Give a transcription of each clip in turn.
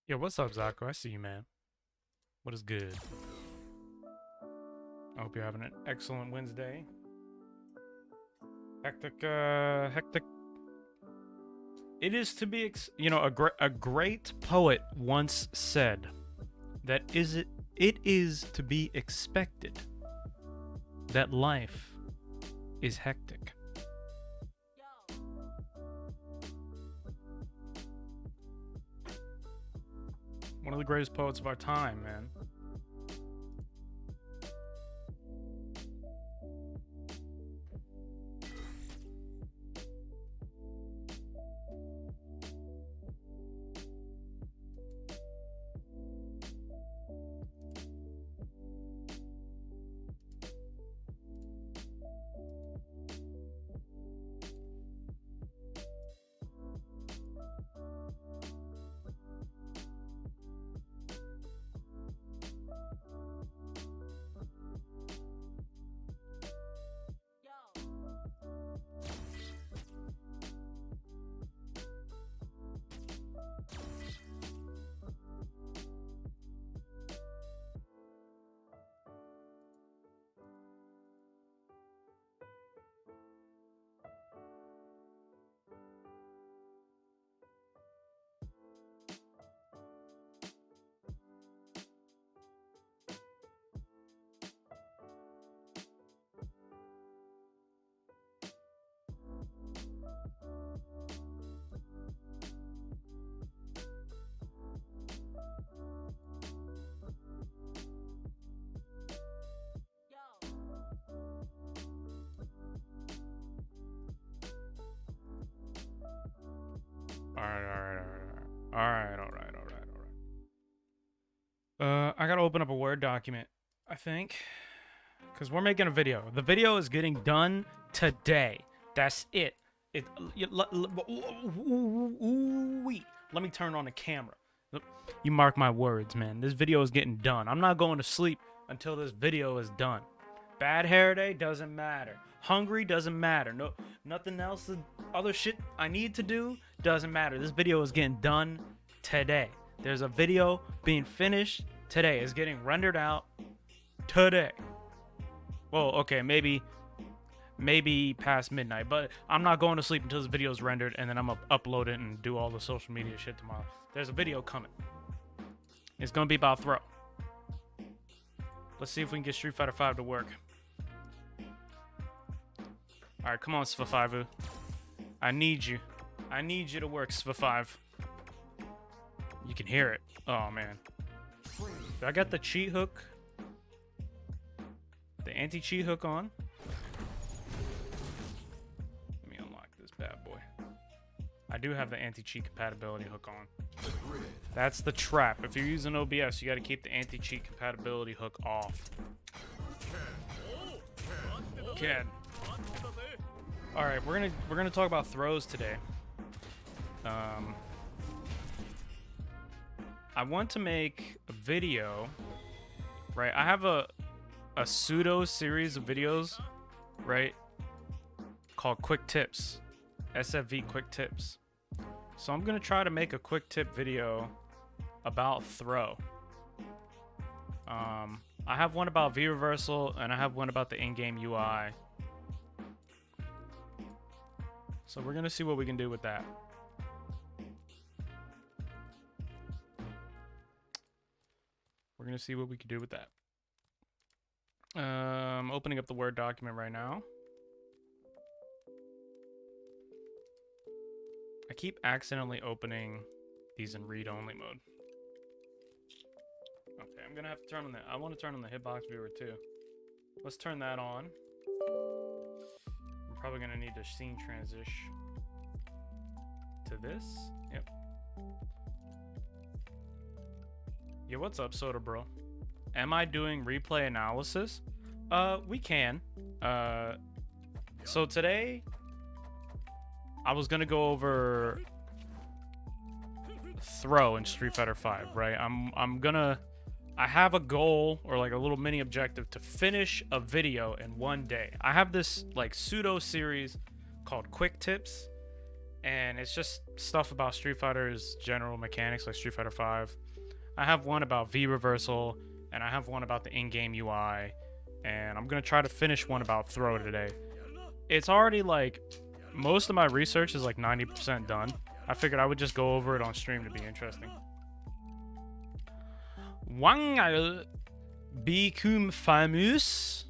Yo, what's up, Zako? I see you, man. What is good? I hope you're having an excellent Wednesday. Hectic. It is to be, a great poet once said that it is to be expected that life is hectic. One of the greatest poets of our time, man. All right. I gotta open up a Word document, I think, because we're making a video. The video is getting done today. That's it. Let me turn on the camera. You mark my words, man. This video is getting done. I'm not going to sleep until this video is done. Bad hair day doesn't matter. Hungry doesn't matter. No, nothing else. Other shit I need to do doesn't matter. This video is getting done today. There's a video being finished today. It's getting rendered out today. Well, okay, maybe past midnight, but I'm not going to sleep until this video is rendered, and then I'm gonna upload it and do all the social media shit tomorrow. There's a video coming. It's gonna be about throw. Let's see if we can get Street Fighter 5 to work. All right, come on, SFV. I need you. I need you to work, SFV. You can hear it. Oh, man. Do I got the cheat hook? The anti-cheat hook on? Let me unlock this bad boy. I do have the anti-cheat compatibility hook on. That's the trap. If you're using OBS, you got to keep the anti-cheat compatibility hook off. Kid. All right, we're gonna talk about throws today. I want to make a video, right? I have a pseudo series of videos, right? Called Quick Tips, SFV Quick Tips. So I'm gonna try to make a quick tip video about throw. I have one about V reversal and I have one about the in-game UI. So we're gonna see what we can do with that. We're gonna see what we can do with that. I'm opening up the Word document right now. I keep accidentally opening these in read-only mode. Okay, I'm gonna have to turn on I want to turn on the hitbox viewer too. Let's turn that on. I'm probably gonna need to scene transition to this. Yep. Yeah, what's up, Soda Bro? Am I doing replay analysis? We can. So today I was gonna go over throw in Street Fighter 5, right? I have a goal or like a little mini objective to finish a video in one day. I have this like pseudo series called Quick Tips, and it's just stuff about Street Fighter's general mechanics, like Street Fighter 5. I have one about V reversal, and I have one about the in-game UI, and I'm gonna try to finish one about throw today. It's already like most of my research is like 90% done. I figured I would just go over it on stream to be interesting. Wang become famous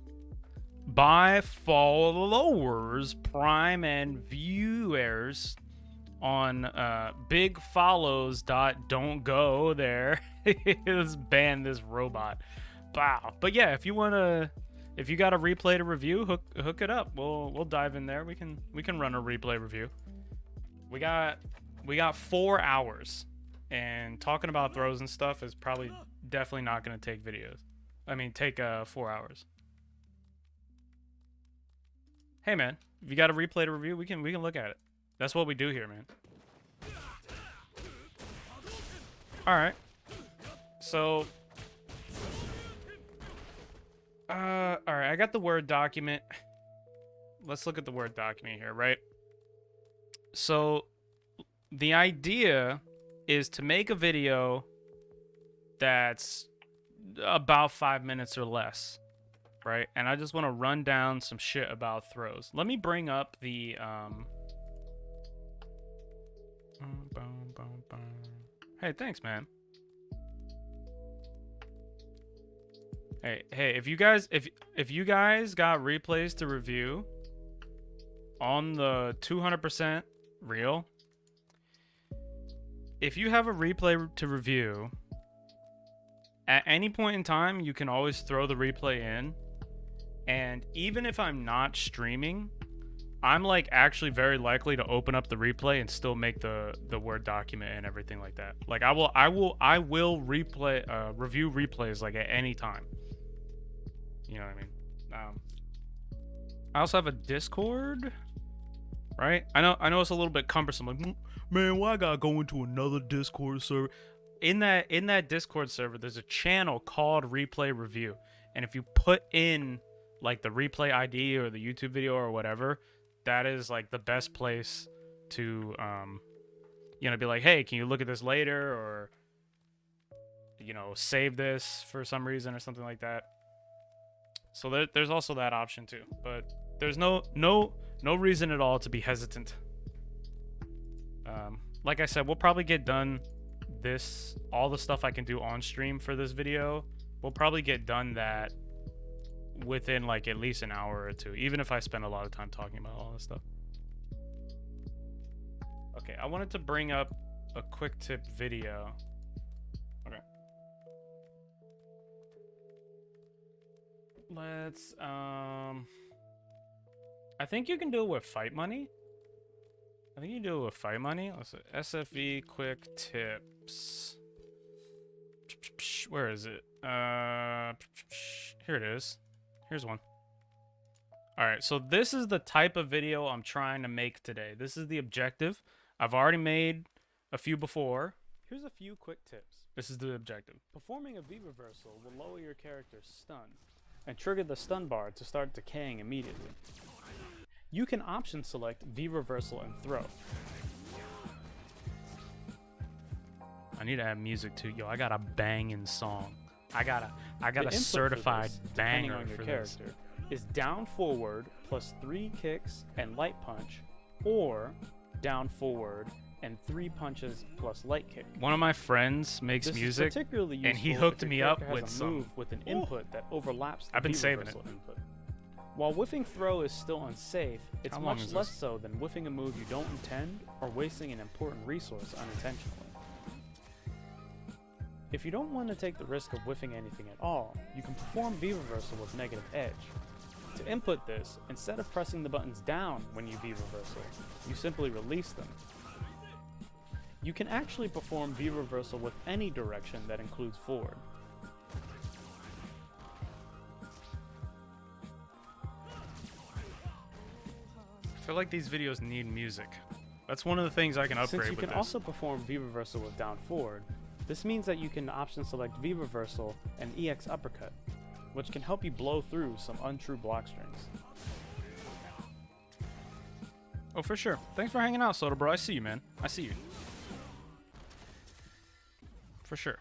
by followers, prime, and viewers on big follows dot don't go there. Let's ban this robot. Wow. But yeah, if you got a replay to review, hook it up. We'll dive in there. We can run a replay review. We got 4 hours, and talking about throws and stuff is probably definitely not going to take take 4 hours. Hey man, if you got a replay to review, we can look at it. That's what we do here, man. All right. So all right, I got the Word document. Let's look at the Word document here, right? So the idea is to make a video that's about 5 minutes or less, right? And I just want to run down some shit about throws. Let me bring up the Hey, thanks, man. Hey, if you guys got replays to review on the 200% real, if you have a replay to review, at any point in time, you can always throw the replay in. And even if I'm not streaming, I'm like actually very likely to open up the replay and still make the Word document and everything like that. Like I will review replays like at any time. You know what I mean? I also have a Discord, right? I know it's a little bit cumbersome. Like, man, why I gotta go into another Discord server? In that Discord server, there's a channel called Replay Review, and if you put in like the replay ID or the YouTube video or whatever, that is like the best place to be like, hey, can you look at this later, or save this for some reason or something like that. So there's also that option too, but there's no reason at all to be hesitant. Like I said, we'll probably get done all the stuff I can do on stream for this video. We'll probably get done that within like at least an hour or two, even if I spend a lot of time talking about all this stuff. Okay, I wanted to bring up a quick tip video. Okay. Let's I think you can do it with fight money. Let's see. SFV quick tips. Where is it? Here it is. Here's one. Alright, so this is the type of video I'm trying to make today. This is the objective. I've already made a few before. Here's a few quick tips. This is the objective. Performing a V reversal will lower your character's stun and trigger the stun bar to start decaying immediately. You can option select V reversal and throw. I need to add music too. Yo, I got a banging song. I got a certified banger on your character is down forward plus 3 kicks and light punch, or down forward and 3 punches plus light kick. One of my friends makes music, and he hooked me up with some move with an input that overlaps the V-reversal input. While whiffing throw is still unsafe, it's much less so than whiffing a move you don't intend or wasting an important resource unintentionally. If you don't want to take the risk of whiffing anything at all, you can perform V-reversal with negative edge. To input this, instead of pressing the buttons down when you V-reversal, you simply release them. You can actually perform V-reversal with any direction that includes forward. I feel like these videos need music. That's one of the things I can upgrade with this. Since you can also perform V-reversal with down forward, this means that you can option select V-reversal and EX uppercut, which can help you blow through some untrue block strings. Oh, for sure. Thanks for hanging out, Soda Bro. I see you, man. I see you. For sure.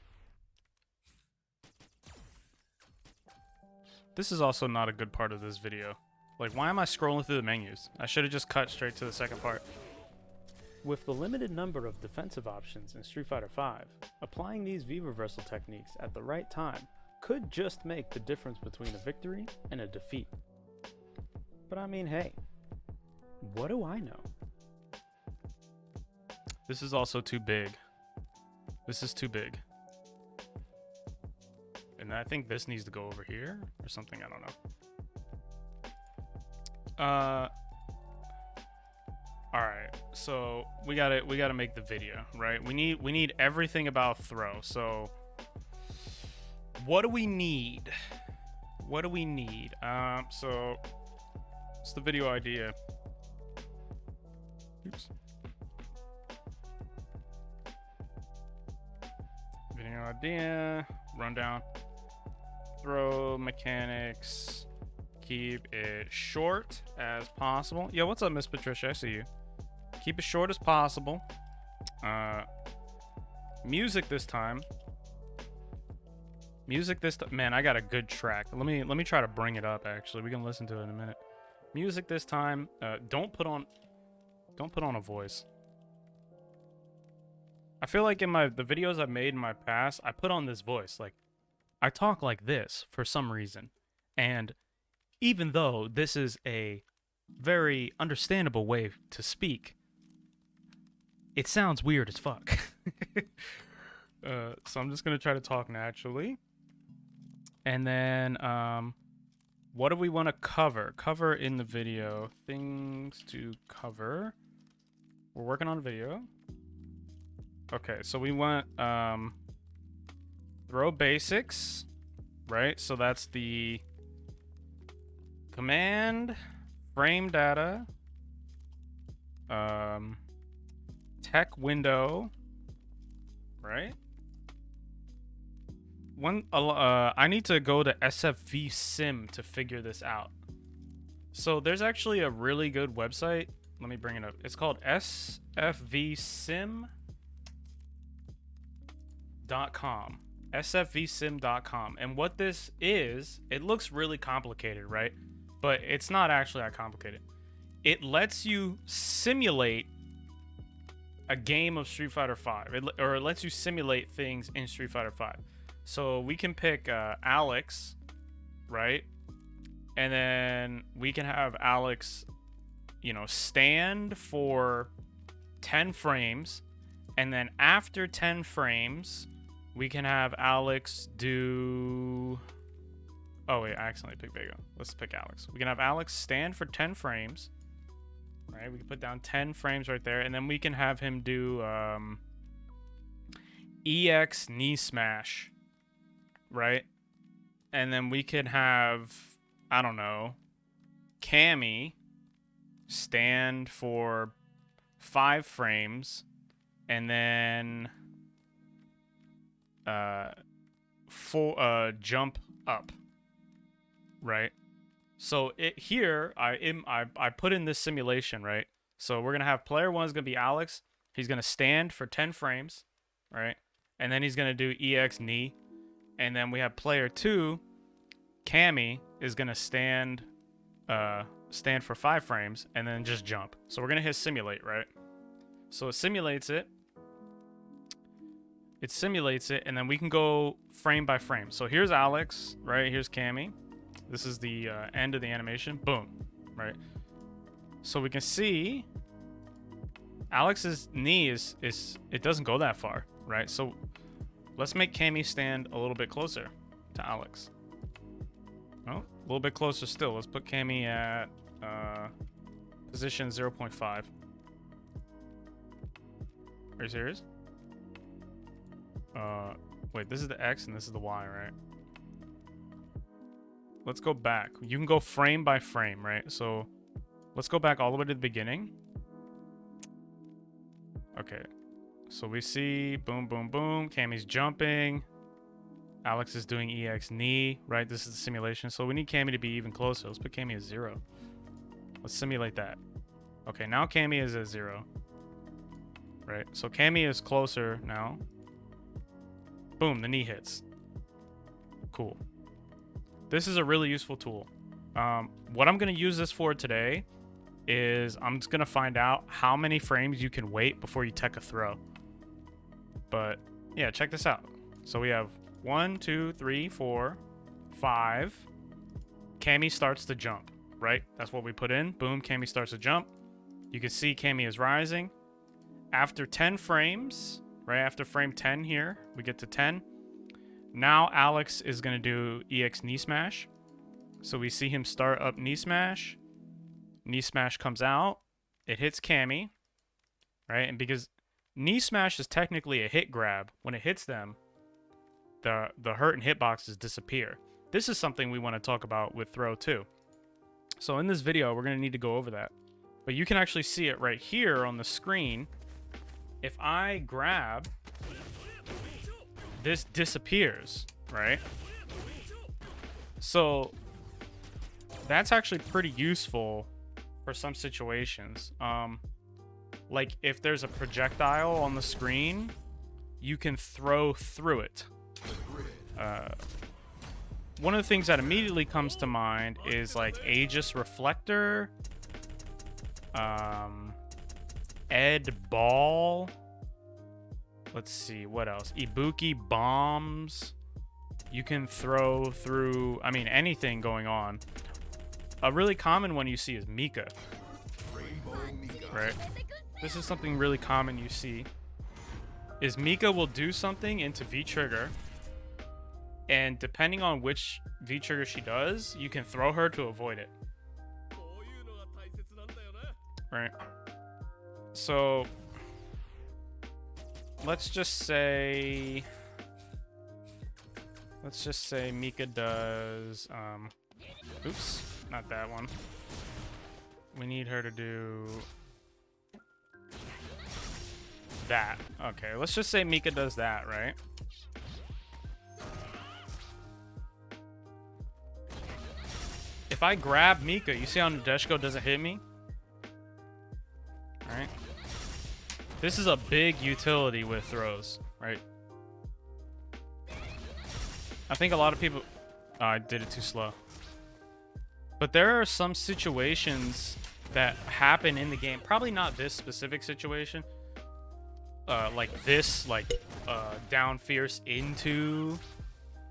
This is also not a good part of this video. Like, why am I scrolling through the menus? I should have just cut straight to the second part. With the limited number of defensive options in Street Fighter V, applying these V-reversal techniques at the right time could just make the difference between a victory and a defeat. But I mean, hey, what do I know? This is also too big. This is too big. And I think this needs to go over here or something, I don't know. Alright, so we gotta make the video, right? We need everything about throw. So what do we need? What do we need? So what's the video idea? Oops. Video idea, rundown, throw mechanics, keep it short as possible. Yo, what's up, Miss Patricia? I see you. Keep it short as possible. Music this time. Man, I got a good track. Let me try to bring it up. Actually, we can listen to it in a minute. Music this time. Don't put on a voice. I feel like in the videos I've made in my past, I put on this voice. Like, I talk like this for some reason. And even though this is a very understandable way to speak, it sounds weird as fuck. So I'm just going to try to talk naturally. And then, what do we want to cover? Cover in the video. Things to cover. We're working on a video. Okay, so we want throw basics, right? So that's the command, frame data, tech window, right? I need to go to SFV Sim to figure this out. So there's actually a really good website. Let me bring it up. It's called sfvsim.com. sfvsim.com. And what this is, it looks really complicated, right? But it's not actually that complicated. It lets you simulate a game of Street Fighter V, or it lets you simulate things in Street Fighter V. So we can pick Alex, right? And then we can have Alex, stand for 10 frames. And then after 10 frames, we can have Alex do... Oh, wait, I accidentally picked Vega. Let's pick Alex. We can have Alex stand for 10 frames. Right? We can put down 10 frames right there. And then we can have him do EX knee smash. Right? And then we can have, I don't know, Cammy stand for 5 frames. And then jump up, right? So here I put in this simulation, right? So we're gonna have player 1 is gonna be Alex. He's gonna stand for 10 frames, right? And then he's gonna do EX knee. And then we have player 2, Cammy, is gonna stand for 5 frames and then just jump. So we're gonna hit simulate, right? So it simulates it. It simulates it, and then we can go frame by frame. So here's Alex, right? Here's Cammy. This is the end of the animation. Boom, right? So we can see Alex's knee is it doesn't go that far, right? So let's make Cammy stand a little bit closer to Alex. Oh, a little bit closer still. Let's put Cammy at position 0.5. Are you serious? Wait, this is the X and this is the Y, right? Let's go back. You can go frame by frame, right? So let's go back all the way to the beginning. Okay. So we see boom, boom, boom. Cammy's jumping. Alex is doing EX knee, right? This is the simulation. So we need Cammy to be even closer. Let's put Cammy at 0. Let's simulate that. Okay, now Cammy is at 0. Right, so Cammy is closer now. Boom, the knee hits. Cool. This is a really useful tool. What I'm going to use this for today is I'm just going to find out how many frames you can wait before you tech a throw. But yeah, check this out. So we have 1, 2, 3, 4, 5. Cammy starts to jump, right? That's what we put in. Boom, Cammy starts to jump. You can see Cammy is rising. After 10 frames, right after frame 10 here, we get to 10. Now Alex is going to do EX knee smash. So we see him start up knee smash. Knee smash comes out. It hits Cammy, right? And because knee smash is technically a hit grab, when it hits them, the hurt and hitboxes disappear. This is something we want to talk about with throw too. So in this video, we're going to need to go over that. But you can actually see it right here on the screen. If I grab, this disappears, right? So that's actually pretty useful for some situations. Like if there's a projectile on the screen, you can throw through it. One of the things that immediately comes to mind is like Aegis Reflector, Ed Ball. Let's see, what else? Ibuki Bombs. You can throw through, I mean, anything going on. A really common one you see is Mika. Right? This is something really common you see. Is Mika will do something into V-Trigger. And depending on which V-Trigger she does, you can throw her to avoid it. Right? So let's just say Mika does oops, not that one. We need her to do that. Okay, let's just say Mika does that, right? If I grab Mika, you see how Nadeshiko doesn't hit me? Right? This is a big utility with throws, right? I think a lot of people... Oh, I did it too slow. But there are some situations that happen in the game. Probably not this specific situation. Like this, down fierce into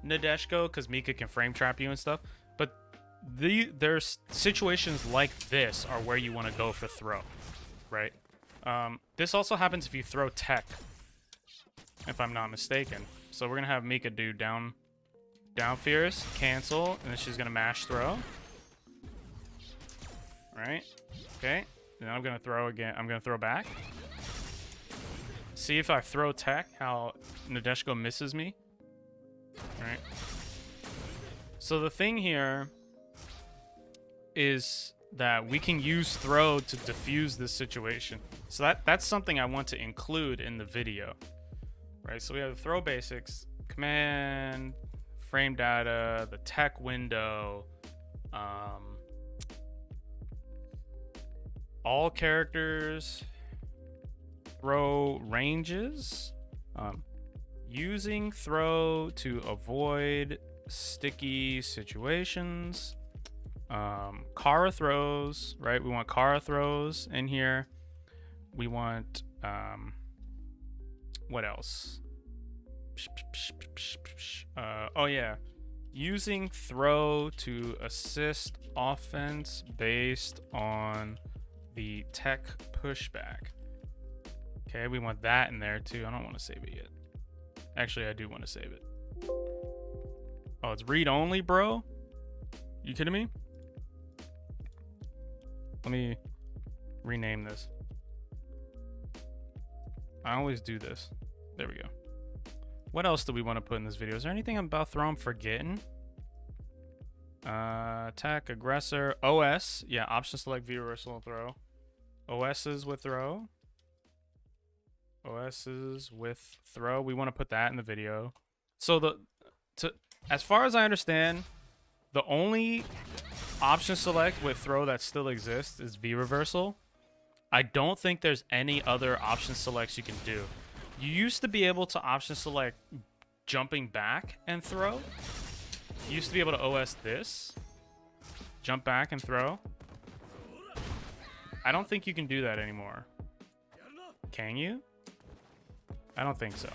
Nadeshiko, because Mika can frame trap you and stuff. But there's situations like this are where you want to go for throw, right? This also happens if you throw tech, if I'm not mistaken. So we're gonna have Mika do down fierce, cancel, and then she's gonna mash throw. Right? Okay. Then I'm gonna throw again. I'm gonna throw back. See if I throw tech, how Nadeshiko misses me. Right? So the thing here is that we can use throw to diffuse this situation. So that's something I want to include in the video. Right? So we have the throw basics, command, frame data, the tech window, all characters, throw ranges, using throw to avoid sticky situations, Kara throws, right? We want Kara throws in here. We want, what else? Oh yeah, using throw to assist offense based on the tech pushback. Okay, we want that in there too. I don't want to save it yet. Actually, I do want to save it. Oh, it's read only, bro? You kidding me? Let me rename this. I always do this. There we go. What else do we want to put in this video? Is there anything about throw I'm forgetting? Attack, aggressor, OS. Yeah, option select, V reversal, throw. OS's with throw. OS's with throw. We want to put that in the video. So as far as I understand, the only option select with throw that still exists is V reversal. I don't think there's any other option selects you can do. You used to be able to option select jumping back and throw. You used to be able to OS this. Jump back and throw. I don't think you can do that anymore. Can you? I don't think so.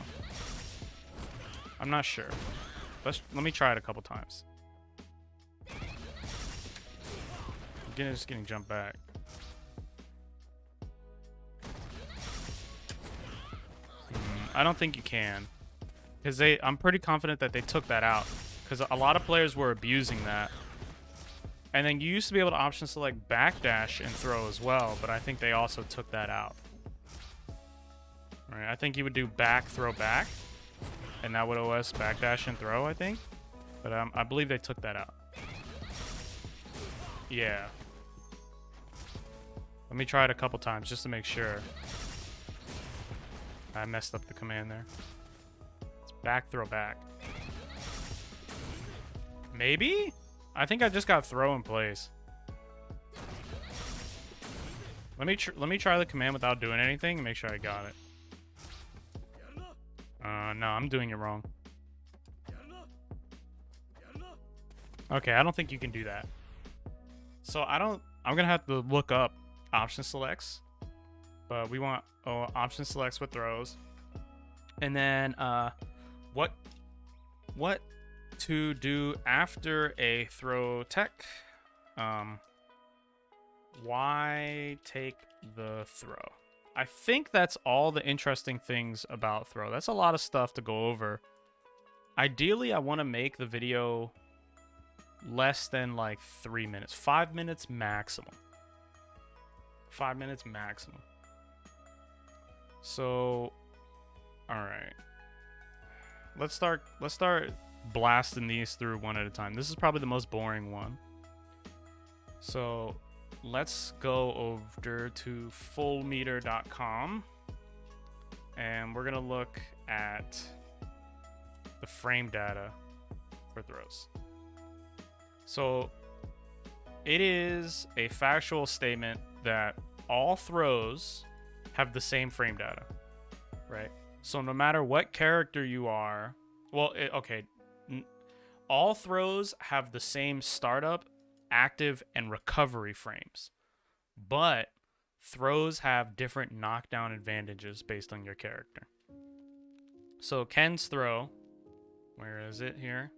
I'm not sure. Let me try it a couple times. Just getting jumped back. I don't think you can. Because I'm pretty confident that they took that out. Because a lot of players were abusing that. And then you used to be able to option select backdash and throw as well, but I think they also took that out. Right, I think you would do back, throw back, and that would OS backdash and throw, I think. But I believe they took that out. Yeah. Let me try it a couple times just to make sure. I messed up the command there. It's back, throw back. Maybe? I think I just got throw in place. Let me try the command without doing anything and make sure I got it. No, I'm doing it wrong. Okay, I don't think you can do that. So I'm gonna have to look up option selects. But we want option selects with throws. And then what to do after a throw tech. Why take the throw? I think that's all the interesting things about throw. That's a lot of stuff to go over. Ideally, I want to make the video less than like 3 minutes. 5 minutes maximum. 5 minutes maximum. So, all right. Let's start blasting these through one at a time. This is probably the most boring one. So, let's go over to fullmeter.com and we're going to look at the frame data for throws. So, it is a factual statement that all throws have the same frame data, right? So no matter what character you are, well, all throws have the same startup, active, and recovery frames, but throws have different knockdown advantages based on your character. So Ken's throw, where is it here?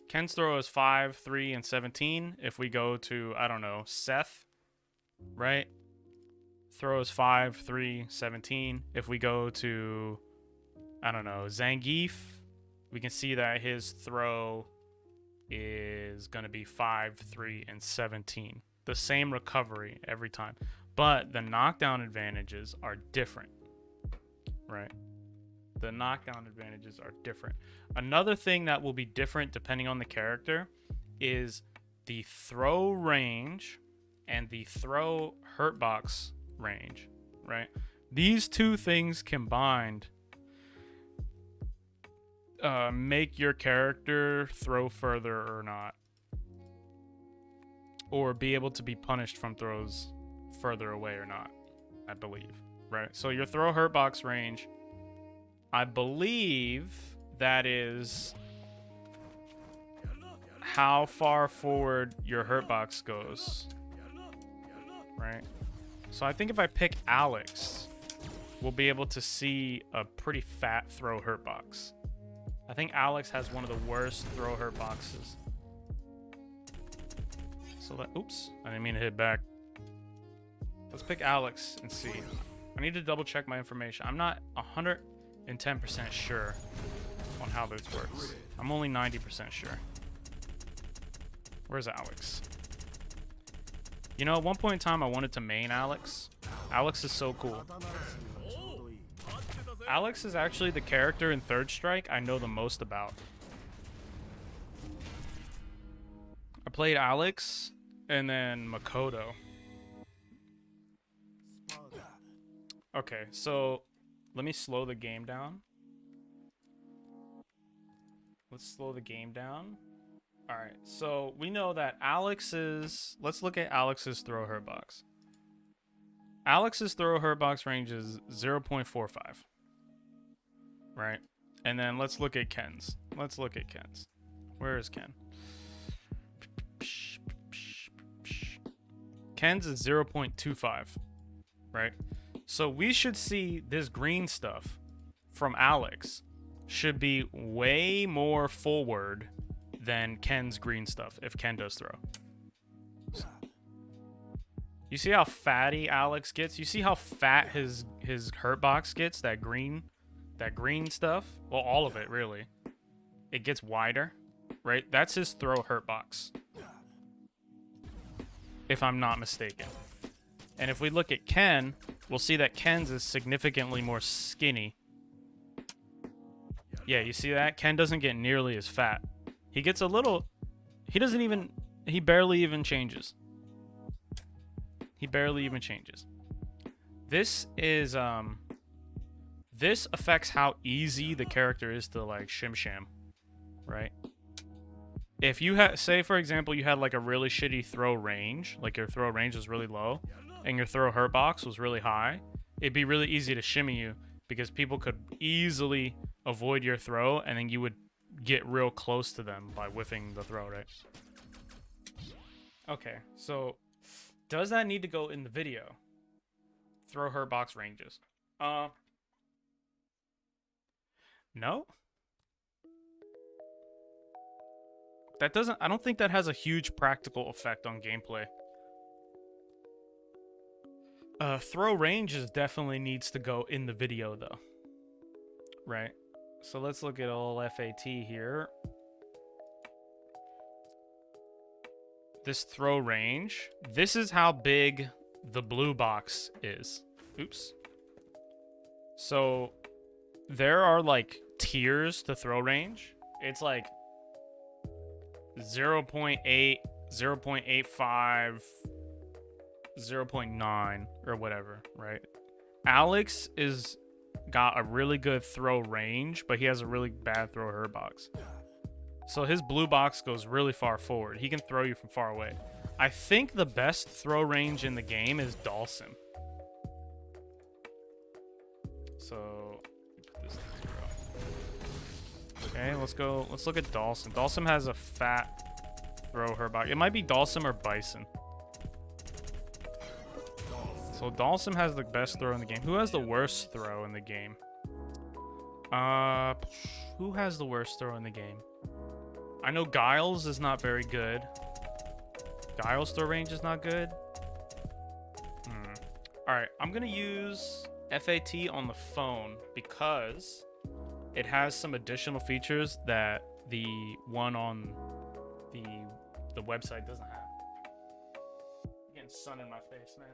Ken's throw is 5, 3, and 17. If we go to, I don't know, Seth, right? Throw is 5, 3, 17. If we go to, I don't know, Zangief, we can see that his throw is going to be 5, 3, and 17. The same recovery every time. But the knockdown advantages are different, right? The knockdown advantages are different. Another thing that will be different depending on the character is the throw range and the throw hurtbox range, right? These two things combined make your character throw further or not, or be able to be punished from throws further away or not, I believe, right? So your throw hurtbox range, I believe that is how far forward your hurtbox goes, right? So I think if I pick Alex, we'll be able to see a pretty fat throw hurtbox. I think Alex has one of the worst throw hurtboxes. So oops, I didn't mean to hit back. Let's pick Alex and see. I need to double check my information. I'm not 110% sure on how this works. I'm only 90% sure. Where's Alex? You know, at one point in time, I wanted to main Alex. Alex is so cool. Alex is actually the character in Third Strike I know the most about. I played Alex and then Makoto. Okay, so let me slow the game down. Let's slow the game down. All right, so we know that Alex's, let's look at Alex's throw hurtbox. Alex's throw hurt box range is 0.45. Right? And then let's look at Ken's. Where is Ken? Ken's is 0.25. Right? So we should see this green stuff from Alex should be way more forward than Ken's green stuff if Ken does throw. You see how fatty Alex gets? You see how fat his hurt box gets? That green stuff? Well, all of it really. It gets wider, right? That's his throw hurt box, if I'm not mistaken. And if we look at Ken, we'll see that Ken's is significantly more skinny. Yeah, you see that? Ken doesn't get nearly as fat. He gets a little... He barely even changes. This is, this affects how easy the character is to, like, shim-sham, right? If you had, say, for example, you had, like, a really shitty throw range, like your throw range was really low, and your throw hurt box was really high, it'd be really easy to shimmy you, because people could easily avoid your throw, and then you would get real close to them by whiffing the throw, right? Okay, so does that need to go in the video? Throw hurt box ranges. No? That doesn't... I don't think that has a huge practical effect on gameplay. Throw ranges definitely needs to go in the video, though. Right? So let's look at all FAT here. This throw range. This is how big the blue box is. Oops. So there are like tiers to throw range. It's like 0.8, 0.85, 0.9 or whatever, right? Alex is got a really good throw range, but he has a really bad throw hurt box. So his blue box goes really far forward. He can throw you from far away. I think the best throw range in the game is Dawson. So put this to 0. Okay, let's go. Let's look at Dawson. Dawson has a fat throw hurt box. It might be Dawson or Bison. So Dawson has the best throw in the game. Who has the worst throw in the game? Who has the worst throw in the game? I know Giles is not very good. Giles' throw range is not good. Alright, I'm going to use FAT on the phone because it has some additional features that the one on the website doesn't have. I'm getting sun in my face, man.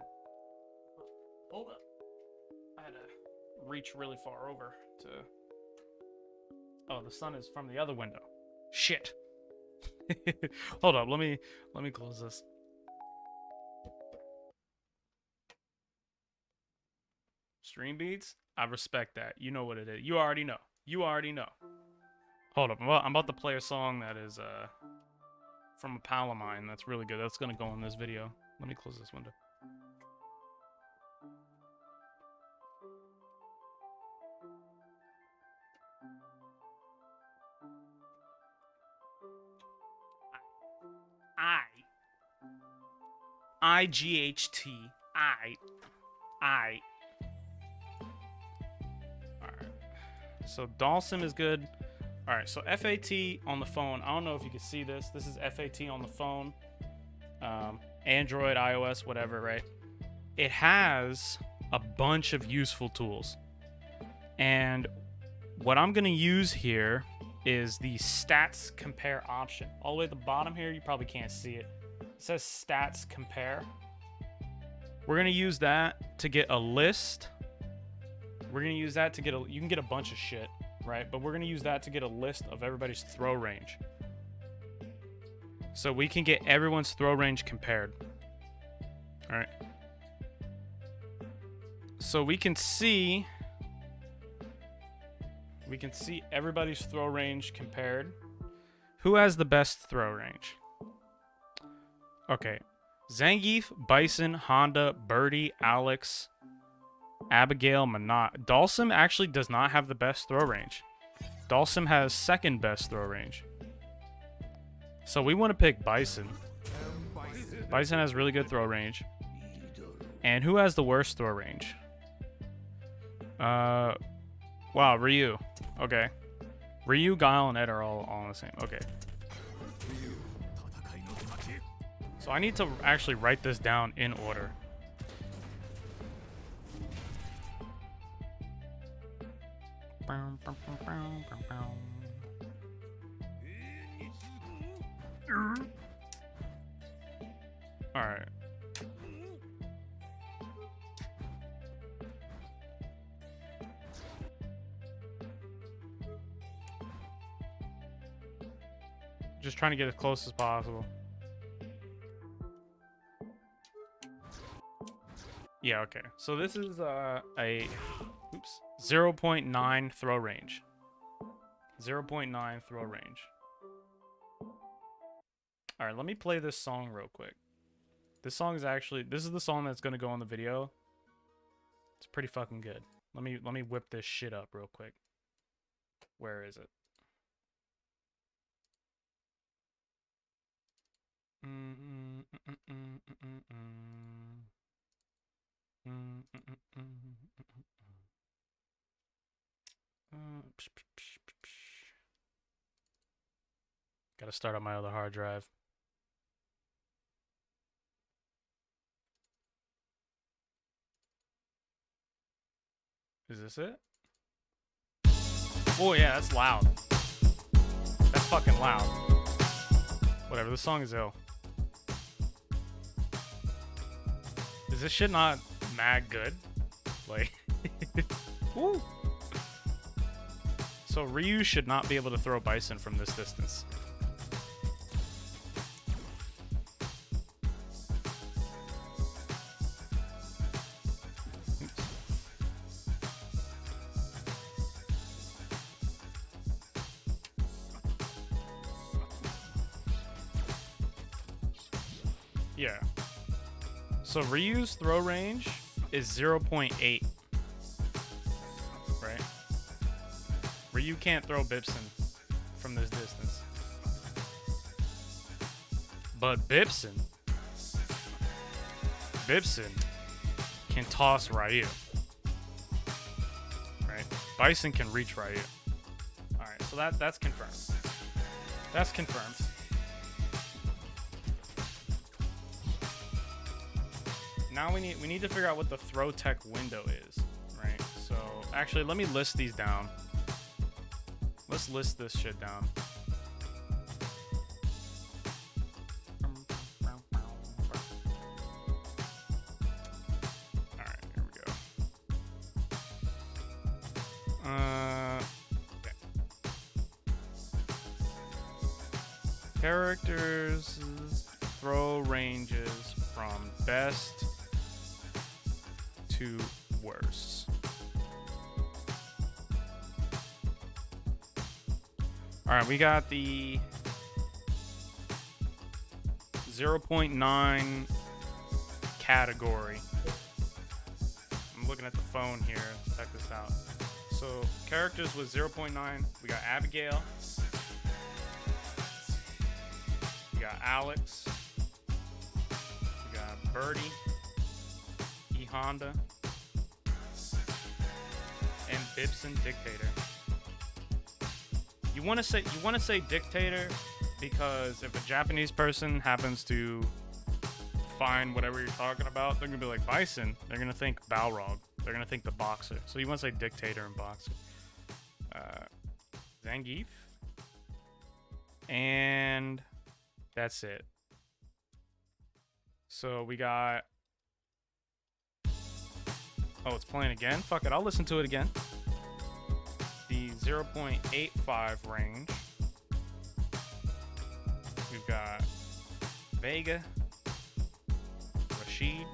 Hold up. I had to reach really far over to... Oh, the sun is from the other window. Shit. Hold up, let me close this. Stream beats? I respect that. You know what it is. You already know. Hold up. Well, I'm about to play a song that is from a pal of mine that's really good. That's gonna go in this video. Let me close this window. IGHT. Alright. So Dawson is good. Alright, so FAT on the phone. I don't know if you can see this. This is FAT on the phone. Android, iOS, whatever, right? It has a bunch of useful tools. And what I'm going to use here is the stats compare option. All the way at the bottom here, you probably can't see it. It says stats compare. We're going to use that to get a list. We're going to use that to get you can get a bunch of shit, right? But we're going to use that to get a list of everybody's throw range. So we can get everyone's throw range compared. All right. So we can see everybody's throw range compared. Who has the best throw range? Okay. Zangief, Bison, Honda, Birdie, Alex, Abigail, Manat. Dalsim actually does not have the best throw range. Dalsim has second best throw range. So we want to pick Bison. Bison has really good throw range. And who has the worst throw range? Wow, Ryu. Okay. Ryu, Guile, and Ed are all the same. Okay. So I need to actually write this down in order. All right. Just trying to get as close as possible. Yeah, okay. So this is a 0.9 throw range. 0.9 throw range. All right, let me play this song real quick. This song is actually, this is the song that's going to go in the video. It's pretty fucking good. Let me whip this shit up real quick. Where is it? Gotta start on my other hard drive. Is this it? Oh yeah, that's loud. That's fucking loud. Whatever, this song is ill. Is this shit not mad good? Like, woo. So Ryu should not be able to throw Bison from this distance. Yeah. So Ryu's throw range is 0.8. Right? Ryu can't throw Bipson from this distance. But Bipson can toss Ryu. Right? Bison can reach Ryu. Alright, so that's confirmed. That's confirmed. Now we need to figure out what the throw tech window is, right? So actually, let me list these down. Let's list this shit down. All right, here we go. Okay. Characters throw ranges from best to worse. All right, we got the 0.9 category. I'm looking at the phone here to check this out. So characters with 0.9, we got Abigail, we got Alex, we got Birdie, Honda, and Bipson Dictator. You want to say Dictator because if a Japanese person happens to find whatever you're talking about, they're gonna be like Bison. They're gonna think Balrog. They're gonna think the boxer. So you want to say Dictator and boxer. Zangief, and that's it. So we got. Oh, it's playing again? Fuck it, I'll listen to it again. The 0.85 range. We've got Vega, Rashid,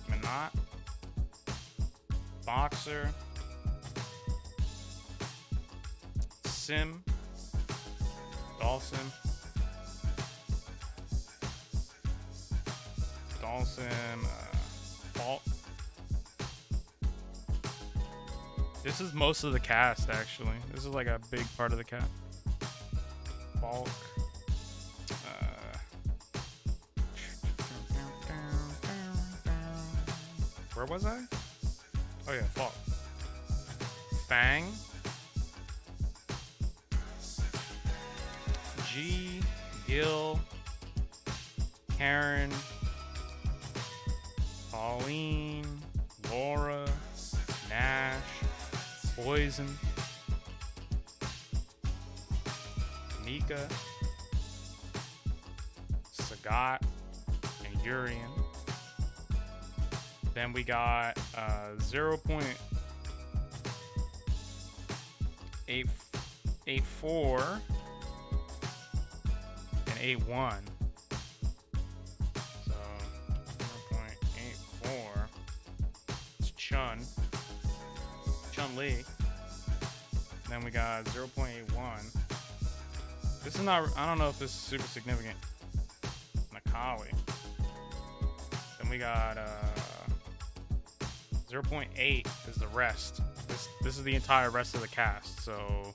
Manat, Boxer, Sim, Dalsim, Paulson, Fault. This is most of the cast, actually. This is like a big part of the cast. Falk. Where was I? Oh yeah, Falk. Fang. G. Gil. Karen. Pauline. Laura. Nash. Poison. Mika. Sagat. And Urian. Then we got 0.84 and 81. So 0.84. It's Chun-Li. Then we got 0.81. This is not, I don't know if this is super significant. Nakali. Then we got 0.8 is the rest. This is the entire rest of the cast. So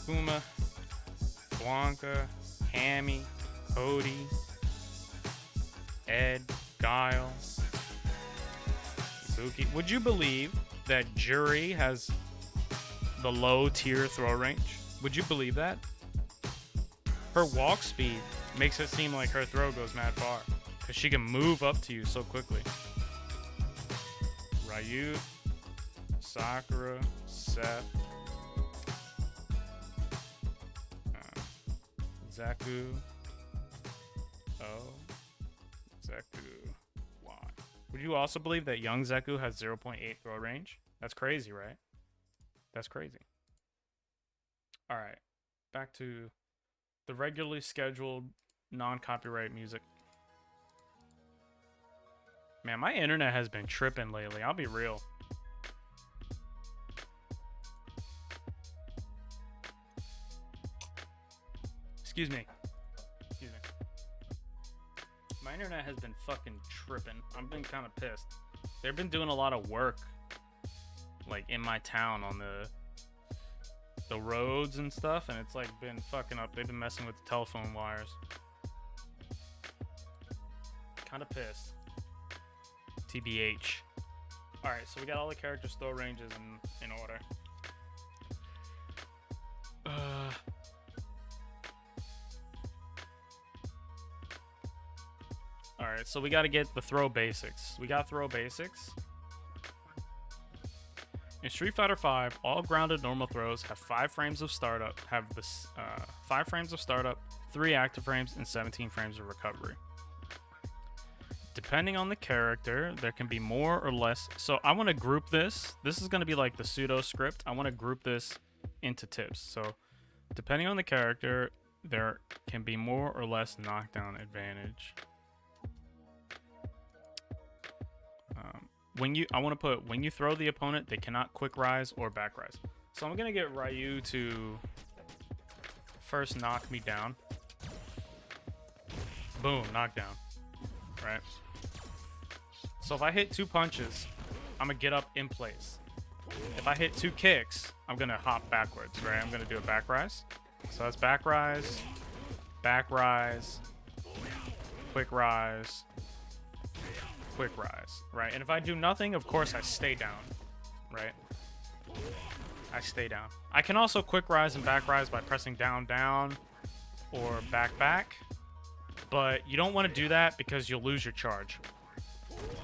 Puma, Blanca, Hammy, Cody, Ed, Guile, Ibuki. Would you believe that Jury has the low tier throw range? Would you believe that? Her walk speed makes it seem like her throw goes mad far, because she can move up to you so quickly. Ryu, Sakura, Seth, Zaku, O, Zaku, Y. Would you also believe that young Zaku has 0.8 throw range? That's crazy, right? That's crazy. Alright, back to the regularly scheduled non-copyright music. Man, my internet has been tripping lately. I'll be real. Excuse me. Excuse me. My internet has been fucking tripping. I've been kind of pissed. They've been doing a lot of work, like in my town on the roads and stuff, and it's like been fucking up. They've been messing with the telephone wires. Kind of pissed. TBH. Alright, so we got all the characters' throw ranges in order. Alright, so we got to get the throw basics. We got throw basics. In Street Fighter V, all grounded normal throws have 5 frames of startup, 5 frames of startup, 3 active frames, and 17 frames of recovery. Depending on the character, there can be more or less. So I want to group this. This is going to be like the pseudo script. I want to group this into tips. So depending on the character, there can be more or less knockdown advantage. I want to put, when you throw the opponent, they cannot quick rise or back rise. So I'm going to get Ryu to first knock me down. Boom, knockdown. Right? So if I hit 2 punches, I'm going to get up in place. If I hit 2 kicks, I'm going to hop backwards, right? I'm going to do a back rise. So that's back rise, quick rise, quick rise, right? And if I do nothing, of course I stay down, right? I stay down. I can also quick rise and back rise by pressing down, down, or back, back. But you don't want to do that because you'll lose your charge,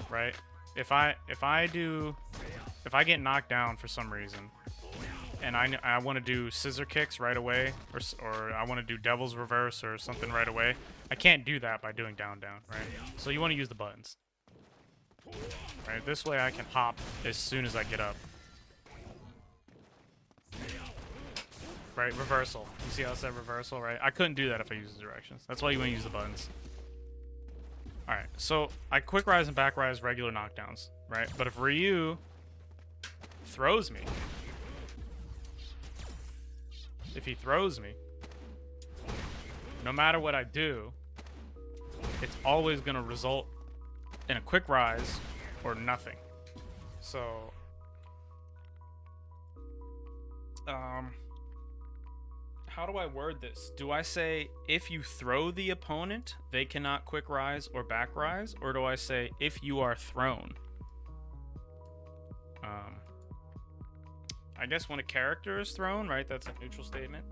right? If I get knocked down for some reason, and I want to do scissor kicks right away, or I want to do devil's reverse or something right away, I can't do that by doing down, down, right? So you want to use the buttons. Right, this way I can hop as soon as I get up. Right, reversal. You see how it said reversal, right? I couldn't do that if I used the directions. That's why you want to use the buttons. Alright, so I quick rise and back rise regular knockdowns, right? But if Ryu throws me, if he throws me, no matter what I do, it's always going to result in a quick rise or nothing. So, how do I word this? Do I say if you throw the opponent, they cannot quick rise or back rise? Or do I say if you are thrown? I guess when a character is thrown, right? That's a neutral statement.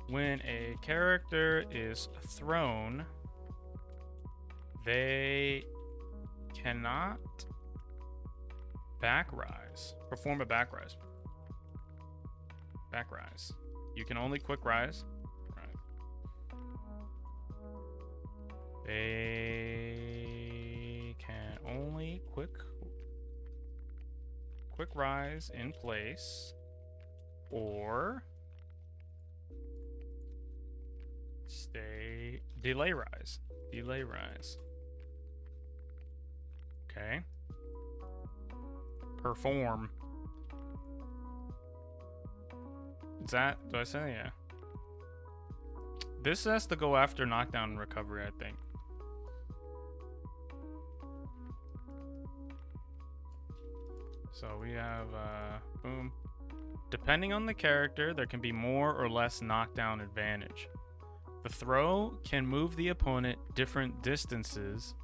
When a character is thrown, they cannot back rise. Perform a back rise. Back rise. You can only quick rise. Right. They can only quick rise in place or delay rise. Delay rise. Okay. Perform. Is that, do I say? Yeah. This has to go after knockdown and recovery, I think. So we have, boom. Depending on the character, there can be more or less knockdown advantage. The throw can move the opponent different distances.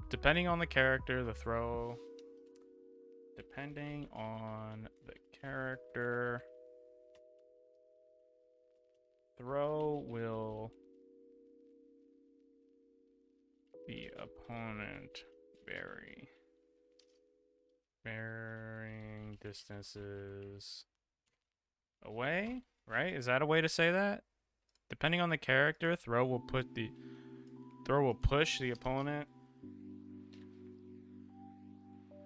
Depending on the character, the throw... Depending on the character, throw will the opponent varying distances away, right? Is that a way to say that? Depending on the character, throw will push the opponent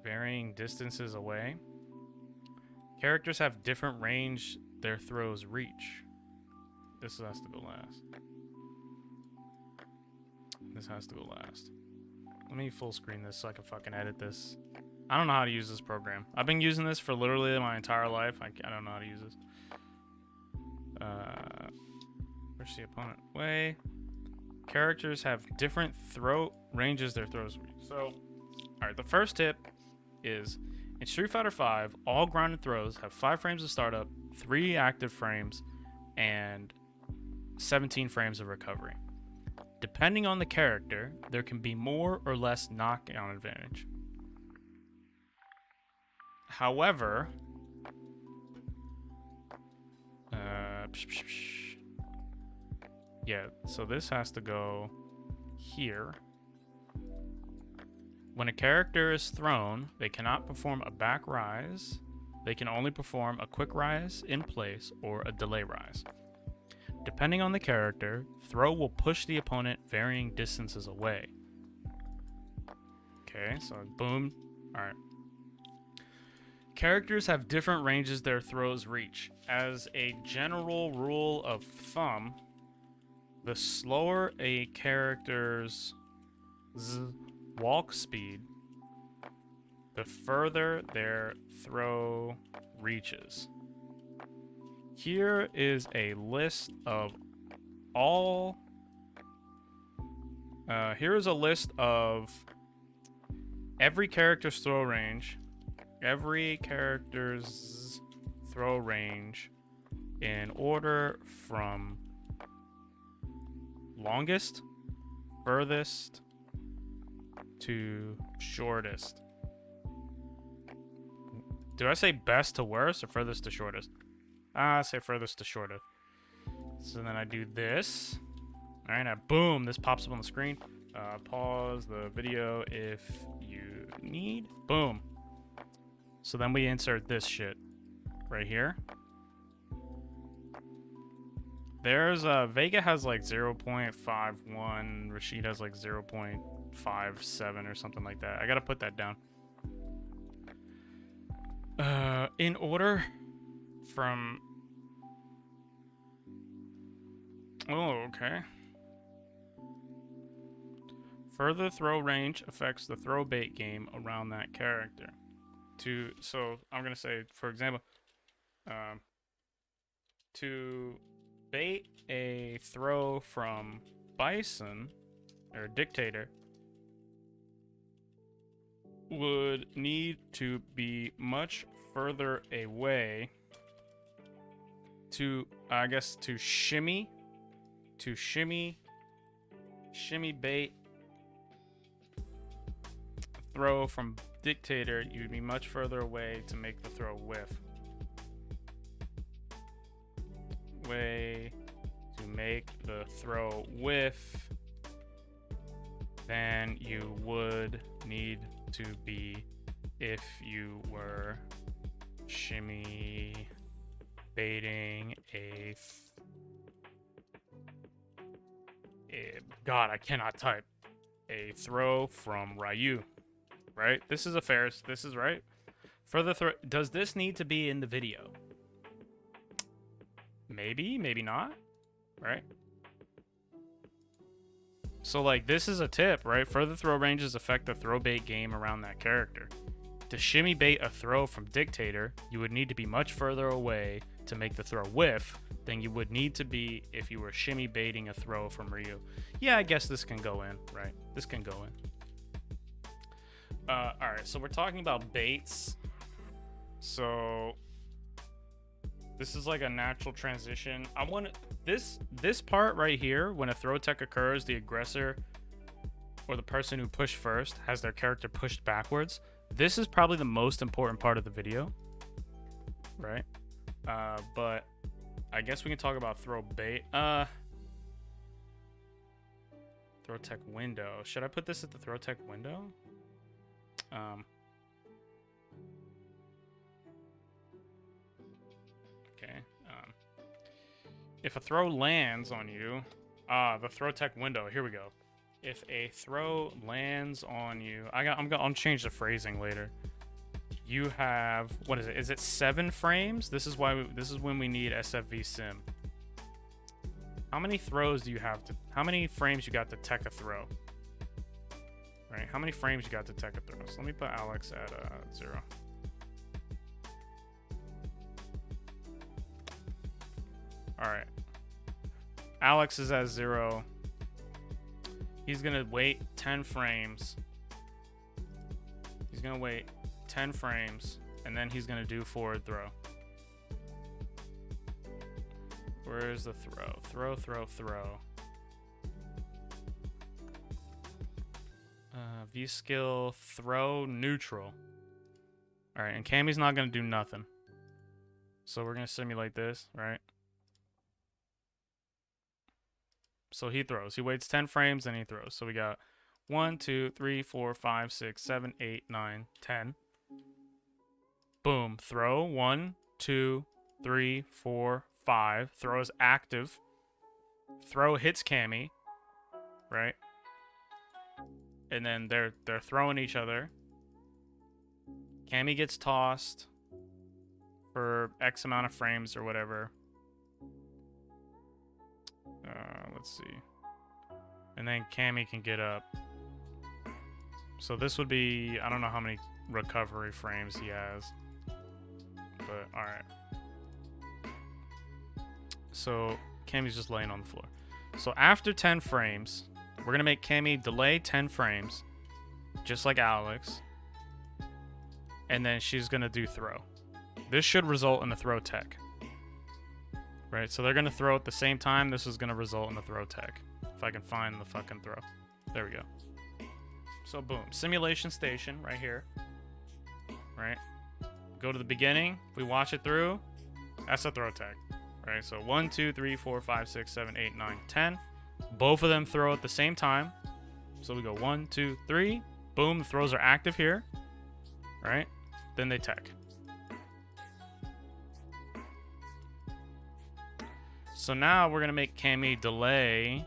varying distances away. Characters have different range their throws reach. This has to go last. This has to go last. Let me full screen this so I can fucking edit this. I don't know how to use this program. I've been using this for literally my entire life. I don't know how to use this. Where's the opponent? Way. Characters have different throw ranges their throws reach. So, alright, the first tip is in Street Fighter V, all grounded throws have 5 frames of startup, 3 active frames, and 17 frames of recovery. Depending on the character, there can be more or less knockdown advantage. However, yeah, so this has to go here. When a character is thrown, they cannot perform a back rise. They can only perform a quick rise in place or a delay rise. Depending on the character, throw will push the opponent varying distances away. Okay, so boom. Alright. Characters have different ranges their throws reach. As a general rule of thumb, the slower a character's walk speed, the further their throw reaches. Here is a list of all. Here is a list of every character's throw range. Every character's throw range in order from longest, furthest, to shortest. Do I say best to worst or furthest to shortest? I say furthest to shortest. So then I do this. Alright, now boom, this pops up on the screen. Pause the video if you need. Boom. So then we insert this shit right here. There's Vega has like 0.51, Rashid has like 0.57 or something like that. I gotta put that down. In order from... Oh, okay. Further throw range affects the throw bait game around that character. So I'm gonna say, for example, to bait a throw from Bison, or Dictator, would need to be much further away to, I guess, to shimmy bait throw from Dictator. You'd be much further away to make the throw whiff. Way to make the throw whiff than you would need to be if you were shimmy baiting a God, I cannot type. A throw from Ryu. Right? This is right. Further throw. Does this need to be in the video? Maybe, maybe not. Right? So, like, this is a tip, right? Further throw ranges affect the throw bait game around that character. To shimmy bait a throw from Dictator, you would need to be much further away to make the throw whiff than you would need to be if you were shimmy baiting a throw from Ryu. Yeah, I guess this can go in, right? This can go in. Alright, so we're talking about baits. So this is like a natural transition. I want this part right here, when a throw tech occurs, the aggressor or the person who pushed first has their character pushed backwards. This is probably the most important part of the video, right? But I guess we can talk about throw bait. Throw tech window. Should I put this at the throw tech window? Okay. If a throw lands on you, the throw tech window. Here we go. If a throw lands on you, I'll change the phrasing later. You have, what is it? Is it 7 frames? This is when we need SFV sim. How many throws do you have to? How many frames you got to tech a throw? Right? How many frames you got to tech a throw? So let me put Alex at 0. All right. Alex is at 0. He's gonna wait 10 frames. He's gonna wait 10 frames, and then he's gonna do forward throw. Where is the throw? Throw. V skill, throw, neutral. All right, and Cammy's not gonna do nothing. So we're gonna simulate this, right? So he throws. He waits 10 frames and he throws. So we got 1, 2, 3, 4, 5, 6, 7, 8, 9, 10. Boom. Throw. 1, 2, 3, 4, 5. Throw is active. Throw hits Cammy. Right? And then they're throwing each other. Cammy gets tossed for X amount of frames or whatever. Let's see. And then Cammy can get up. So this would be, I don't know how many recovery frames he has. But, alright. So, Cammy's just laying on the floor. So after 10 frames, we're going to make Cammy delay 10 frames. Just like Alex. And then she's going to do throw. This should result in a throw tech. Right, so they're going to throw at the same time. This is going to result in the throw tech. If I can find the fucking throw. There we go. So, boom. Simulation station right here. Right? Go to the beginning. We watch it through. That's a throw tech. Right, so 1, 2, 3, 4, 5, 6, 7, 8, 9, 10. Both of them throw at the same time. So we go 1, 2, 3. Boom, the throws are active here. Right? Then they tech. So now we're going to make Cammy delay.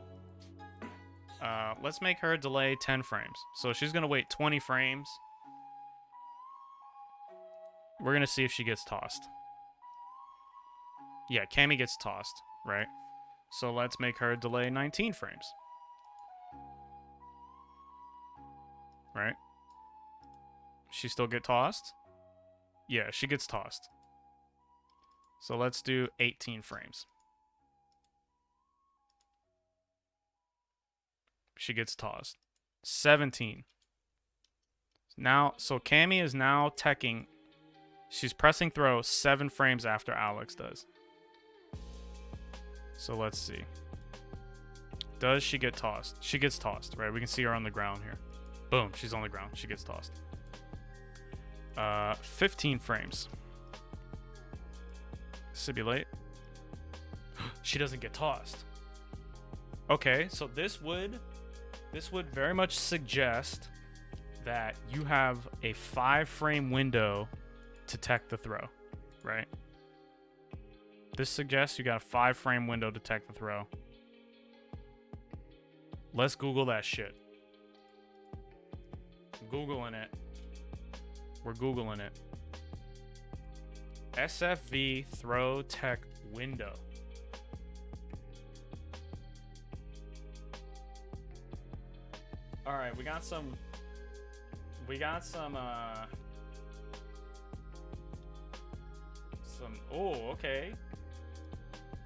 Let's make her delay 10 frames. So she's going to wait 20 frames. We're going to see if she gets tossed. Yeah, Cammy gets tossed, right? So let's make her delay 19 frames. Right? She still get tossed? Yeah, she gets tossed. So let's do 18 frames. she gets tossed. 17. Now, so Cammy is now teching. She's pressing throw 7 frames after Alex does. So let's see. Does she get tossed? She gets tossed, right? We can see her on the ground here. Boom, she's on the ground. She gets tossed. 15 frames. This should be late. She doesn't get tossed. Okay, so this would very much suggest that you have a 5-frame window to tech the throw, right? This suggests you got a 5-frame window to tech the throw. Let's Google that shit. Googling it. We're Googling it. SFV throw tech window. All right, we got some. Oh, okay.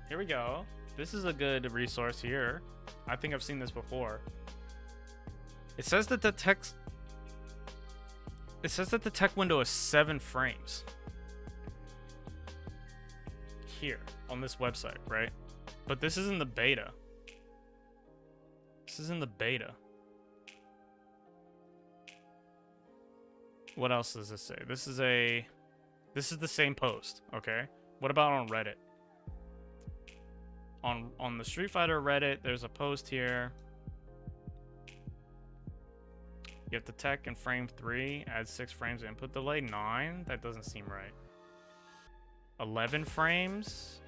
Here we go. This is a good resource here. I think I've seen this before. It says that the tech window is 7 frames. Here on this website, right? But this is in the beta. This is in the beta. What else does this say? This is the same post, okay? What about on Reddit? On the Street Fighter Reddit, there's a post here. You have to tech in frame 3, add 6 frames of input delay. 9? That doesn't seem right. 11 frames?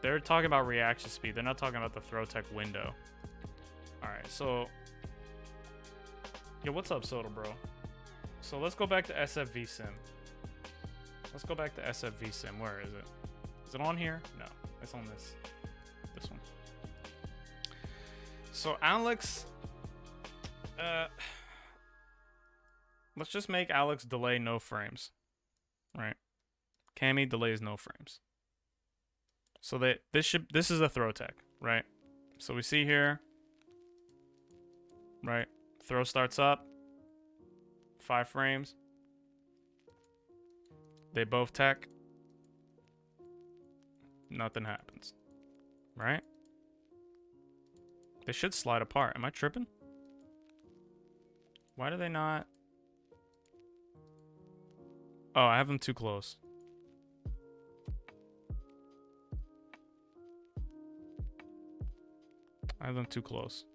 They're talking about reaction speed. They're not talking about the throw tech window. Alright, so... Yo, what's up, Soda Bro? So let's go back to SFV Sim. Let's go back to SFV Sim. Where is it? Is it on here? No, it's on this one. So Alex, let's just make Alex delay no frames, right? Cammy delays no frames. So that this is a throw tech, right? So we see here, right? Throw starts up, 5 frames. They both tech. Nothing happens, right? They should slide apart. Am I tripping? Why do they not? Oh, I have them too close. I have them too close.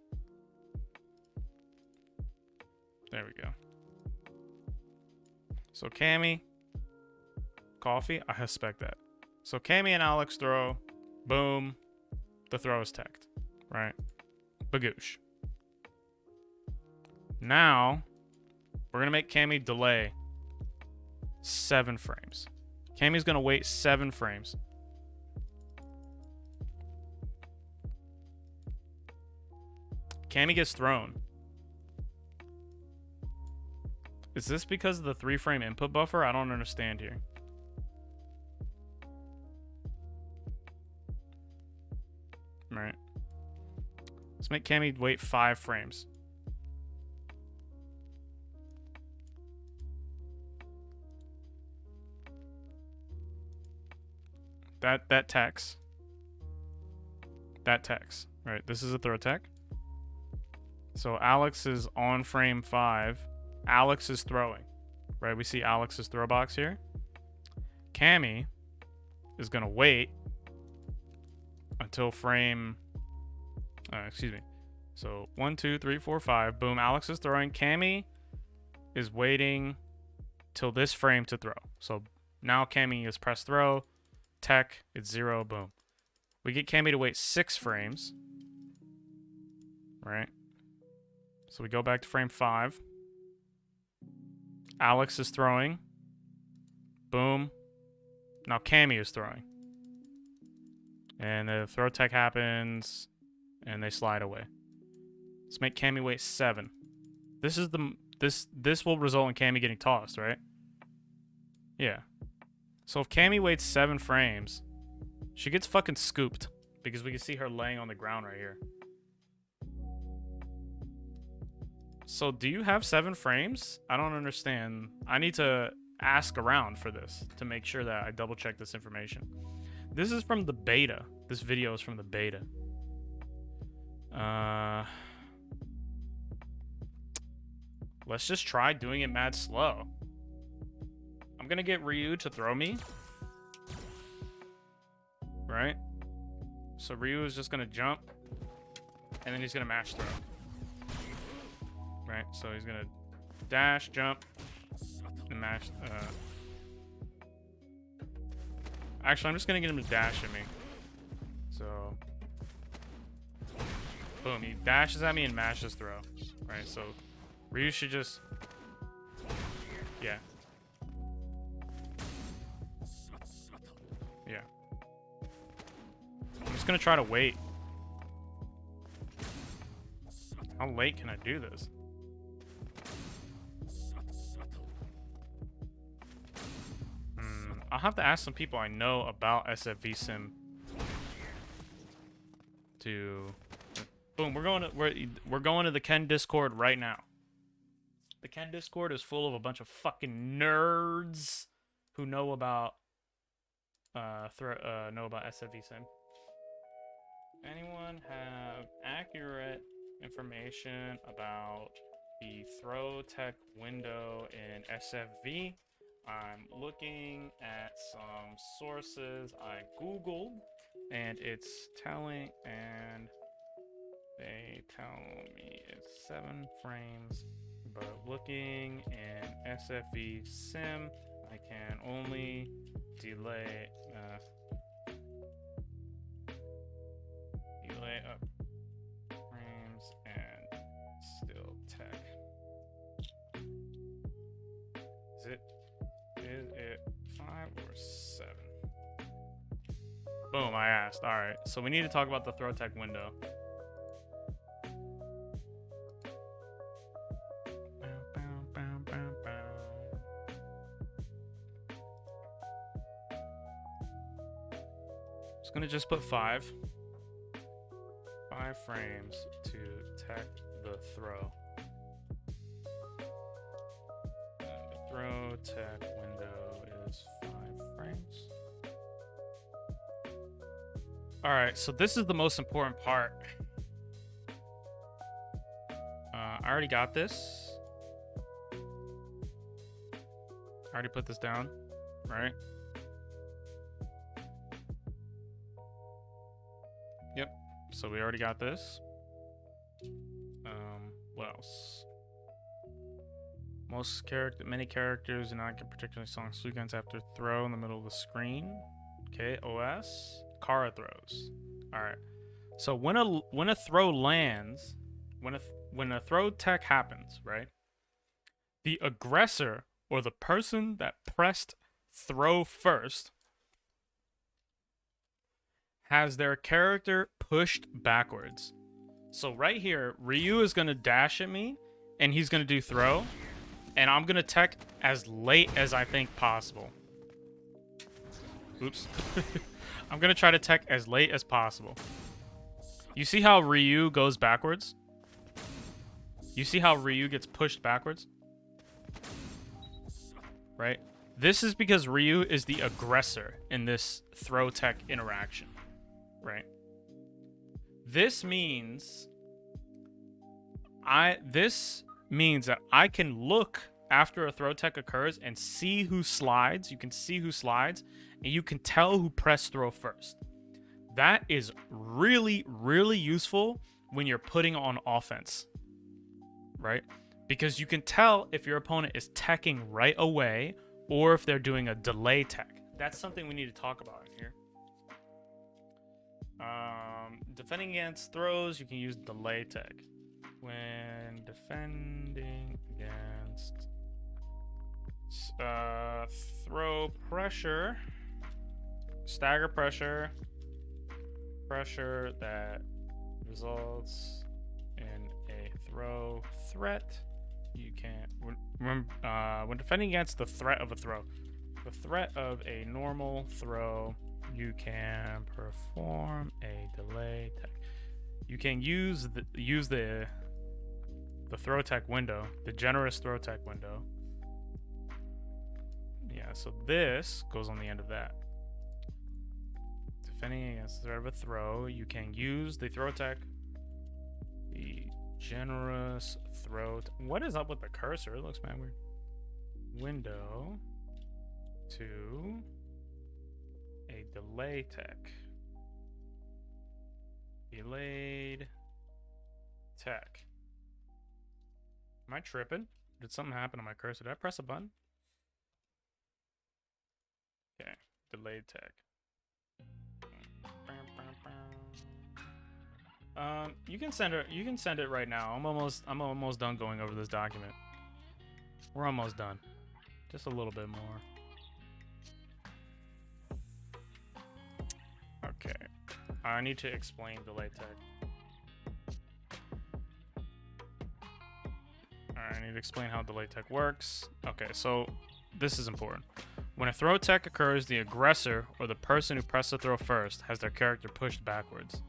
There we go. So Cammy, coffee, I expect that. So Cammy and Alex throw, boom, the throw is teched, right? Bagoosh. Now, we're gonna make Cammy delay 7 frames. Cammy's gonna wait 7 frames. Cammy gets thrown. Is this because of the 3-frame input buffer? I don't understand here. Right. Let's make Cammy wait 5 frames. That techs. That techs. Right. This is a throw tech. So Alex is on frame 5. Alex is throwing. Right. We see Alex's throw box here. Cammy is gonna wait until frame. Excuse me. So 1, 2, 3, 4, 5. Boom. Alex is throwing. Cammy is waiting till this frame to throw. So now Cammy is press throw. Tech. It's 0. Boom. We get Cammy to wait 6 frames. Right. So we go back to frame 5. Alex is throwing. Boom. Now Cammy is throwing. And the throw tech happens. And they slide away. Let's make Cammy wait 7. This is the this will result in Cammy getting tossed, right? Yeah. So if Cammy waits 7 frames, she gets fucking scooped because we can see her laying on the ground right here. So do you have 7 frames? I don't understand. I need to ask around for this to make sure that I double check this information. This is from the beta. This video is from the beta. Let's just try doing it mad slow. I'm gonna get Ryu to throw me. Right? So Ryu is just gonna jump. And then he's gonna mash throw. Right? So he's gonna dash, jump, and mash. Actually, I'm just gonna get him to dash at me. So, boom, he dashes at me and mashes throw. Right? So Ryu should just, yeah. Yeah. I'm just gonna try to wait. How late can I do this? I'll have to ask some people I know about SFV Sim to. Boom, we're going to the Ken Discord right now. The Ken Discord is full of a bunch of fucking nerds who know about SFV Sim. Anyone have accurate information about the throw tech window in SFV? I'm looking at some sources I googled, and it's telling, and they tell me it's 7 frames, but looking in SFV Sim, I can only delay up frames and still tech. Is it 5 or 7? Boom, I asked. All right, so we need to talk about the throw tech window. Just gonna just put 5 frames to tech the throw. And the throw tech window is 5 frames. All right, so this is the most important part. I already got this. I already put this down, right? Yep. So we already got this. What else? Many characters do not get particularly strong sequence after throw in the middle of the screen. Okay, OS. Kara throws. All right. So when a throw lands, when a throw tech happens, right? The aggressor or the person that pressed throw first has their character pushed backwards. So right here, Ryu is gonna dash at me, and he's gonna do throw, and I'm gonna tech as late as I think possible. Oops. I'm gonna try to tech as late as possible. You see how Ryu goes backwards? You see how Ryu gets pushed backwards? Right? This is because Ryu is the aggressor in this throw tech interaction. Right? This means that I can look after a throw tech occurs and see who slides. You can see who slides, and you can tell who pressed throw first. That is really, really useful when you're putting on offense, right? Because you can tell if your opponent is teching right away or if they're doing a delay tech. That's something we need to talk about in here. Defending against throws, you can use delay tech. When defending against throw pressure, stagger pressure that results in a throw threat, you can when defending against the threat of a throw, the threat of a normal throw, you can perform a delay tech. You can use the the throw tech window, the generous throw tech window. Yeah, so this goes on the end of that. Defending against the threat of a throw, you can use the throw tech. The generous throw. What is up with the cursor? It looks mad weird. Window to a delay tech. Delayed tech. Am I tripping? Did something happen to my cursor? Did I press a button? Okay, delayed tech. You can send it. You can send it right now. I'm almost done going over this document. We're almost done. Just a little bit more. Okay. I need to explain delay tech. Alright, I need to explain how delay tech works. Okay, so this is important. When a throw tech occurs, the aggressor, or the person who pressed the throw first, has their character pushed backwards.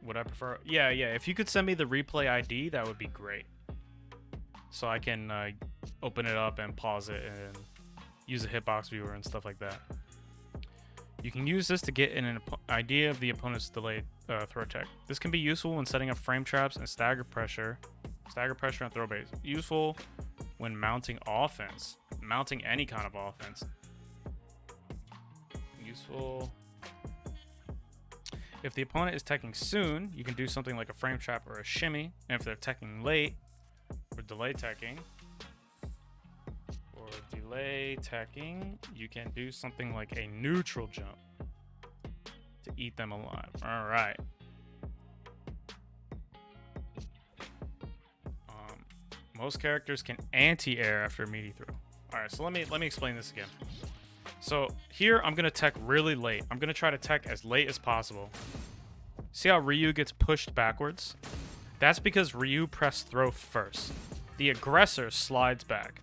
Would I prefer? Yeah, if you could send me the replay ID, that would be great. So I can open it up and pause it and use a hitbox viewer and stuff like that. You can use this to get an idea of the opponent's delayed throw tech. This can be useful when setting up frame traps and stagger pressure on throw base. Useful when mounting offense, mounting any kind of offense. Useful if the opponent is teching soon, you can do something like a frame trap or a shimmy. And if they're teching late, or delay teching, you can do something like a neutral jump to eat them alive. All right. Most characters can anti-air after a meaty throw. All right, so let me explain this again. So here I'm gonna tech really late. I'm gonna try to tech as late as possible. See how Ryu gets pushed backwards? That's because Ryu pressed throw first. The aggressor slides back.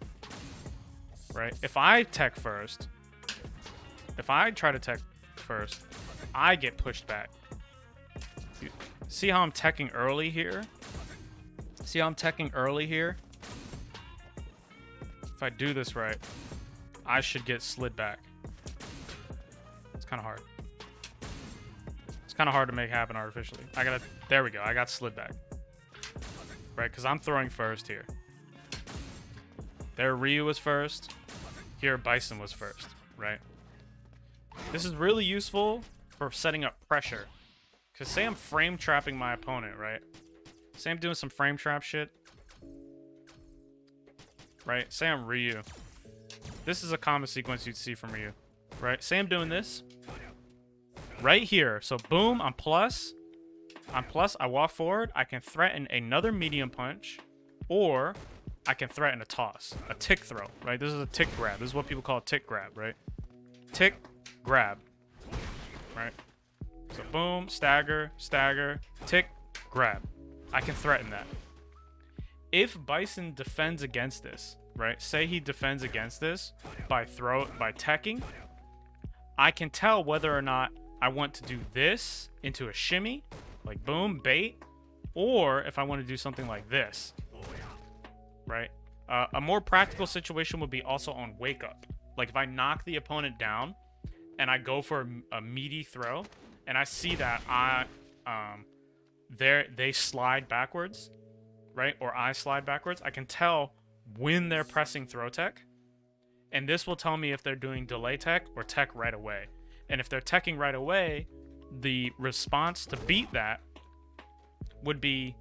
Right? If I tech first, if I try to tech first, I get pushed back. See how I'm teching early here? See how I'm teching early here? If I do this right, I should get slid back. It's kind of hard. It's kind of hard to make happen artificially. There we go. I got slid back. Right, because I'm throwing first here. There Ryu was first. Here Bison was first, right? This is really useful for setting up pressure. Because say I'm frame trapping my opponent, right? Say I'm doing some frame trap shit. Right? Say I'm Ryu. This is a common sequence you'd see from Ryu. Right? Say I'm doing this. Right here. So boom, I'm plus. I walk forward. I can threaten another medium punch. Or I can threaten a toss. A tick throw. Right? This is a tick grab. This is what people call a tick grab, right? Tick, grab. Right? So boom, stagger, tick, grab. I can threaten that. If Bison defends against this, right? Say he defends against this by teching, I can tell whether or not I want to do this into a shimmy, like boom, bait, or if I want to do something like this, right? A more practical situation would be also on wake up. Like if I knock the opponent down and I go for a meaty throw and I see that they slide backwards, right? Or I slide backwards. I can tell when they're pressing throw tech. And this will tell me if they're doing delay tech or tech right away. And if they're teching right away, the response to beat that would be,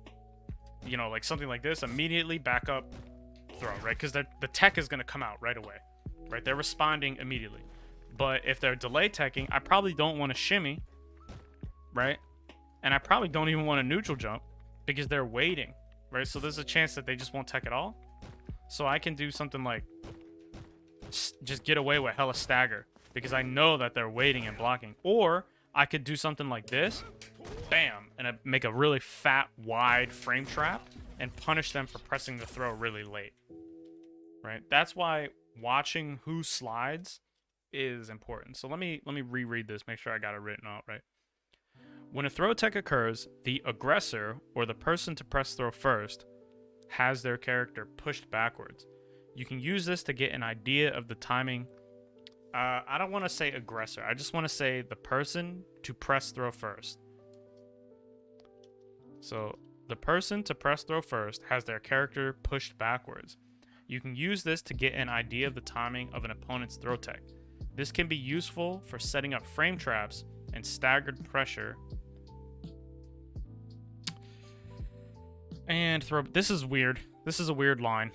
you know, like something like this, immediately back up throw, right? Because the tech is going to come out right away, right? They're responding immediately. But if they're delay teching, I probably don't want to shimmy, right? And I probably don't even want a neutral jump because they're waiting, right? So there's a chance that they just won't tech at all. So I can do something like just get away with hella stagger because I know that they're waiting and blocking. Or I could do something like this, bam, and I make a really fat, wide frame trap and punish them for pressing the throw really late, right? That's why watching who slides is important. So let me reread this, make sure I got it written out right. When a throw tech occurs, the aggressor, or the person to press throw first, has their character pushed backwards. You can use this to get an idea of the timing. I don't want to say aggressor. I just want to say the person to press throw first. So the person to press throw first has their character pushed backwards. You can use this to get an idea of the timing of an opponent's throw tech. This can be useful for setting up frame traps and staggered pressure. And throw. This is weird. This is a weird line.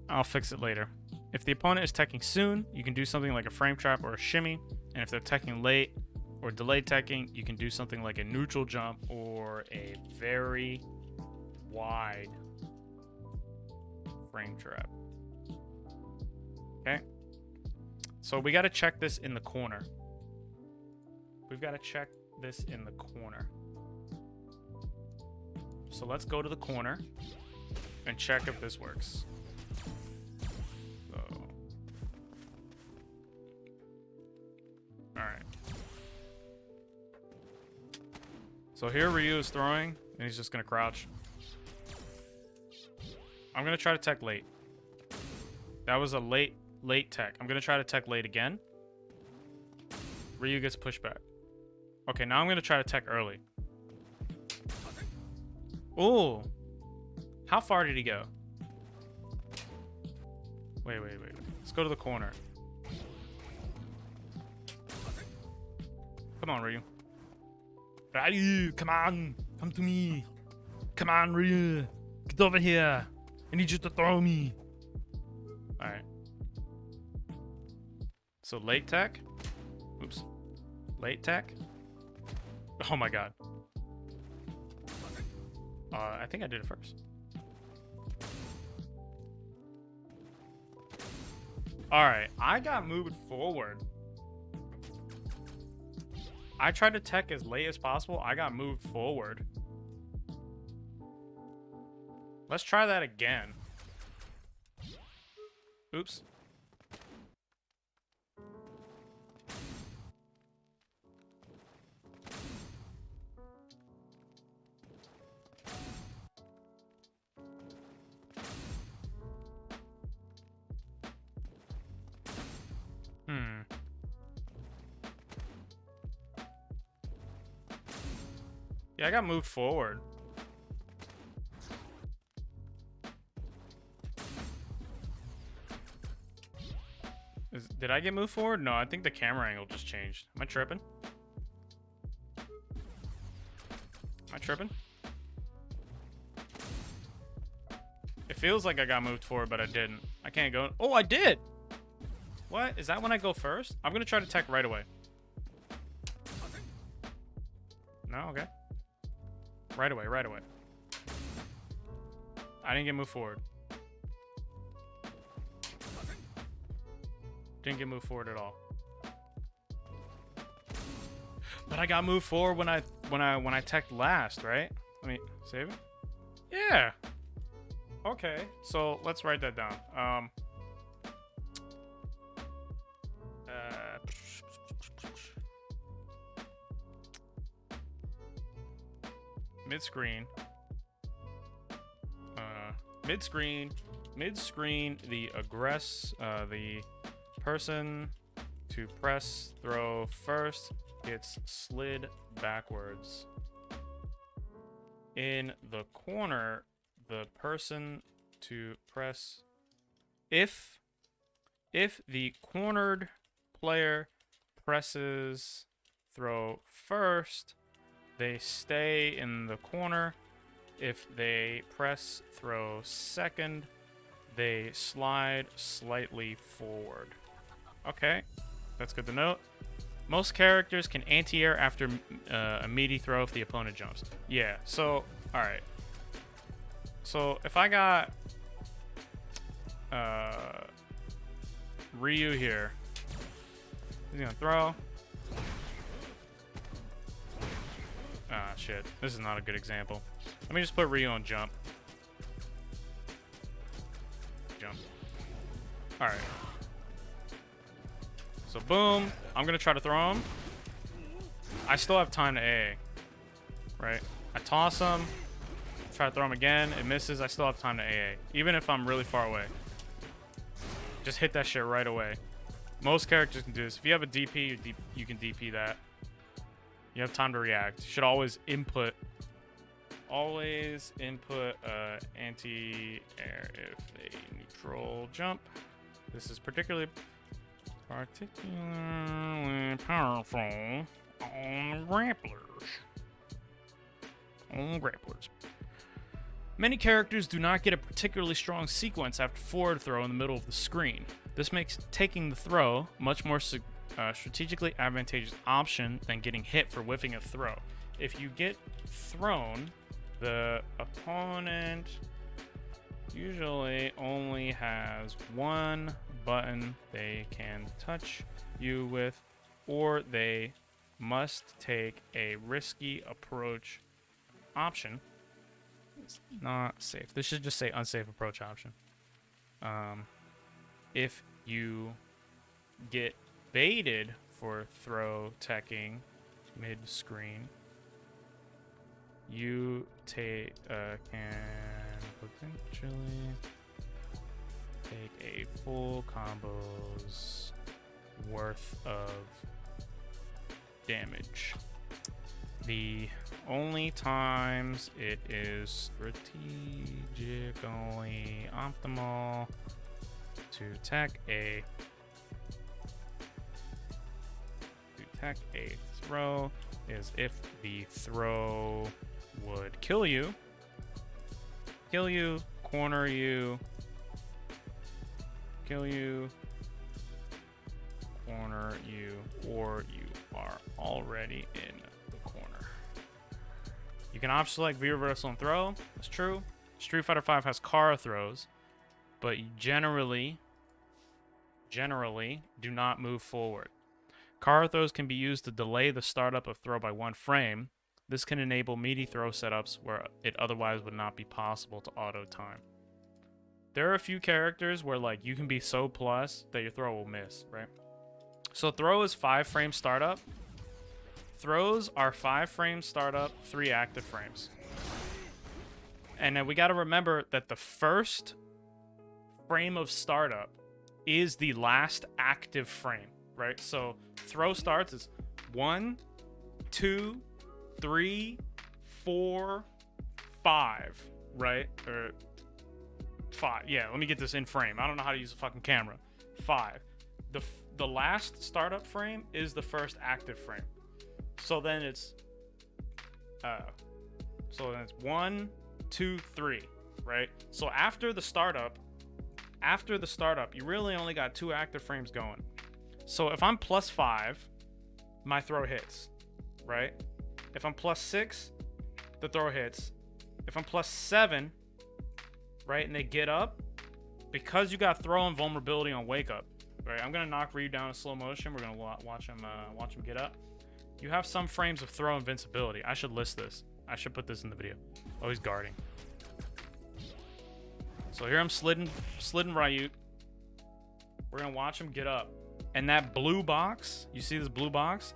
I'll fix it later. If the opponent is teching soon, you can do something like a frame trap or a shimmy. And if they're teching late or delayed teching, you can do something like a neutral jump or a very wide frame trap. Okay. So we got to check this in the corner. We've got to check this in the corner. So let's go to the corner and check if this works. So, all right. So here Ryu is throwing, and he's just gonna crouch. I'm gonna try to tech late. That was a late tech. I'm gonna try to tech late again. Ryu gets pushed back. Okay, now I'm gonna try to tech early. Oh, how far did he go? Wait. Let's go to the corner. Come on, Ryu. Ryu, come on. Come to me. Come on, Ryu. Get over here. I need you to throw me. Alright. So late tech. Oops. Late tech. Oh my god. I think I did it first. Alright, I got moved forward. I tried to tech as late as possible. I got moved forward. Let's try that again. Oops. Yeah, I got moved forward. Did I get moved forward? No, I think the camera angle just changed. Am I tripping? Am I tripping? It feels like I got moved forward, but I didn't. I can't go. Oh, I did! What? Is that when I go first? I'm gonna try to tech right away. No? Okay. Right away. I didn't get moved forward. Didn't get moved forward at all. But I got moved forward when I teched last, right? Let me save it. Yeah. Okay. So let's write that down. Mid-screen. Mid-screen, the person to press throw first gets slid backwards. In the corner, the person to press, if the cornered player presses throw first, they stay in the corner. If they press throw second, they slide slightly forward. Okay, that's good to note. Most characters can anti-air after a meaty throw if the opponent jumps. Yeah, so, alright. So, if I got Ryu here, he's gonna throw. Ah, shit. This is not a good example. Let me just put Ryu on jump. Jump. Alright. So, boom. I'm going to try to throw him. I still have time to A. right? I toss him, try to throw him again, it misses, I still have time to AA. Even if I'm really far away. Just hit that shit right away. Most characters can do this. If you have a DP, you can DP that. You have time to react. You should always input anti-air if they neutral jump. This is particularly powerful on grapplers. Many characters do not get a particularly strong sequence after forward throw in the middle of the screen. This makes taking the throw much more strategically advantageous option than getting hit for whiffing a throw. If you get thrown, the opponent usually only has one button they can touch you with, or they must take a risky approach option. It's not safe. This should just say unsafe approach option. If you get baited for throw teching mid-screen, you can potentially take a full combo's worth of damage. The only times it is strategically optimal to tech a throw is if the throw would kill you, corner you, corner you, or you are already in the corner. You can option select V reversal and throw. That's true. Street Fighter V has Kara throws, but you generally do not move forward. Kara throws can be used to delay the startup of throw by 1 frame. This can enable meaty throw setups where it otherwise would not be possible to auto time. There are a few characters where like you can be so plus that your throw will miss, right? So throw is 5 frame startup. Throws are 5 frame startup, 3 active frames. And then we got to remember that the first frame of startup is the last active frame, right? So throw starts is 1, 2, 3, 4, 5, right? Or 5. Yeah, let me get this in frame. I don't know how to use a fucking camera. 5. The last startup frame is the first active frame. So then it's 1, 2, 3, right? So after the startup, you really only got 2 active frames going. So if I'm plus 5, my throw hits, right? If I'm plus 6, the throw hits. If I'm plus 7, right, and they get up, because you got throw and vulnerability on wake up, right? I'm gonna knock Ryu down in slow motion. We're gonna watch him get up. You have some frames of throw invincibility. I should list this. I should put this in the video. Oh, he's guarding. So here I'm slidden Ryu. We're gonna watch him get up. And that blue box, you see this blue box?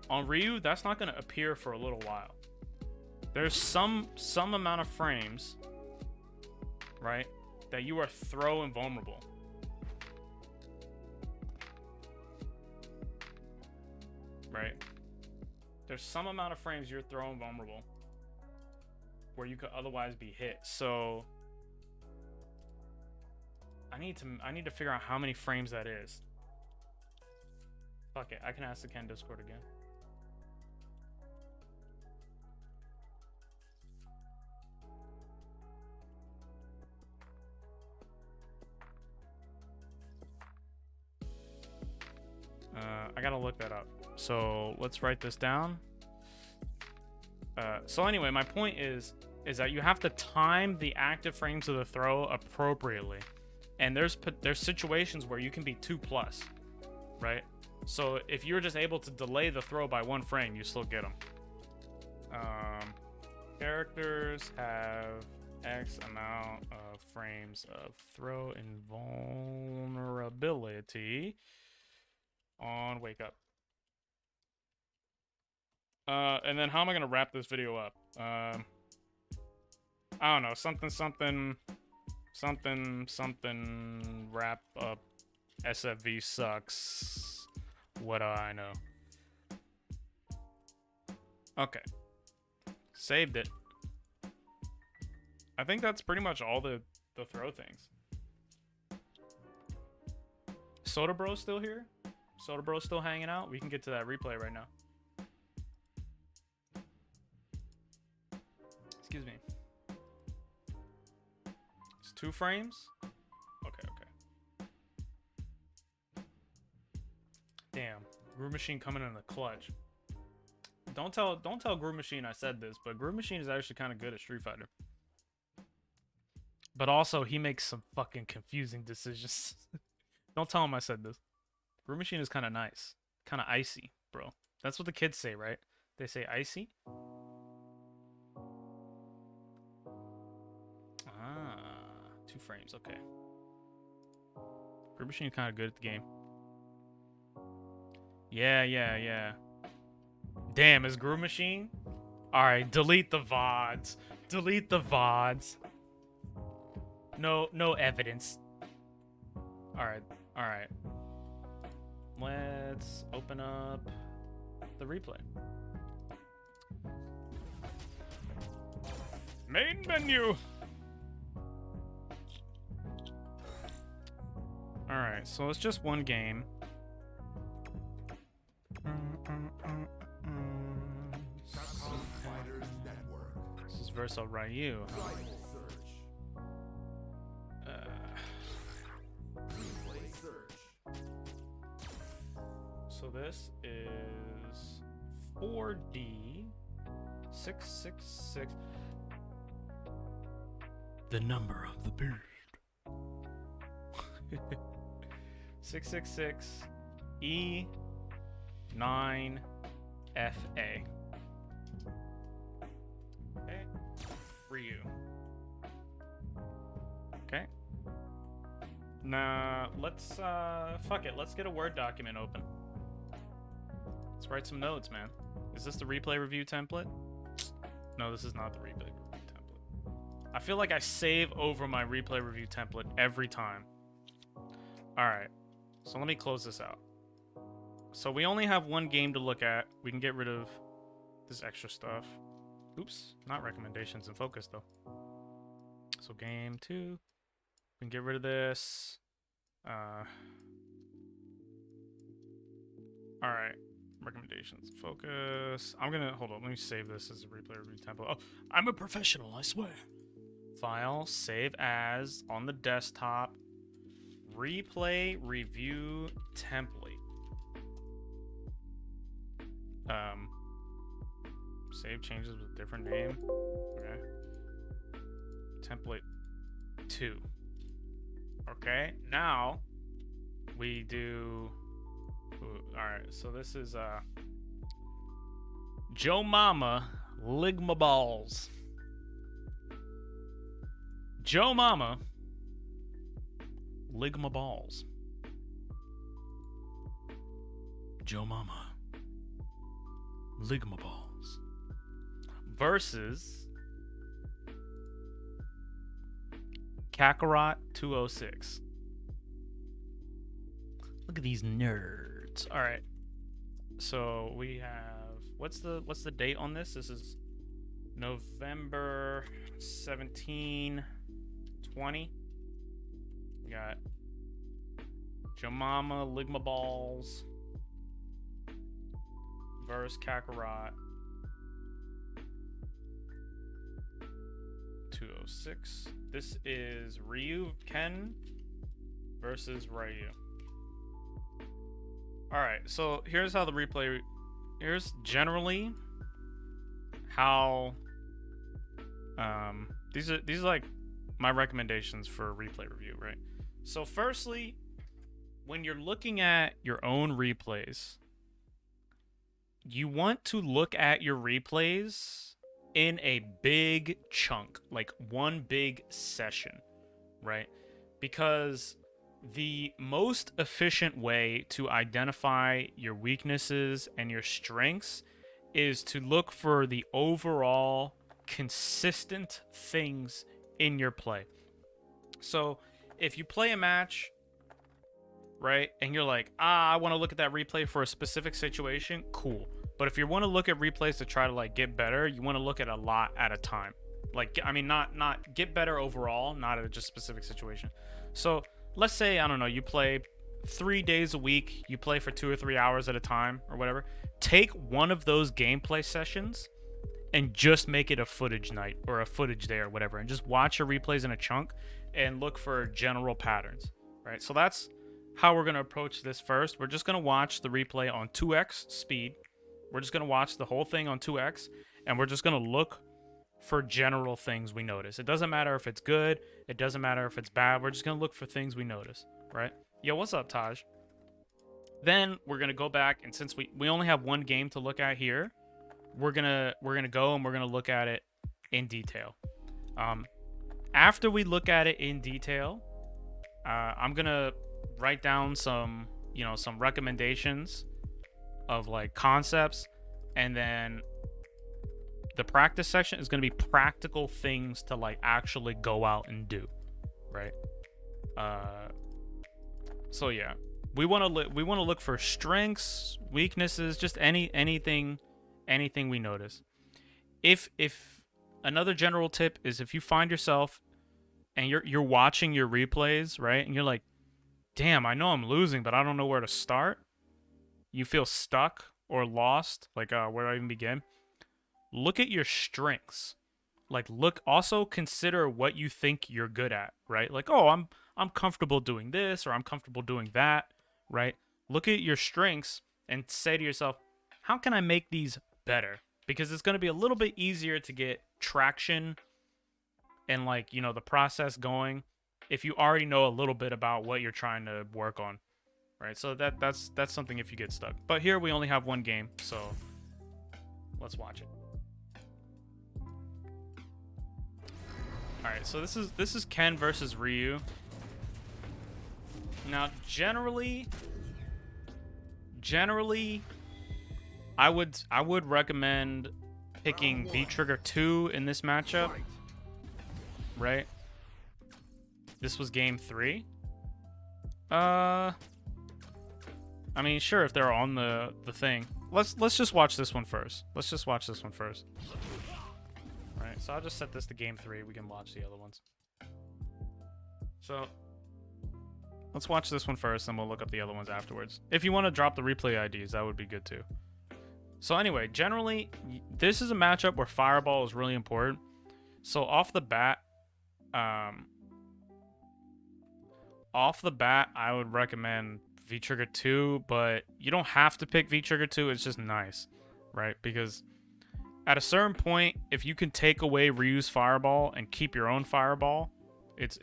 On Ryu, that's not gonna appear for a little while. There's some amount of frames, right, that you are throw invulnerable. Right? There's some amount of frames you're throw invulnerable where you could otherwise be hit. So I need to figure out how many frames that is. Fuck it, I can ask the Ken Discord again. I gotta look that up. So let's write this down. So anyway, my point is that you have to time the active frames of the throw appropriately. And there's situations where you can be 2+, right? So if you're just able to delay the throw by 1 frame, you still get them. Characters have X amount of frames of throw invulnerability on wake up. And then how am I gonna wrap this video up? I don't know, something wrap up. SFV sucks. What do I know? Okay. Saved it. I think that's pretty much all the throw things. Soda Bro's still here? Soda Bro's still hanging out? We can get to that replay right now. Excuse me. It's 2 frames? Okay. Damn. Groove Machine coming in the clutch. Don't tell Groove Machine I said this, but Groove Machine is actually kind of good at Street Fighter. But also, he makes some fucking confusing decisions. Don't tell him I said this. Groove Machine is kind of nice. Kind of icy, bro. That's what the kids say, right? They say icy? Ah, 2 frames, okay. Groove Machine is kind of good at the game. Yeah. Damn, is Groove Machine? Alright, delete the VODs. Delete the VODs. No evidence. Alright. Let's open up the replay. Main menu. Alright, so it's just one game. This is Verso Ryu. So this is 4D 666. The number of the beast. 666 E9 FA. Okay. Ryu. Okay. Nah, let's fuck it. Let's get a Word document open. Let's write some notes, man. Is this the replay review template? No, this is not the replay review template. I feel like I save over my replay review template every time. Alright, so let me close this out. So we only have one game to look at. We can get rid of this extra stuff. Oops, not recommendations and focus though. So game 2. We can get rid of this. Alright. Recommendations. Focus. I'm gonna hold on. Let me save this as a replay review template. Oh, I'm a professional, I swear. File, save as on the desktop. Replay review template. Save changes with a different name. Okay. Template 2. Okay. Now we do. Alright, so this is Joe Mama Ligma Balls. Joe Mama Ligma Balls. Joe Mama Ligma Balls versus Kakarot 206. Look at these nerds. All right. So we have what's the date on this? This is November 17, 20. We got Jomama Ligma Balls versus Kakarot 206. This is Ryu Ken versus Ryu. Alright, so here's how the replay. Here's generally how these are like my recommendations for a replay review, right? So firstly, when you're looking at your own replays, you want to look at your replays in a big chunk, like one big session, right? Because the most efficient way to identify your weaknesses and your strengths is to look for the overall consistent things in your play. So if you play a match, right, and you're like, I want to look at that replay for a specific situation, cool. But if you want to look at replays to try to like get better, you want to look at a lot at a time. Like, I mean, not get better overall, not at just specific situation. So let's say, I don't know, you play 3 days a week, you play for 2 or 3 hours at a time or whatever. Take one of those gameplay sessions and just make it a footage night or a footage day or whatever, and just watch your replays in a chunk and look for general patterns, right? So that's how we're going to approach this first. We're just going to watch the replay on 2x speed. We're just going to watch the whole thing on 2x, and we're just going to look for general things we notice. It doesn't matter if it's good. It doesn't matter if it's bad. We're just going to look for things we notice, right? Yo, what's up, Taj? Then we're going to go back, and since we only have one game to look at here, we're going to go and we're going to look at it in detail. After we look at it in detail, I'm going to write down some recommendations of like concepts, and then the practice section is going to be practical things to like actually go out and do, right? So yeah, we want to look for strengths, weaknesses, just anything we notice. If another general tip is, if you find yourself and you're watching your replays, right, and you're like, damn, I know I'm losing, but I don't know where to start. You feel stuck or lost, like where do I even begin? Look at your strengths. Like, also consider what you think you're good at, right? Like, oh, I'm comfortable doing this, or I'm comfortable doing that, right? Look at your strengths and say to yourself, how can I make these better? Because it's going to be a little bit easier to get traction and like, the process going if you already know a little bit about what you're trying to work on, right? So that's something if you get stuck. But here we only have one game, so let's watch it. All right, so this is Ken versus Ryu. Now, generally, I would recommend picking V-Trigger 2 in this matchup, right? This was game 3. I mean, sure, if they're on the thing. Let's just watch this one first. Right, so I'll just set this to game 3. We can watch the other ones. So let's watch this one first, and we'll look up the other ones afterwards. If you want to drop the replay IDs, that would be good too. So anyway, generally, this is a matchup where Fireball is really important. So off the bat, I would recommend V-Trigger 2, but you don't have to pick V-Trigger 2. It's just nice, right? Because at a certain point, if you can take away Ryu's Fireball and keep your own Fireball, it's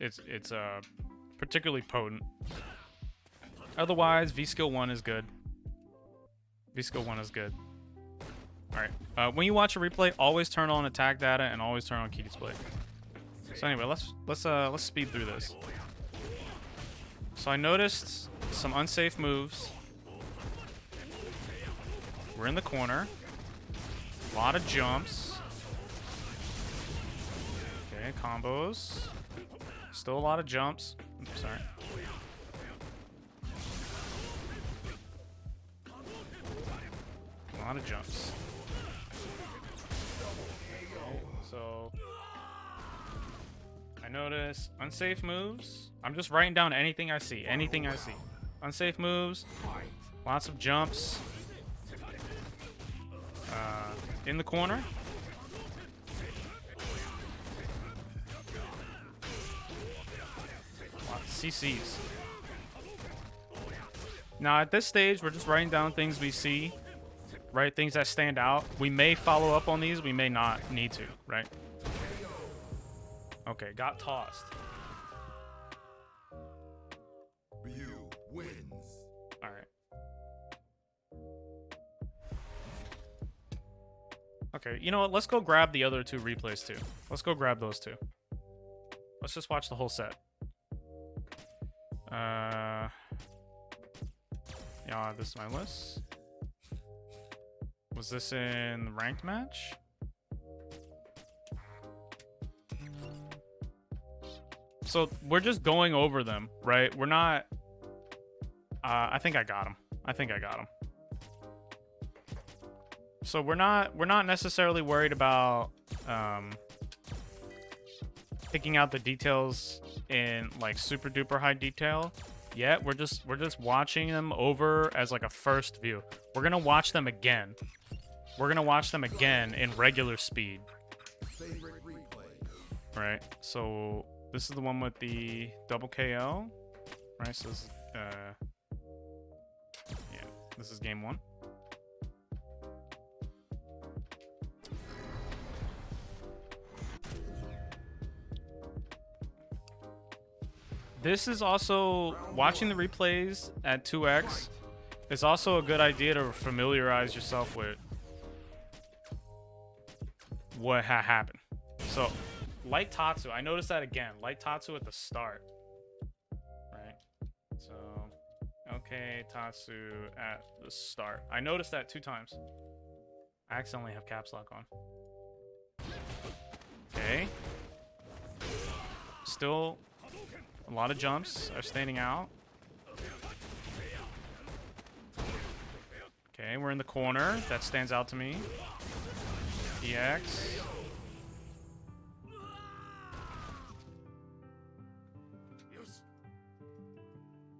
particularly potent. Otherwise, V-Skill 1 is good. Alright, when you watch a replay, always turn on attack data and always turn on key display. So anyway, let's speed through this. So I noticed some unsafe moves. We're in the corner. A lot of jumps. Okay, combos. Still a lot of jumps. Oops, sorry. A lot of jumps. Okay, so I notice unsafe moves. I'm just writing down anything I see. Unsafe moves. Lots of jumps. In the corner. Lot of CCs. Now at this stage, we're just writing down things we see, right? Things that stand out. We may follow up on these. We may not need to, right? Okay, got tossed. Ryu wins. All right. Okay, you know what? Let's go grab the other 2 replays too. Let's go grab those 2. Let's just watch the whole set. Yeah, this is my list. Was this in the ranked match? So we're just going over them, right? We're not... I think I got him. I think I got him. So we're not necessarily worried about picking out the details in like super duper high detail yet. We're just watching them over as like a first view. We're gonna watch them again. We're gonna watch them again in regular speed. Right. So this is the one with the double KO. Right. So this is, yeah, this is game 1. This is also, watching the replays at 2x is also a good idea to familiarize yourself with what happened. So, light Tatsu, I noticed that again. Light Tatsu at the start. Right? So, okay, Tatsu at the start. I noticed that 2 times. I accidentally have caps lock on. Okay. Still... a lot of jumps are standing out. Okay, we're in the corner. That stands out to me. EX.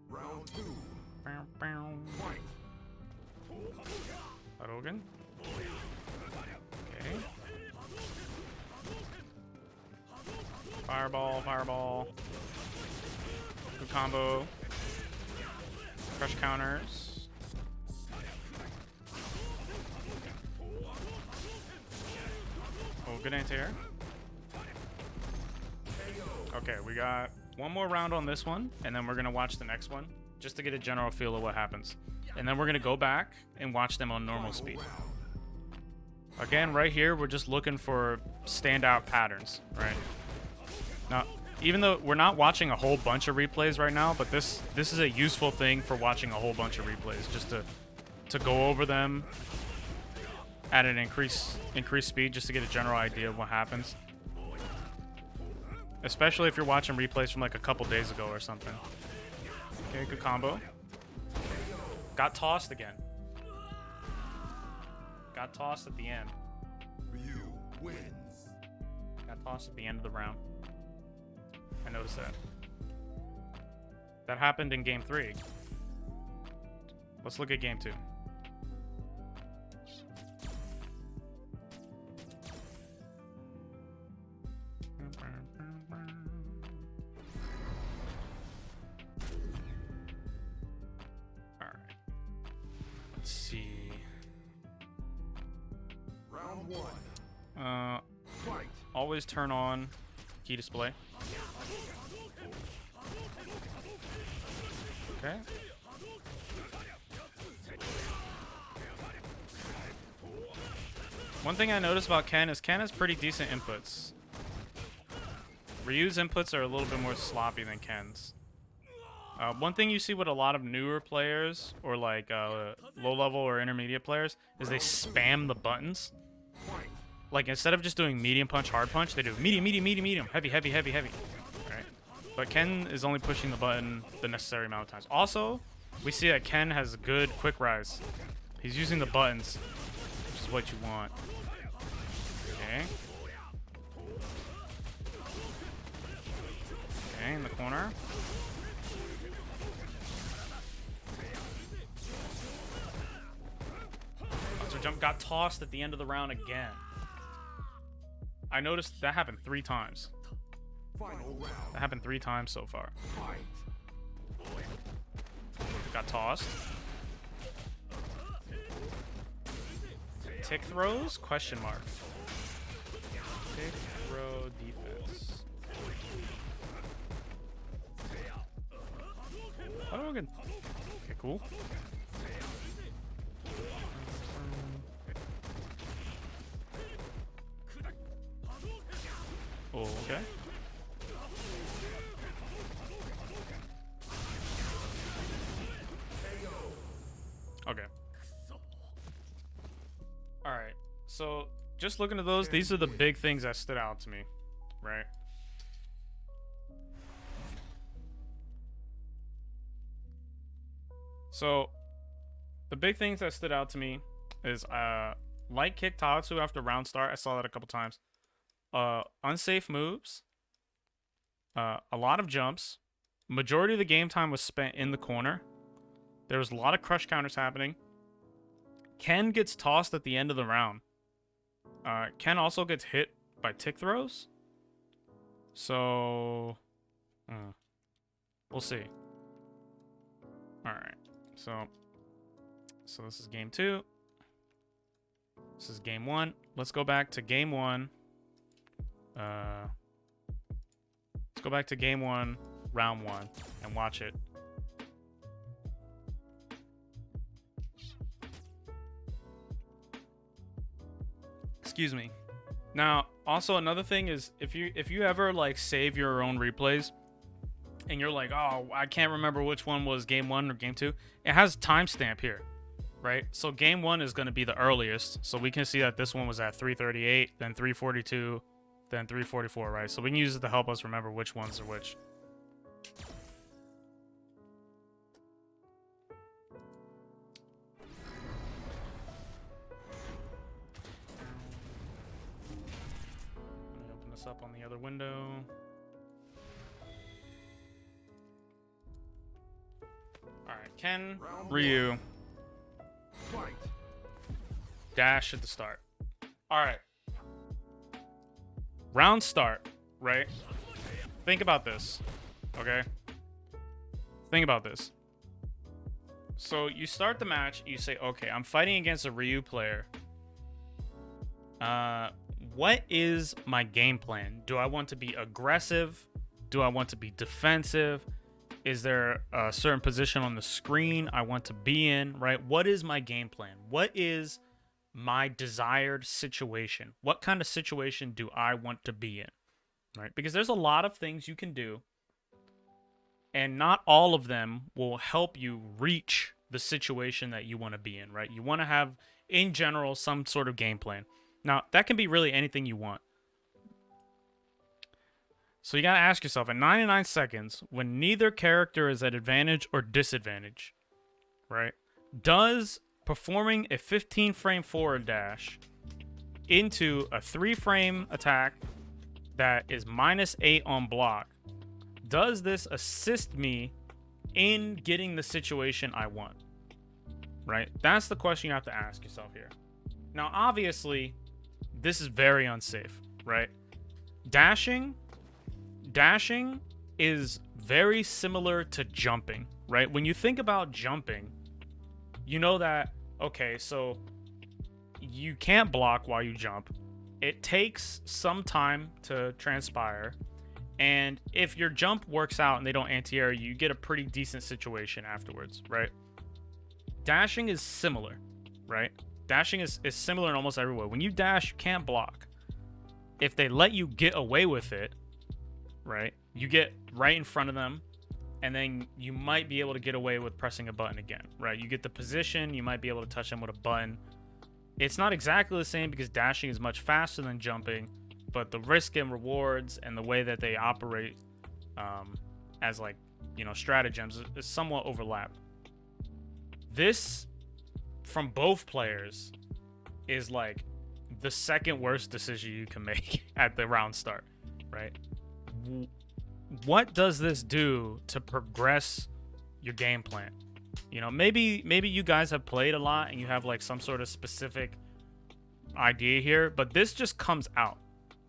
Round 2. Bow, bow. Hadoken. Okay. Fireball, fireball. Good combo. Crush counters. Oh, good anti-air. Okay, we got one more round on this one, and then we're going to watch the next one, just to get a general feel of what happens. And then we're going to go back and watch them on normal speed. Again, right here, we're just looking for standout patterns, right? Now, even though we're not watching a whole bunch of replays right now, but this is a useful thing for watching a whole bunch of replays, just to go over them at an increased speed, just to get a general idea of what happens. Especially if you're watching replays from like a couple days ago or something. Okay, good combo. Got tossed again. Got tossed at the end. Ryu wins. Got tossed at the end of the round. I noticed that. That happened in game 3. Let's look at game 2. Alright. Let's see. Round 1. Fight. Always turn on key display. Okay. One thing I noticed about Ken is Ken has pretty decent inputs. Ryu's inputs are a little bit more sloppy than Ken's. One thing you see with a lot of newer players or like low-level or intermediate players is they spam the buttons. Like instead of just doing medium punch, hard punch, they do medium, medium, medium, medium, heavy, heavy, heavy, heavy. Right? But Ken is only pushing the button the necessary amount of times. Also, we see that Ken has a good quick rise. He's using the buttons, which is what you want. Okay. Okay, in the corner. So jump got tossed at the end of the round again. I noticed that happened 3 times. Final round. That happened 3 times so far. Fight. Got tossed. Tick throws? Question mark. Tick throw defense. Oh, good. Okay, cool. Oh, okay. Okay. right. So just looking at those, these are the big things that stood out to me, right? So the big things that stood out to me is light kick Tatsu after round start. I saw that a couple times. Unsafe moves. A lot of jumps. Majority of the game time was spent in the corner. There was a lot of crush counters happening. Ken gets tossed at the end of the round. Ken also gets hit by tick throws. So, we'll see. All right. So this is game 2. This is game 1. Let's go back to game 1. Let's go back to game 1, round 1, and watch it. Excuse me. Now, also another thing is if you ever like save your own replays and you're like, oh, I can't remember which one was game 1 or game 2, it has timestamp here, right? So game 1 is going to be the earliest. So we can see that this one was at 3:38, then 3:42, then 3:44, right? So we can use it to help us remember which ones are which. Let me open this up on the other window. Alright, Ken, Ryu, Fight. dash at the start. Alright. Round start, right? Think about this, okay? Think about this. So you start the match, you say, okay, I'm fighting against a Ryu player. What is my game plan? Do I want to be aggressive? Do I want to be defensive? Is there a certain position on the screen I want to be in, right? What is my game plan? What is my desired situation? What kind of situation do I want to be in, right? Because there's a lot of things you can do, and not all of them will help you reach the situation that you want to be in, right? You want to have, in general, some sort of game plan. Now, that can be really anything you want. So you got to ask yourself, in 99 seconds, when neither character is at advantage or disadvantage, right? Does performing a 15-frame forward dash into a 3-frame attack that is -8 on block, does this assist me in getting the situation I want? Right? That's the question you have to ask yourself here. Now, obviously, this is very unsafe, right? Dashing is very similar to jumping, right? When you think about jumping, you know that, okay, so you can't block while you jump. It takes some time to transpire. And if your jump works out and they don't anti-air you, you get a pretty decent situation afterwards, right? Dashing is similar, right? Dashing is similar in almost every way. When you dash, you can't block. If they let you get away with it, right, you get right in front of them, and then you might be able to get away with pressing a button again, right? You get the position, you might be able to touch them with a button. It's not exactly the same because dashing is much faster than jumping, but the risk and rewards and the way that they operate as, like, you know, stratagems is somewhat overlap. This, from both players, is like the second worst decision you can make at the round start, right? What does this do to progress your game plan? You know, maybe you guys have played a lot and you have like some sort of specific idea here, but this just comes out,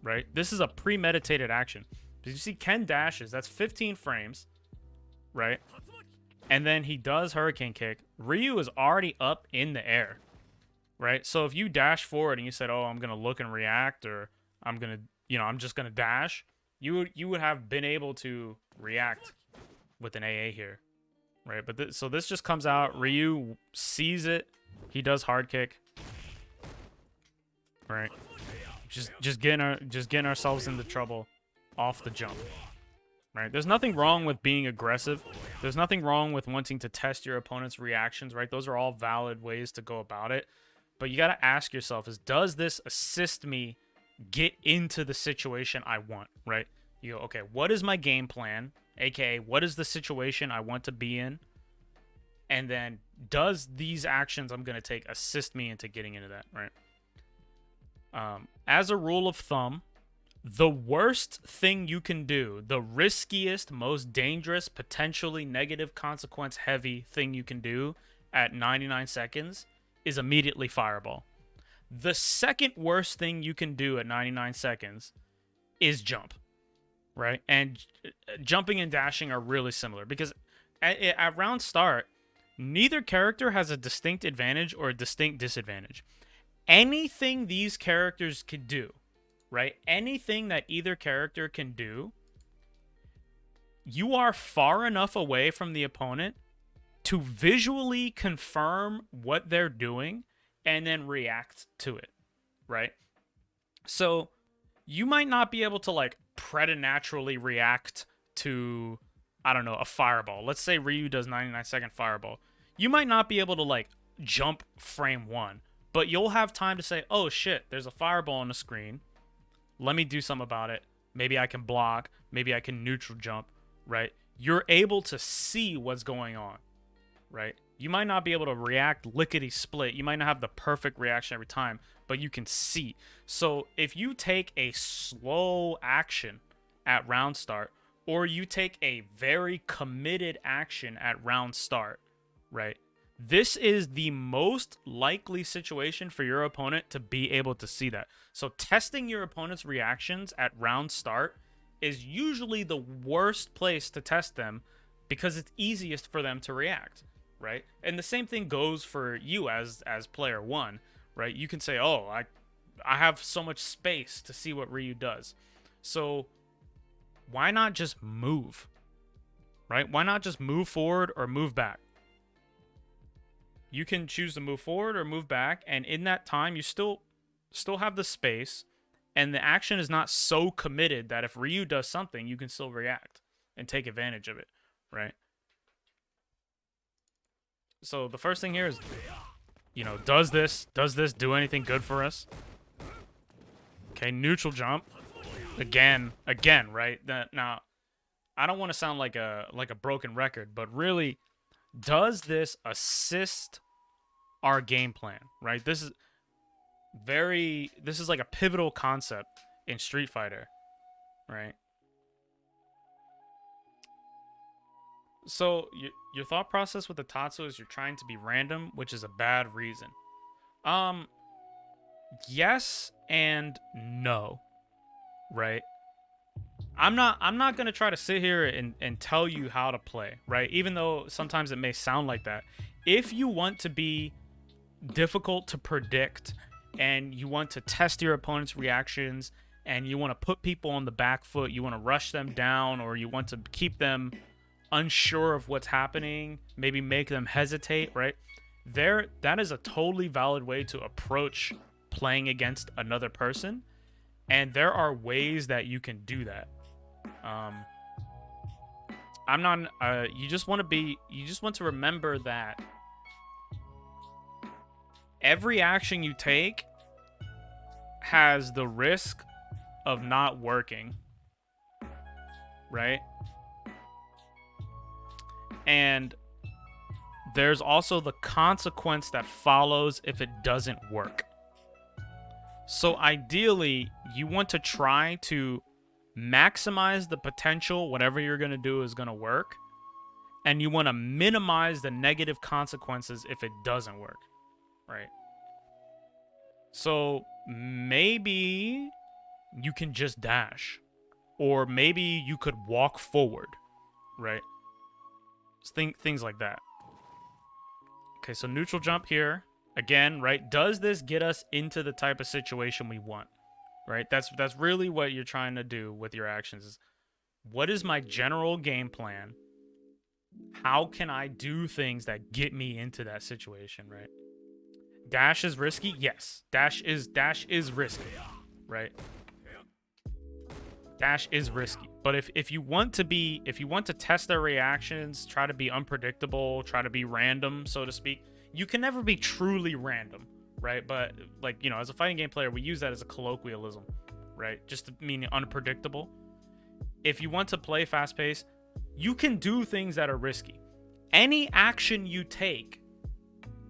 right? This is a premeditated action. Because you see Ken dashes, that's 15 frames, right? And then he does Hurricane Kick. Ryu is already up in the air, right? So if you dash forward and you said, oh, I'm going to look and react, or I'm going to, you know, I'm just going to dash, you would have been able to react with an AA here, right? But so this just comes out. Ryu sees it. He does hard kick, right? Just getting ourselves into trouble off the jump, right? There's nothing wrong with being aggressive. There's nothing wrong with wanting to test your opponent's reactions, right? Those are all valid ways to go about it. But you got to ask yourself is, does this assist me get into the situation I want, right? You go, okay, what is my game plan? AKA, what is the situation I want to be in? And then does these actions I'm going to take assist me into getting into that, right? As a rule of thumb, the worst thing you can do, the riskiest, most dangerous, potentially negative consequence heavy thing you can do at 99 seconds is immediately fireball. The second worst thing you can do at 99 seconds is jump, right? And jumping and dashing are really similar because at round start, neither character has a distinct advantage or a distinct disadvantage. Anything these characters could do, right? Anything that either character can do, you are far enough away from the opponent to visually confirm what they're doing and then react to it, right? So you might not be able to like preternaturally react to, I don't know, a fireball. Let's say Ryu does 99-second fireball. You might not be able to like jump frame 1, but you'll have time to say, oh shit, there's a fireball on the screen. Let me do something about it. Maybe I can block. Maybe I can neutral jump, right? You're able to see what's going on, right? You might not be able to react lickety-split. You might not have the perfect reaction every time, but you can see. So if you take a slow action at round start, or you take a very committed action at round start, right? This is the most likely situation for your opponent to be able to see that. So testing your opponent's reactions at round start is usually the worst place to test them because it's easiest for them to react, right? And the same thing goes for you as player 1, right? You can say, oh, I have so much space to see what Ryu does. So why not just move, right? Why not just move forward or move back? You can choose to move forward or move back, and in that time, you still have the space, and the action is not so committed that if Ryu does something, you can still react and take advantage of it, right? So the first thing here is, you know, does this do anything good for us? Okay, neutral jump. Again, right? Now, I don't want to sound like a broken record, but really, does this assist our game plan, right? This is like a pivotal concept in Street Fighter, right? So your thought process with the Tatsu is you're trying to be random, which is a bad reason. Yes and no, right? I'm not gonna try to sit here and tell you how to play, right? Even though sometimes it may sound like that. If you want to be difficult to predict and you want to test your opponent's reactions and you want to put people on the back foot, you want to rush them down, or you want to keep them unsure of what's happening, maybe make them hesitate, right? That is a totally valid way to approach playing against another person, and there are ways that you can do that. I'm not you just want to remember that every action you take has the risk of not working, right? And there's also the consequence that follows if it doesn't work. So ideally, you want to try to maximize the potential whatever you're going to do is going to work, and you want to minimize the negative consequences if it doesn't work, right? So maybe you can just dash, or maybe you could walk forward, right? Things like that. Okay, so neutral jump here again, right? Does this get us into the type of situation we want? Right? That's really what you're trying to do with your actions. Is what is my general game plan? How can I do things that get me into that situation, right? Dash is risky? Yes. Dash is risky, right? Dash is risky. But if you want to test their reactions, try to be unpredictable, try to be random, so to speak, you can never be truly random, right? But like, you know, as a fighting game player, we use that as a colloquialism, right? Just to mean unpredictable. If you want to play fast paced, you can do things that are risky. Any action you take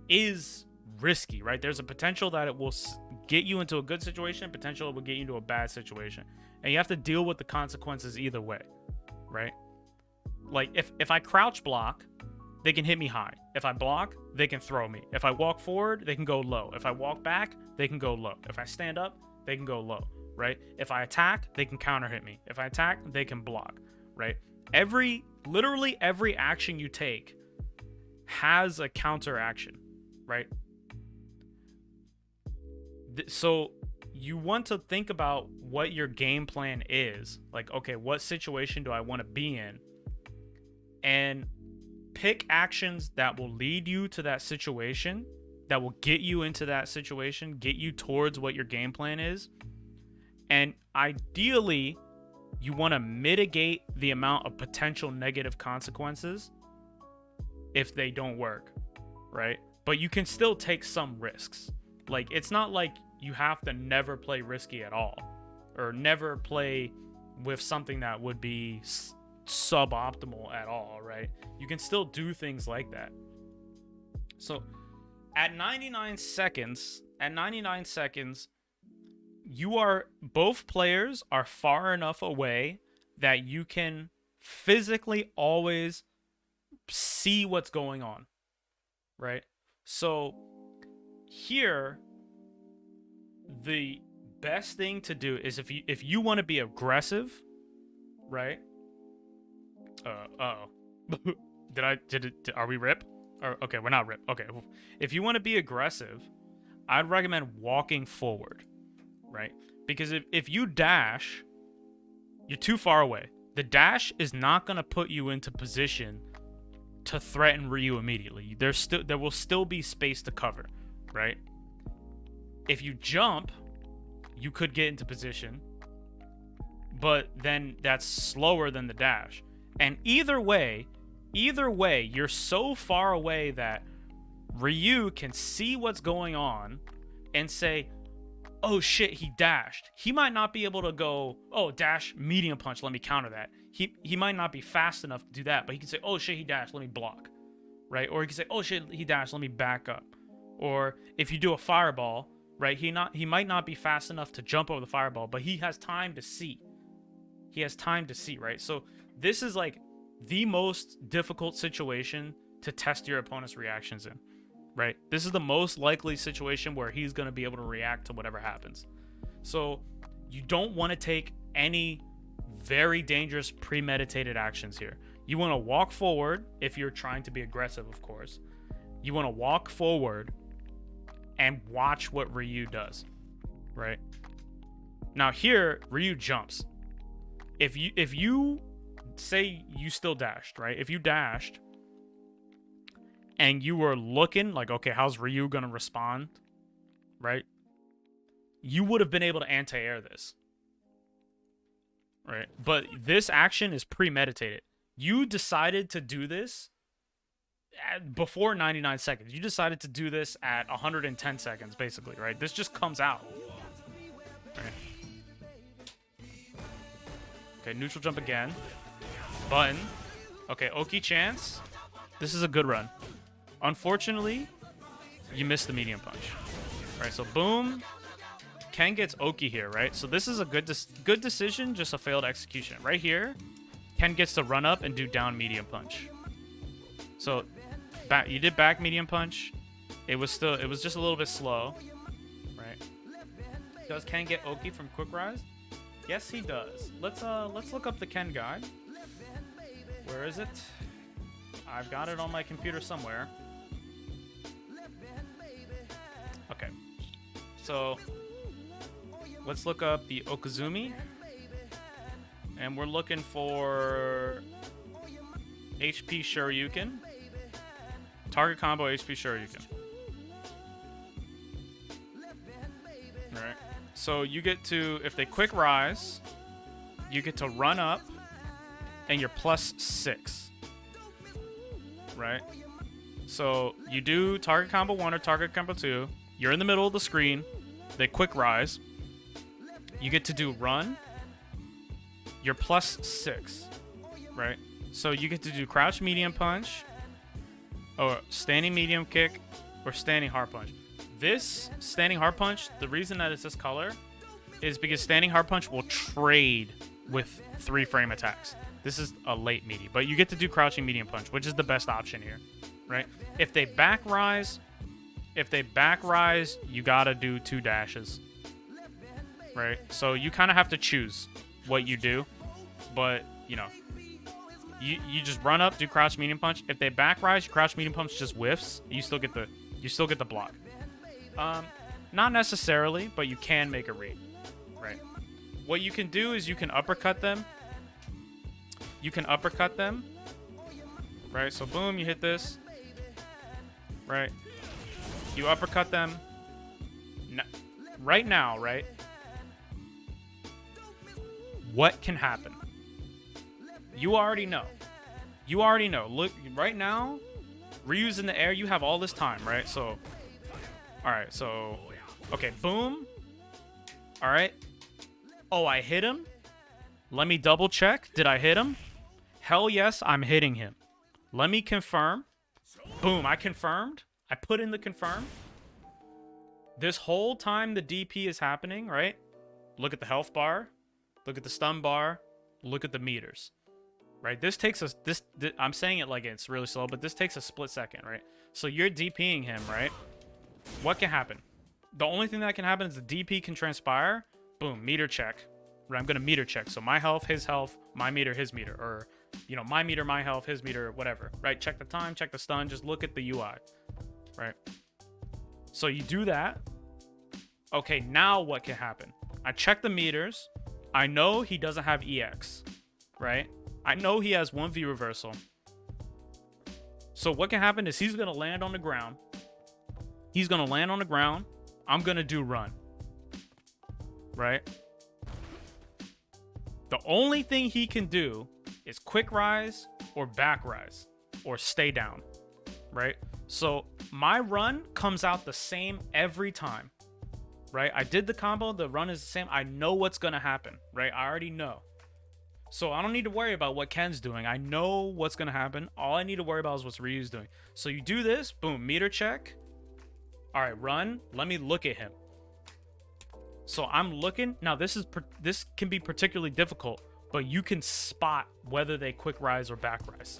is risky, right? There's a potential that it will get you into a good situation, potential it will get you into a bad situation. And you have to deal with the consequences either way, right? Like if I crouch block, they can hit me high. If I block, they can throw me. If I walk forward, they can go low. If I walk back, they can go low. If I stand up, they can go low, right? If I attack, they can counter hit me. If I attack, they can block, right? Literally every action you take has a counter action, right? So you want to think about what your game plan is. Like, okay, what situation do I want to be in? And pick actions that will lead you to that situation, that will get you into that situation, get you towards what your game plan is. And ideally, you want to mitigate the amount of potential negative consequences if they don't work, right? But you can still take some risks. Like, it's not like you have to never play risky at all, or never play with something that would be suboptimal at all, right? You can still do things like that. So at 99 seconds, both players are far enough away that you can physically always see what's going on, right? So here, the best thing to do is if you want to be aggressive, right? Are we rip? Or okay, we're not rip. Okay, if you want to be aggressive, I'd recommend walking forward, right? Because if you dash, you're too far away. The dash is not gonna put you into position to threaten Ryu immediately. There will still be space to cover, right? If you jump, you could get into position, but then that's slower than the dash. And either way, you're so far away that Ryu can see what's going on and say, oh shit, he dashed. He might not be able to go, oh, dash, medium punch, let me counter that. He might not be fast enough to do that, but he can say, oh shit, he dashed, let me block, right? Or he can say, oh shit, he dashed, let me back up. Or if you do a fireball, right, he might not be fast enough to jump over the fireball, but he has time to see. Right? So this is like the most difficult situation to test your opponent's reactions in, right? This is the most likely situation where he's going to be able to react to whatever happens. So you don't want to take any very dangerous premeditated actions here. You want to walk forward if you're trying to be aggressive, of course. You want to walk forward and watch what Ryu does, right? Now here, Ryu jumps. If you say you still dashed, right? If you dashed and you were looking like, okay, how's Ryu gonna respond, right? You would have been able to anti-air this, right? But this action is premeditated. You decided to do this before 99 seconds. You decided to do this at 110 seconds, basically, right? This just comes out. Right. Okay, neutral jump again. Button. Okay, Oki chance. This is a good run. Unfortunately, you missed the medium punch. All right, so boom. Ken gets Oki here, right? So this is a good decision, just a failed execution. Right here, Ken gets to run up and do down medium punch. So you did back medium punch. It was just a little bit slow, right? Does Ken get Oki from quick rise? Yes, he does. Let's look up the Ken guide. Where is it? I've got it on my computer somewhere. Okay. So let's look up the Okizumi. And we're looking for HP Shoryuken. Target combo HP Shoryuken. Alright. So you get to, if they quick rise, you get to run up and you're +6. Right? So you do target combo 1 or target combo 2. You're in the middle of the screen. They quick rise. You get to do run. You're +6, right? So you get to do crouch medium punch, or standing medium kick, or standing hard punch. This standing hard punch, the reason that it's this color is because standing hard punch will trade with 3-frame attacks. This is a late meaty, but you get to do crouching medium punch, which is the best option here, right? If they back rise, you gotta do 2 dashes, right? So you kind of have to choose what you do, but you know, you just run up, do crouch medium punch. If they back rise, your crouch medium punch just whiffs. You still get the block. Not necessarily, but you can make a read, right? What you can do is you can uppercut them. Right? So boom, you hit this, right? You uppercut them. Right now, right? What can happen? You already know. Look, right now, Ryu's in the air. You have all this time, right? So, all right. So, okay, boom. All right. Oh, I hit him. Let me double check. Did I hit him? Hell yes, I'm hitting him. Let me confirm. Boom, I confirmed. I put in the confirm. This whole time the DP is happening, right? Look at the health bar. Look at the stun bar. Look at the meters. Right? This takes us... I'm saying it like it's really slow, but this takes a split second, right? So you're DPing him, right? What can happen? The only thing that can happen is the DP can transpire. Boom, meter check. Right? I'm going to meter check. So my health, his health, my meter, his meter. Or, you know, my meter, my health, his meter, whatever. Right? Check the time, check the stun. Just look at the UI. Right? So you do that. Okay, now what can happen? I check the meters. I know he doesn't have EX. Right? I know he has 1V reversal. So what can happen is he's going to land on the ground. I'm going to do run. Right? The only thing he can do is quick rise or back rise or stay down. Right? So my run comes out the same every time. Right? I did the combo. The run is the same. I know what's going to happen. Right? I already know. So I don't need to worry about what Ken's doing. I know what's going to happen. All I need to worry about is what Ryu's doing. So you do this. Boom. Meter check. All right. Run. Let me look at him. So I'm looking. Now, this can be particularly difficult, but you can spot whether they quick rise or back rise.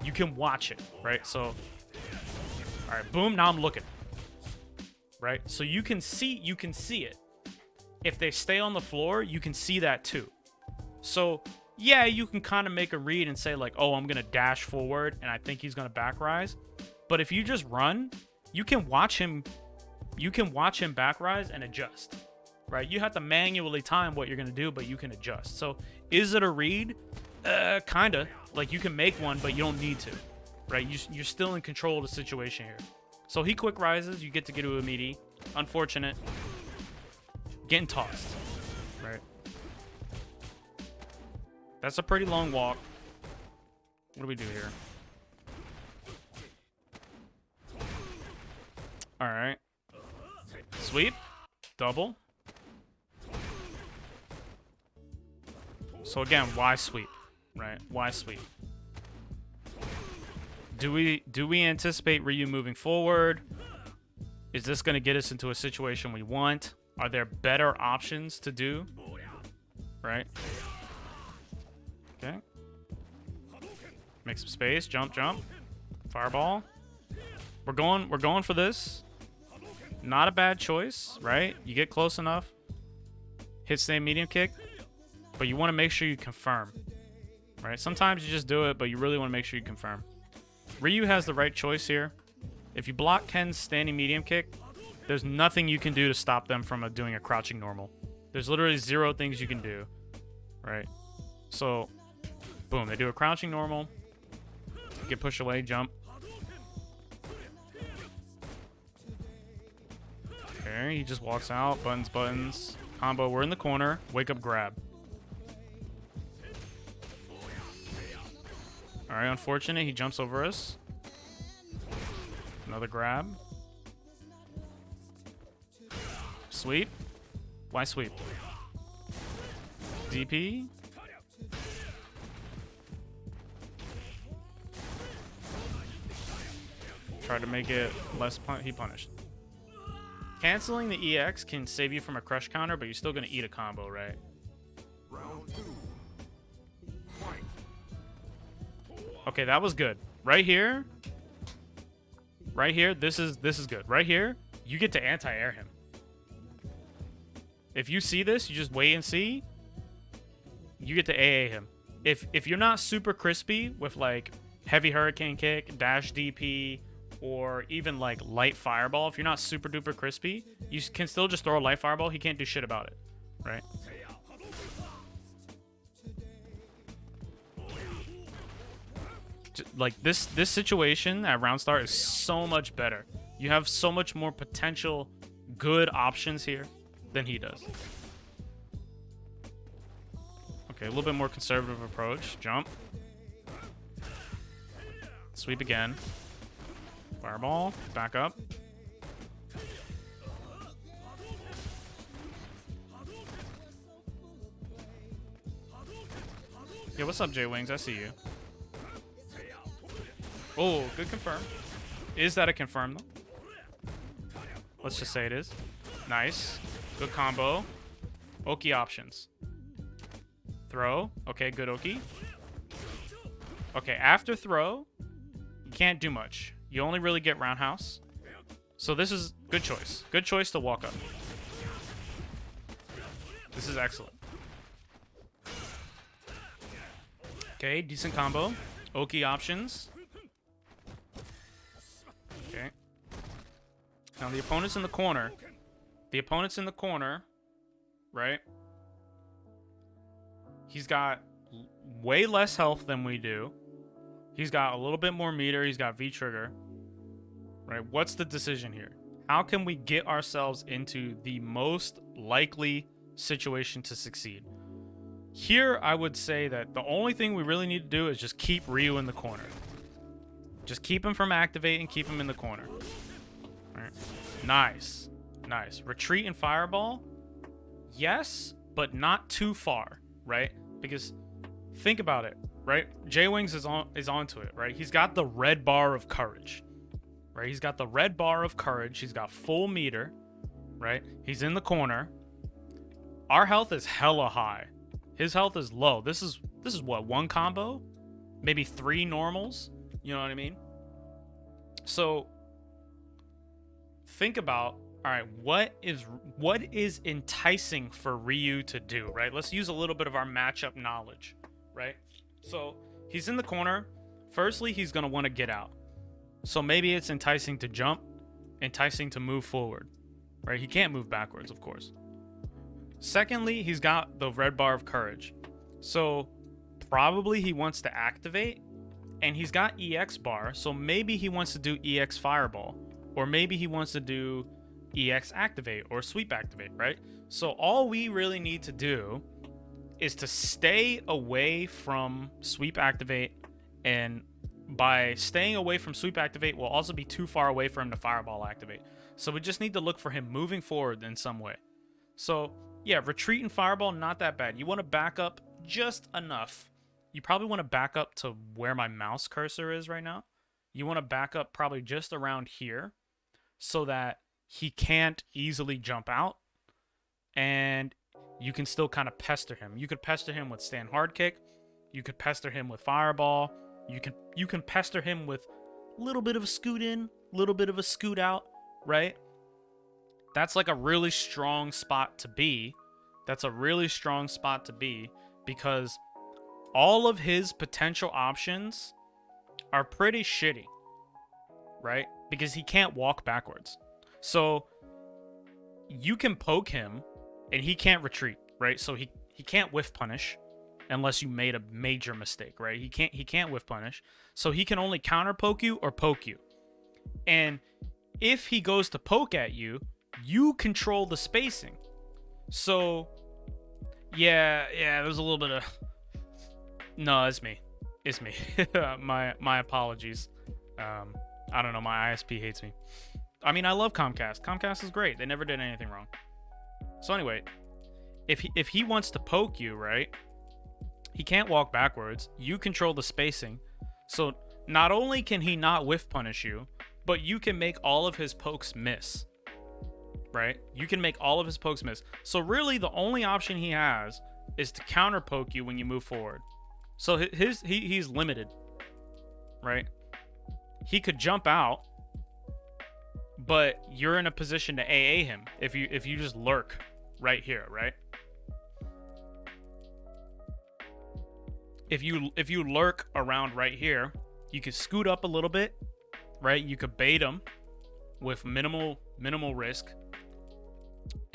You can watch it, right? So, all right. Boom. Now I'm looking. Right? So you can see it. If they stay on the floor, you can see that too. So, yeah, you can kind of make a read and say, like, oh, I'm going to dash forward, and I think he's going to back rise. But if you just run, you can watch him back rise and adjust, right? You have to manually time what you're going to do, but you can adjust. So, is it a read? Kind of. Like, you can make one, but you don't need to, right? You're still in control of the situation here. So, he quick rises. You get to get to a meaty. Unfortunate. Getting tossed, right? That's a pretty long walk. What do we do here? All right. Sweep. Double. So again, why sweep? Right? Why sweep? Do we anticipate Ryu moving forward? Is this going to get us into a situation we want? Are there better options to do? Right? Okay. Make some space. Jump, jump. Fireball. We're going for this. Not a bad choice, right? You get close enough. Hit same medium kick. But you want to make sure you confirm. Right? Sometimes you just do it, but you really want to make sure you confirm. Ryu has the right choice here. If you block Ken's standing medium kick, there's nothing you can do to stop them from doing a crouching normal. There's literally 0 things you can do. Right? So, boom. They do a crouching normal. Get pushed away. Jump. Okay, he just walks out. Buttons. Combo. We're in the corner. Wake up grab. Alright, unfortunate. He jumps over us. Another grab. Sweep. Why sweep? DP. Try to make it less he punished. Canceling the EX can save you from a crush counter, but you're still gonna eat a combo, right? Round 2. Fight. Okay, that was good. Right here. Right here, this is good. Right here, you get to anti-air him. If you see this, you just wait and see. You get to AA him. If you're not super crispy with like heavy hurricane kick, dash DP, or even like light fireball, if you're not super duper crispy, you can still just throw a light fireball. He can't do shit about it, right? Like this situation at round start is so much better. You have so much more potential good options here than he does. Okay, a little bit more conservative approach. Jump. Sweep again. Fireball. Back up. Yo, what's up, J-Wings? I see you. Oh, good confirm. Is that a confirm, though? Let's just say it is. Nice. Good combo. Oki options. Throw. Okay, good Oki. Okay, after throw, you can't do much. You only really get roundhouse. So this is good choice. Good choice to walk up. This is excellent. Okay, decent combo. Oki options. Okay. Now the opponent's in the corner. The opponent's in the corner, right? He's got way less health than we do. He's got a little bit more meter. He's got V-trigger. Right? What's the decision here? How can we get ourselves into the most likely situation to succeed? Here, I would say that the only thing we really need to do is just keep Ryu in the corner. Just keep him from activating, keep him in the corner. All right. Nice. Nice. Retreat and fireball? Yes, but not too far, right? Because think about it, right? J-Wings is onto it, right? He's got the red bar of courage. Right? He's got the red bar of courage. He's got full meter, right? He's in the corner. Our health is hella high. His health is low. This is what, one combo? Maybe 3 normals? You know what I mean? So think about, all right, what is enticing for Ryu to do, right? Let's use a little bit of our matchup knowledge, right? So he's in the corner. Firstly, he's going to want to get out. So maybe it's enticing to jump, enticing to move forward, right? He can't move backwards, of course. Secondly, he's got the red bar of courage. So probably he wants to activate, and he's got EX bar, so maybe he wants to do EX fireball, or maybe he wants to do EX activate or sweep activate, right? So all we really need to do is to stay away from sweep activate, and by staying away from sweep activate, we'll also be too far away for him to fireball activate. So we just need to look for him moving forward in some way. So yeah, retreat and fireball, not that bad. You want to back up just enough. You probably want to back up to where my mouse cursor is right now. You want to back up probably just around here so that he can't easily jump out, and you can still kind of pester him. You could pester him with stand hard kick. You could pester him with fireball. You can pester him with a little bit of a scoot in, a little bit of a scoot out, right? That's like a really strong spot to be. That's a really strong spot to be because all of his potential options are pretty shitty, right? Because he can't walk backwards. So you can poke him and he can't retreat, right? So he can't whiff punish unless you made a major mistake, right? He can't whiff punish. So he can only counter poke you or poke you. And if he goes to poke at you, you control the spacing. So yeah, there's a little bit of... No, it's me. It's me. my apologies. I don't know, my ISP hates me. I mean, I love Comcast. Comcast is great. They never did anything wrong. So anyway, if he wants to poke you, right? He can't walk backwards. You control the spacing. So not only can he not whiff punish you, but you can make all of his pokes miss. Right? You can make all of his pokes miss. So really the only option he has is to counter poke you when you move forward. So he's limited. Right? He could jump out, but you're in a position to AA him if you just lurk right here, right? If you lurk around right here, you could scoot up a little bit, right? You could bait him with minimal risk.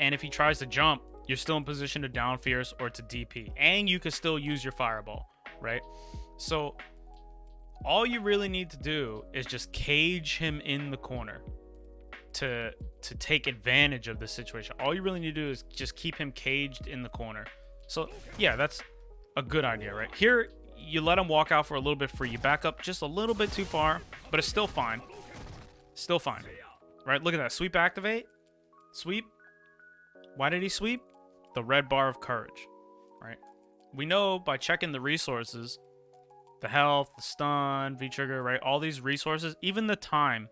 And if he tries to jump, you're still in position to down fierce or to DP. And you could still use your fireball, right? So all you really need to do is just cage him in the corner to take advantage of the situation. All you really need to do is just keep him caged in the corner. So yeah, that's a good idea, right? Here, you let him walk out for a little bit free. You back up just a little bit too far, but it's still fine. Still fine, right? Look at that. Sweep activate. Sweep. Why did he sweep? The red bar of courage, right? We know by checking the resources, the health, the stun, V-trigger, right? All these resources, even the time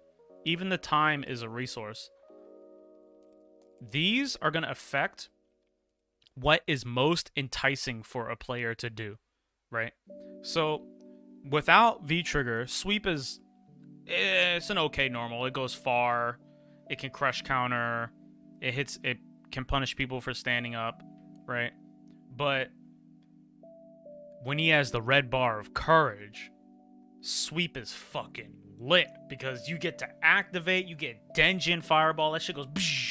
is a resource. These are going to affect what is most enticing for a player to do, right? So without V-trigger, sweep it's an okay normal. It goes far. It can crush counter. It can punish people for standing up, right? But when he has the red bar of courage, sweep is fucking lit because you get to activate, you get Denjin fireball. That shit goes,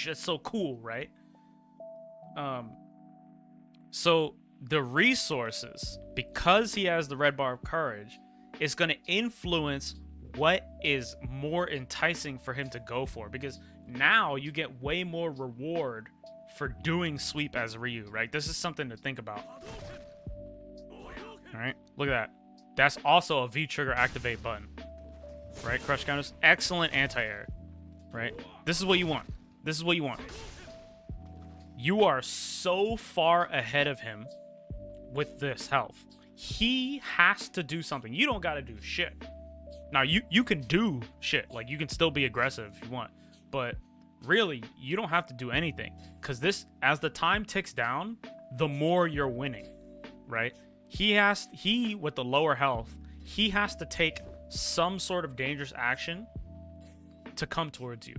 that's so cool, right? So the resources, because he has the red bar of courage, is going to influence what is more enticing for him to go for, because now you get way more reward for doing sweep as Ryu, right? This is something to think about. All right, look at that. That's also a V-trigger activate button, right? Crush counters, excellent anti-air, right? This is what you want. This is what you want. You are so far ahead of him with this health. He has to do something. You don't got to do shit. Now, you can do shit. Like, you can still be aggressive if you want. But really, you don't have to do anything. Because this, as the time ticks down, the more you're winning, right? He, with the lower health, he has to take some sort of dangerous action to come towards you.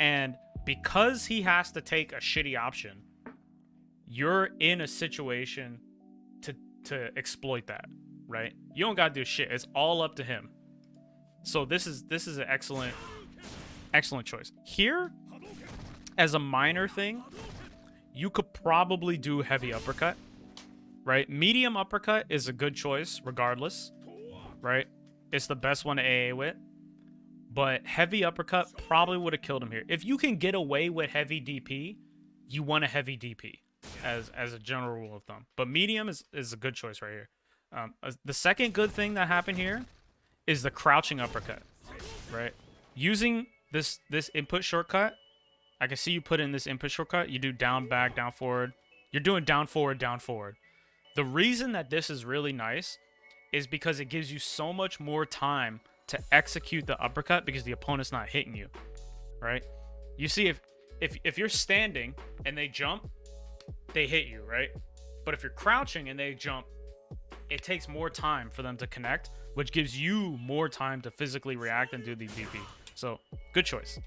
And because he has to take a shitty option, you're in a situation to exploit that, right? You don't gotta do shit. It's all up to him. So this is an excellent choice. Here, as a minor thing, you could probably do heavy uppercut, right? Medium uppercut is a good choice regardless, right? It's the best one to AA with. But heavy uppercut probably would have killed him here. If you can get away with heavy DP, you want a heavy DP as a general rule of thumb. But medium is a good choice right here. The second good thing that happened here is the crouching uppercut, right? Using this input shortcut, I can see you put in this input shortcut. You do down, back, down, forward. You're doing down, forward, down, forward. The reason that this is really nice is because it gives you so much more time to execute the uppercut because the opponent's not hitting you, right? You see, if you're standing and they jump, they hit you, right? But if you're crouching and they jump, it takes more time for them to connect, which gives you more time to physically react and do the DP. So, good choice.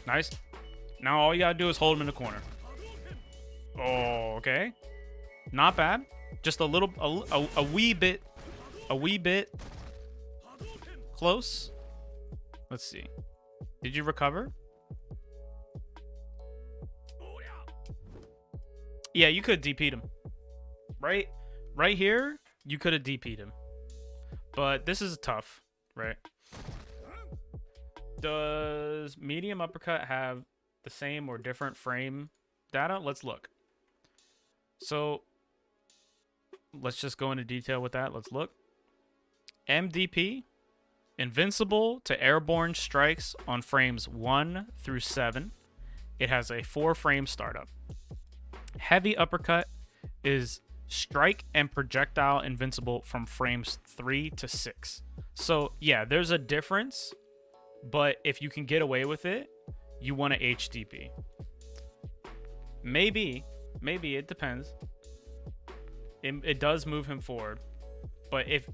Nice. Now all you gotta do is hold him in the corner. Oh, okay. Not bad. Just a little, a wee bit close. Let's see. Did you recover? Yeah, you could DP'd him. Right here, you could have DP'd him. But this is tough, right? Does medium uppercut have the same or different frame data? Let's look. So, let's just go into detail with that. Let's look. MDP, invincible to airborne strikes on frames 1 through 7. it has a 4-frame startup. Heavy uppercut is strike and projectile invincible from frames 3 to 6. So yeah, there's a difference, but if you can get away with it, you want to HDP. Maybe it depends. It does move him forward, but if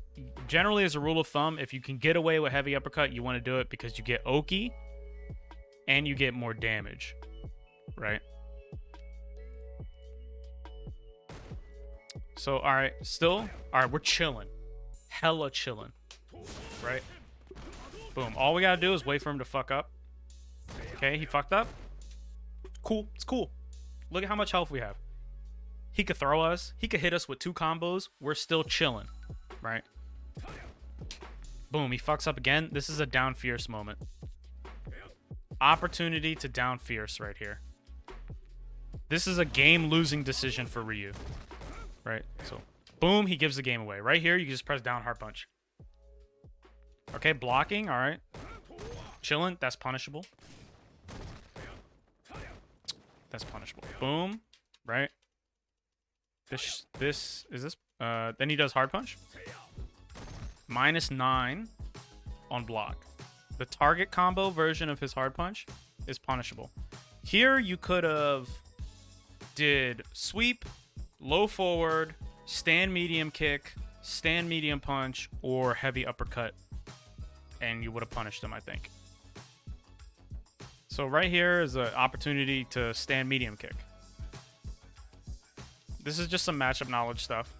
generally as a rule of thumb, if you can get away with heavy uppercut, you want to do it because you get Oki and you get more damage, right? So all right, we're chilling, hella chilling, right? Boom. All we gotta do is wait for him to fuck up. Okay, he fucked up. Cool, it's cool. Look at how much health we have. He could throw us. He could hit us with 2 combos. We're still chilling, right? Boom, he fucks up again. This is a down fierce moment. Opportunity to down fierce right here. This is a game-losing decision for Ryu, right? So, boom, he gives the game away. Right here, you can just press down hard punch. Okay, blocking, all right. Chilling, that's punishable. That's punishable. Boom, right? Then he does hard punch. -9 on block. The target combo version of his hard punch is punishable. Here you could have did sweep, low forward, stand medium kick, stand medium punch, or heavy uppercut, and you would have punished him, I think. So right here is an opportunity to stand medium kick. This is just some matchup knowledge stuff.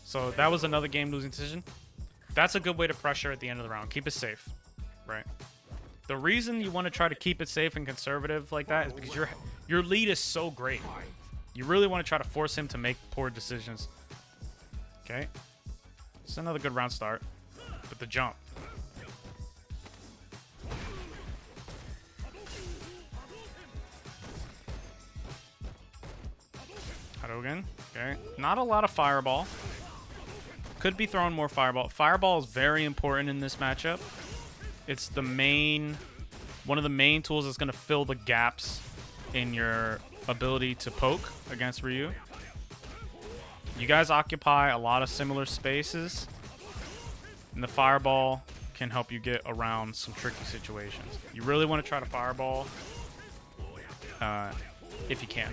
So that was another game-losing decision. That's a good way to pressure at the end of the round. Keep it safe, right? The reason you want to try to keep it safe and conservative like that is because your lead is so great. You really want to try to force him to make poor decisions. Okay. It's another good round start with the jump. Hadouken. Okay. Not a lot of fireball. Could be throwing more fireball. Fireball is very important in this matchup. It's one of the main tools that's going to fill the gaps in your ability to poke against Ryu. You guys occupy a lot of similar spaces, and the fireball can help you get around some tricky situations. You really want to try to fireball if you can.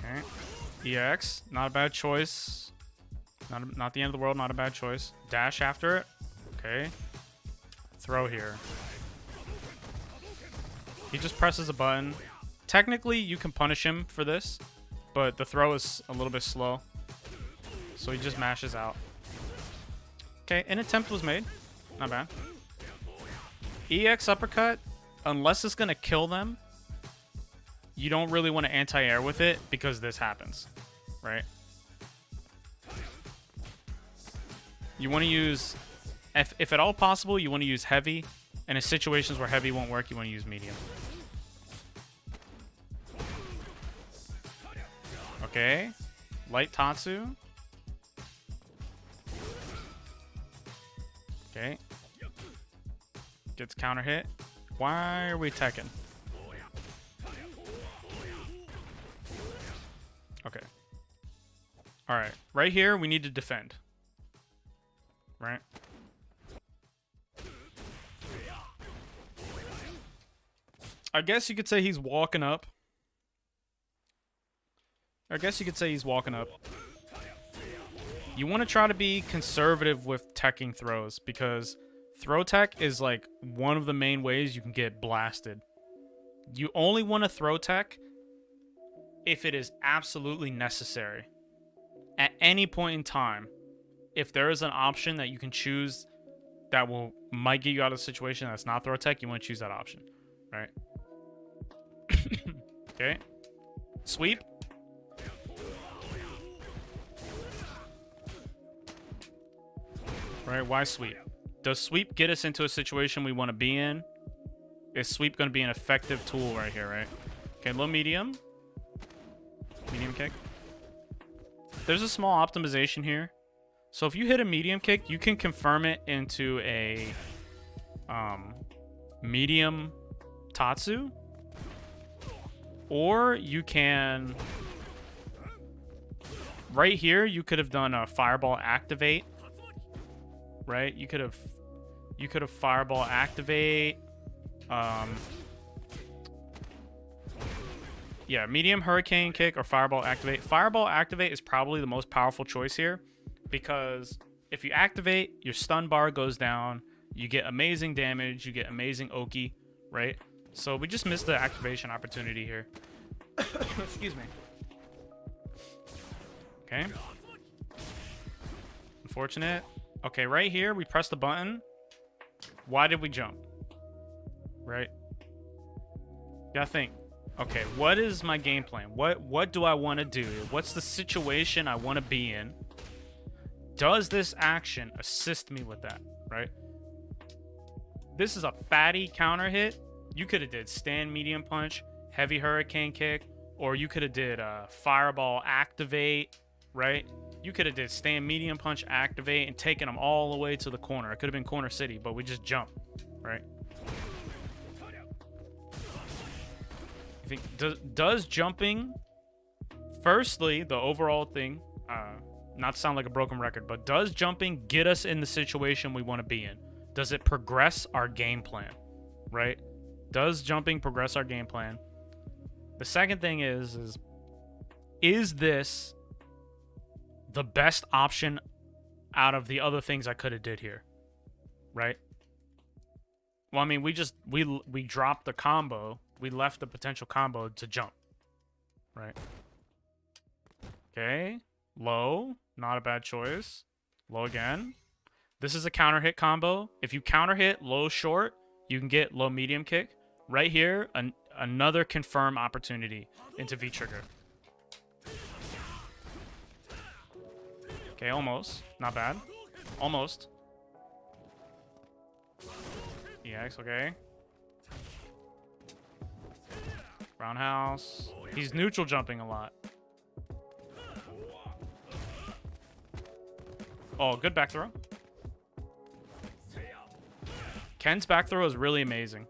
Okay. EX, not a bad choice. Not the end of the world, not a bad choice. Dash after it. Okay. Throw here. He just presses a button. Technically, you can punish him for this, but the throw is a little bit slow. So he just mashes out. Okay, an attempt was made. Not bad. EX uppercut, unless it's going to kill them, you don't really want to anti-air with it because this happens, right? You want to use, if at all possible, you want to use heavy. And in situations where heavy won't work, you want to use medium. Okay. Light Tatsu. Okay. Gets counter hit. Why are we teching? Okay. Alright. Right here, we need to defend. Right? I guess you could say he's walking up. You want to try to be conservative with teching throws because throw tech is like one of the main ways you can get blasted. You only want to throw tech if it is absolutely necessary. At any point in time, if there is an option that you can choose that might get you out of the situation that's not throw tech, you want to choose that option, right? Okay. Sweep. Right, why sweep? Does sweep get us into a situation we want to be in? Is sweep going to be an effective tool right here, right? Okay, low medium. Medium kick. There's a small optimization here. So if you hit a medium kick, you can confirm it into a medium Tatsu. Or you can... Right here, you could have done a Fireball Activate. Right? You could have Fireball Activate. Yeah, medium Hurricane Kick or Fireball Activate. Fireball Activate is probably the most powerful choice here, because if you activate, your stun bar goes down, you get amazing damage, you get amazing Oki, right? So we just missed the activation opportunity here. Excuse me. Okay. Unfortunate. Okay, right here, we press the button. Why did we jump? Right? Gotta think. Okay, what is my game plan? What do I want to do? What's the situation I want to be in? Does this action assist me with that, right? This is a fatty counter hit. You could have did stand medium punch, heavy hurricane kick, or you could have did fireball activate, right? You could have did stand medium punch activate and taken them all the way to the corner. It could have been corner city, but we just jump, right? I think does jumping, firstly, the overall thing, not to sound like a broken record, but does jumping get us in the situation we want to be in? Does it progress our game plan, right? Does jumping progress our game plan? The second thing is this the best option out of the other things I could have did here, right? Well, I mean, we dropped the combo. We left the potential combo to jump, right? Okay, low, not a bad choice. Low again. This is a counter hit combo. If you counter hit low short, you can get low medium kick. Right here, another confirm opportunity into V trigger. Okay, almost. Not bad. Almost. EX, okay. Roundhouse. He's neutral jumping a lot. Oh, good back throw. Ken's back throw is really amazing.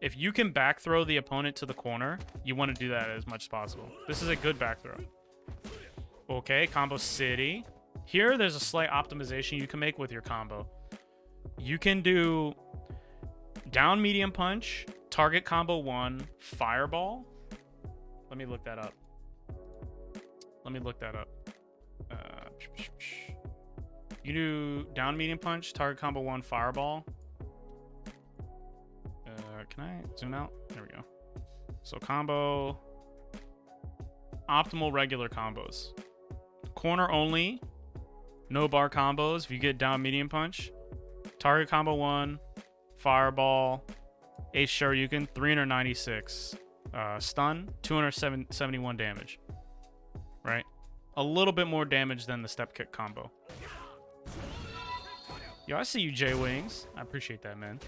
If you can back throw the opponent to the corner, you want to do that as much as possible. This is a good back throw. Okay, combo city. Here, there's a slight optimization you can make with your combo. You can do down medium punch, target combo 1, fireball. Let me look that up. You do down medium punch, target combo 1, fireball. Can I zoom out? There we go. So combo, optimal regular combos. Corner only, no bar combos. If you get down medium punch, target combo 1, fireball, Ace Shoryuken, 396. Stun, 271 damage. Right? A little bit more damage than the step kick combo. Yo, I see you, J-Wings. I appreciate that, man.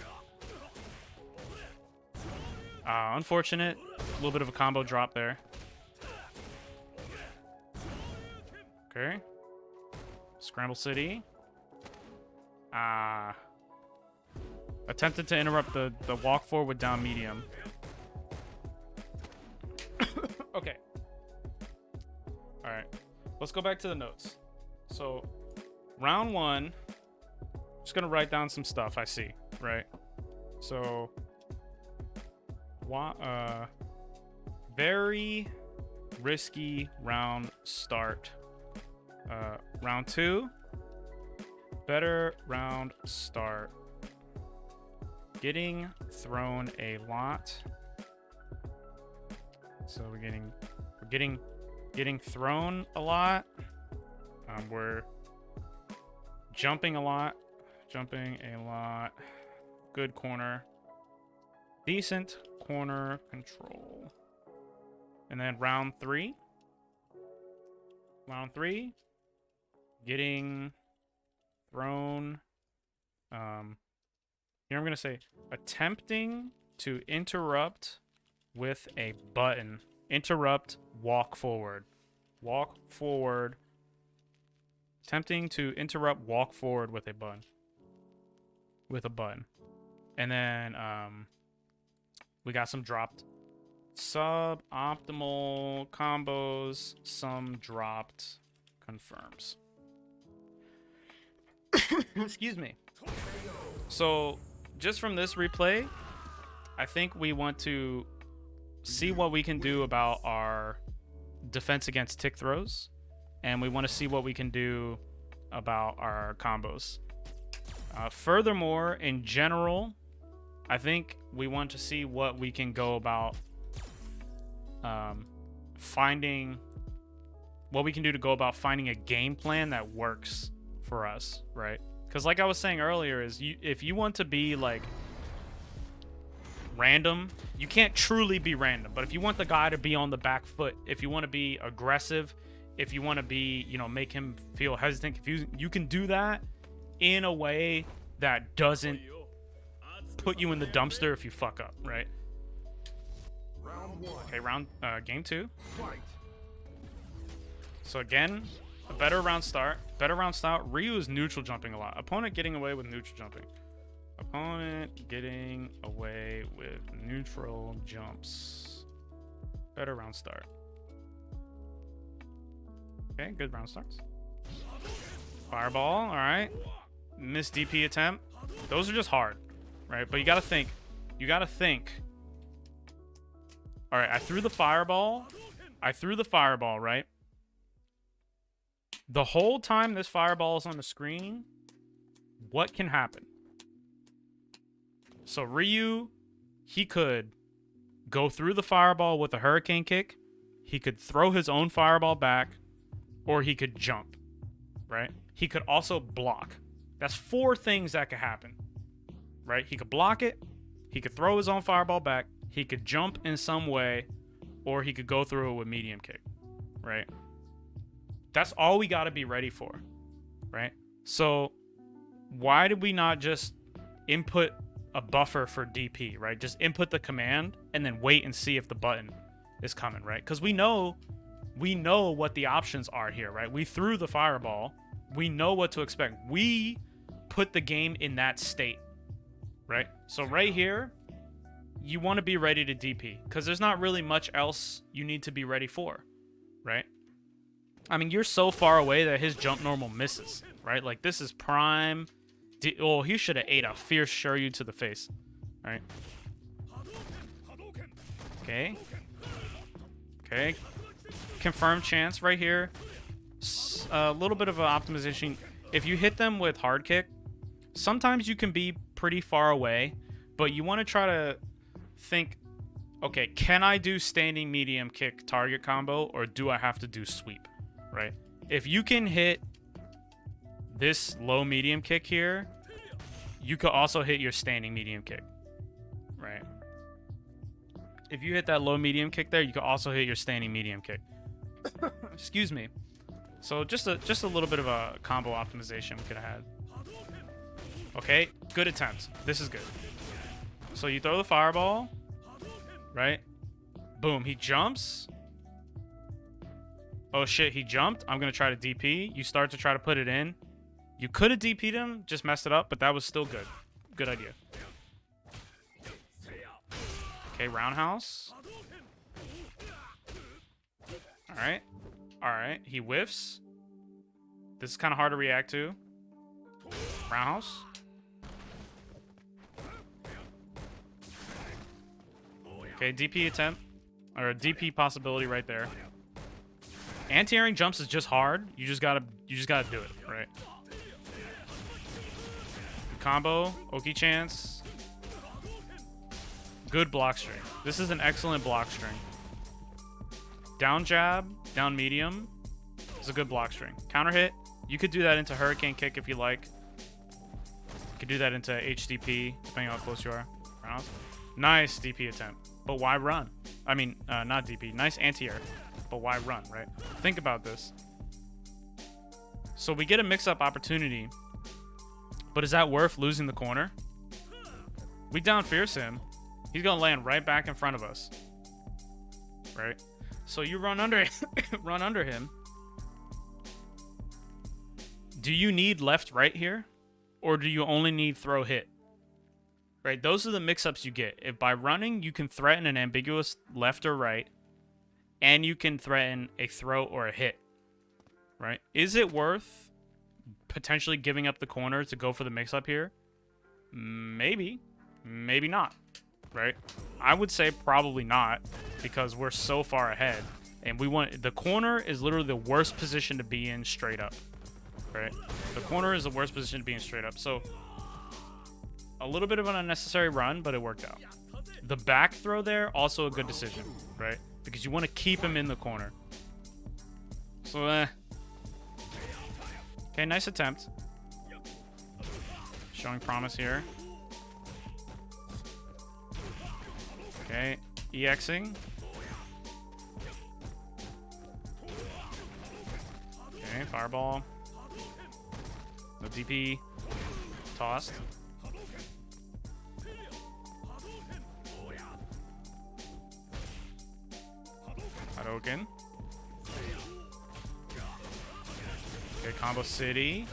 Unfortunate. A little bit of a combo drop there. Okay. Scramble City. Attempted to interrupt the walk forward with down medium. Okay. Alright. Let's go back to the notes. So, round 1. Just gonna write down some stuff I see, right? So, very risky round start. Round 2, better round start. Getting thrown a lot. So we're getting thrown a lot. We're jumping a lot. Good corner. Decent corner control. And then round 3. Getting thrown. Here I'm going to say attempting to interrupt with a button. Interrupt, walk forward. Walk forward. Attempting to interrupt, walk forward with a button. And then We got some dropped. Suboptimal combos. Some dropped. Confirms. Excuse me. So, just from this replay, I think we want to see what we can do about our defense against tick throws, and we want to see what we can do about our combos. Furthermore, in general, I think we want to see what we can go about finding what we can do to go about finding a game plan that works for us, right? Because like I was saying earlier, is if you want to be like random, you can't truly be random. But if you want the guy to be on the back foot, if you want to be aggressive, if you want to be, you know, make him feel hesitant, you can do that in a way that doesn't put you in the dumpster if you fuck up, right? Okay, game 2. So again, a better round start. Ryu is neutral jumping a lot. Opponent getting away with neutral jumping. Opponent getting away with neutral jumps. Better round start. Okay, good round starts. Fireball, all right. Missed DP attempt. Those are just hard, right? But you gotta think. All right, I threw the fireball, right? The whole time this fireball is on the screen, what can happen? So Ryu, he could go through the fireball with a hurricane kick, he could throw his own fireball back, or he could jump, right? He could also block. That's 4 things that could happen, right? He could block it, he could throw his own fireball back, he could jump in some way, or he could go through it with medium kick, right? That's all we got to be ready for, right? So why did we not just input a buffer for DP, right? Just input the command and then wait and see if the button is coming, right? Because we know what the options are here, right? We threw the fireball. We know what to expect. We put the game in that state, right? So right here, you want to be ready to DP because there's not really much else you need to be ready for, right? I mean, you're so far away that his jump normal misses, right? Like, this is prime. Oh, he should have ate a fierce Shuryu to the face, right? Okay. Okay. Confirmed chance right here. A little bit of an optimization. If you hit them with hard kick, sometimes you can be pretty far away, but you want to try to think, okay, can I do standing medium kick target combo, or do I have to do sweep, right? If you can hit this low medium kick here, you could also hit your standing medium kick, right? If you hit that low medium kick there, you could also hit your standing medium kick. Excuse me. So just a little bit of a combo optimization we could have had. Okay, good attempt. This is good. So you throw the fireball, right? Boom, he jumps. Oh shit, he jumped. I'm gonna try to DP. You start to try to put it in. You could have DP'd him, just messed it up, but that was still good. Good idea. Okay, roundhouse. Alright. Alright, he whiffs. This is kind of hard to react to. Roundhouse. Okay, DP attempt. Or a DP possibility right there. Anti-airing jumps is just hard. You just gotta do it, right? Combo, Oki chance. Good block string. This is an excellent block string. Down jab, down medium is a good block string. Counter hit. You could do that into hurricane kick if you like. You could do that into HDP, depending on how close you are. Nice DP attempt. But why run? I mean, not DP. Nice anti-air. But why run, right? Think about this. So we get a mix-up opportunity. But is that worth losing the corner? We down fierce him. He's going to land right back in front of us. Right? So you run under run under him. Do you need left right here? Or do you only need throw hit? right? Those are the mix-ups you get. If by running, you can threaten an ambiguous left or right, and you can threaten a throw or a hit, right? Is it worth potentially giving up the corner to go for the mix-up here? Maybe. Maybe not, right? I would say probably not, because we're so far ahead. And we want... The corner is literally the worst position to be in straight up, right? The corner is the worst position to be in straight up. So, a little bit of an unnecessary run, but it worked out. The back throw there, also a good decision, right? Because you want to keep him in the corner. So, okay, nice attempt. Showing promise here. Okay, EXing. Okay, fireball. No DP. Tossed. Hadouken. Okay, combo city.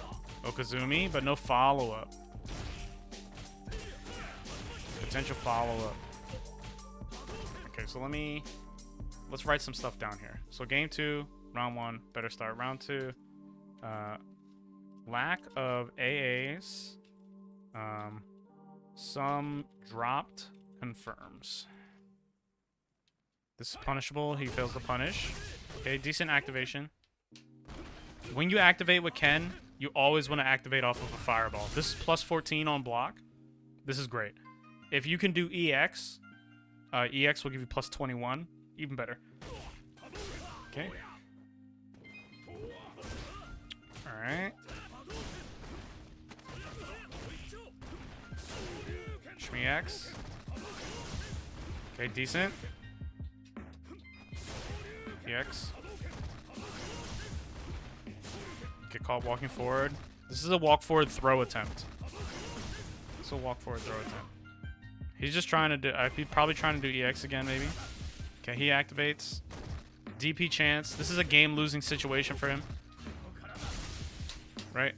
Okazumi, but no follow-up. Potential follow-up. Okay, so let's write some stuff down here. So game 2, round 1, better start. Round 2, lack of AAs. Some dropped confirms. This is punishable. He fails to punish. Okay, decent activation. When you activate with Ken, you always want to activate off of a fireball. This is plus 14 on block. This is great. If you can do EX, EX will give you plus 21. Even better. Okay. Alright. Shmi X. Okay, decent. EX. Get caught walking forward. This is a walk forward throw attempt. This is a walk forward throw attempt. He's just trying to do... he's probably trying to do EX again, maybe. Okay, he activates. DP chance. This is a game-losing situation for him. Right?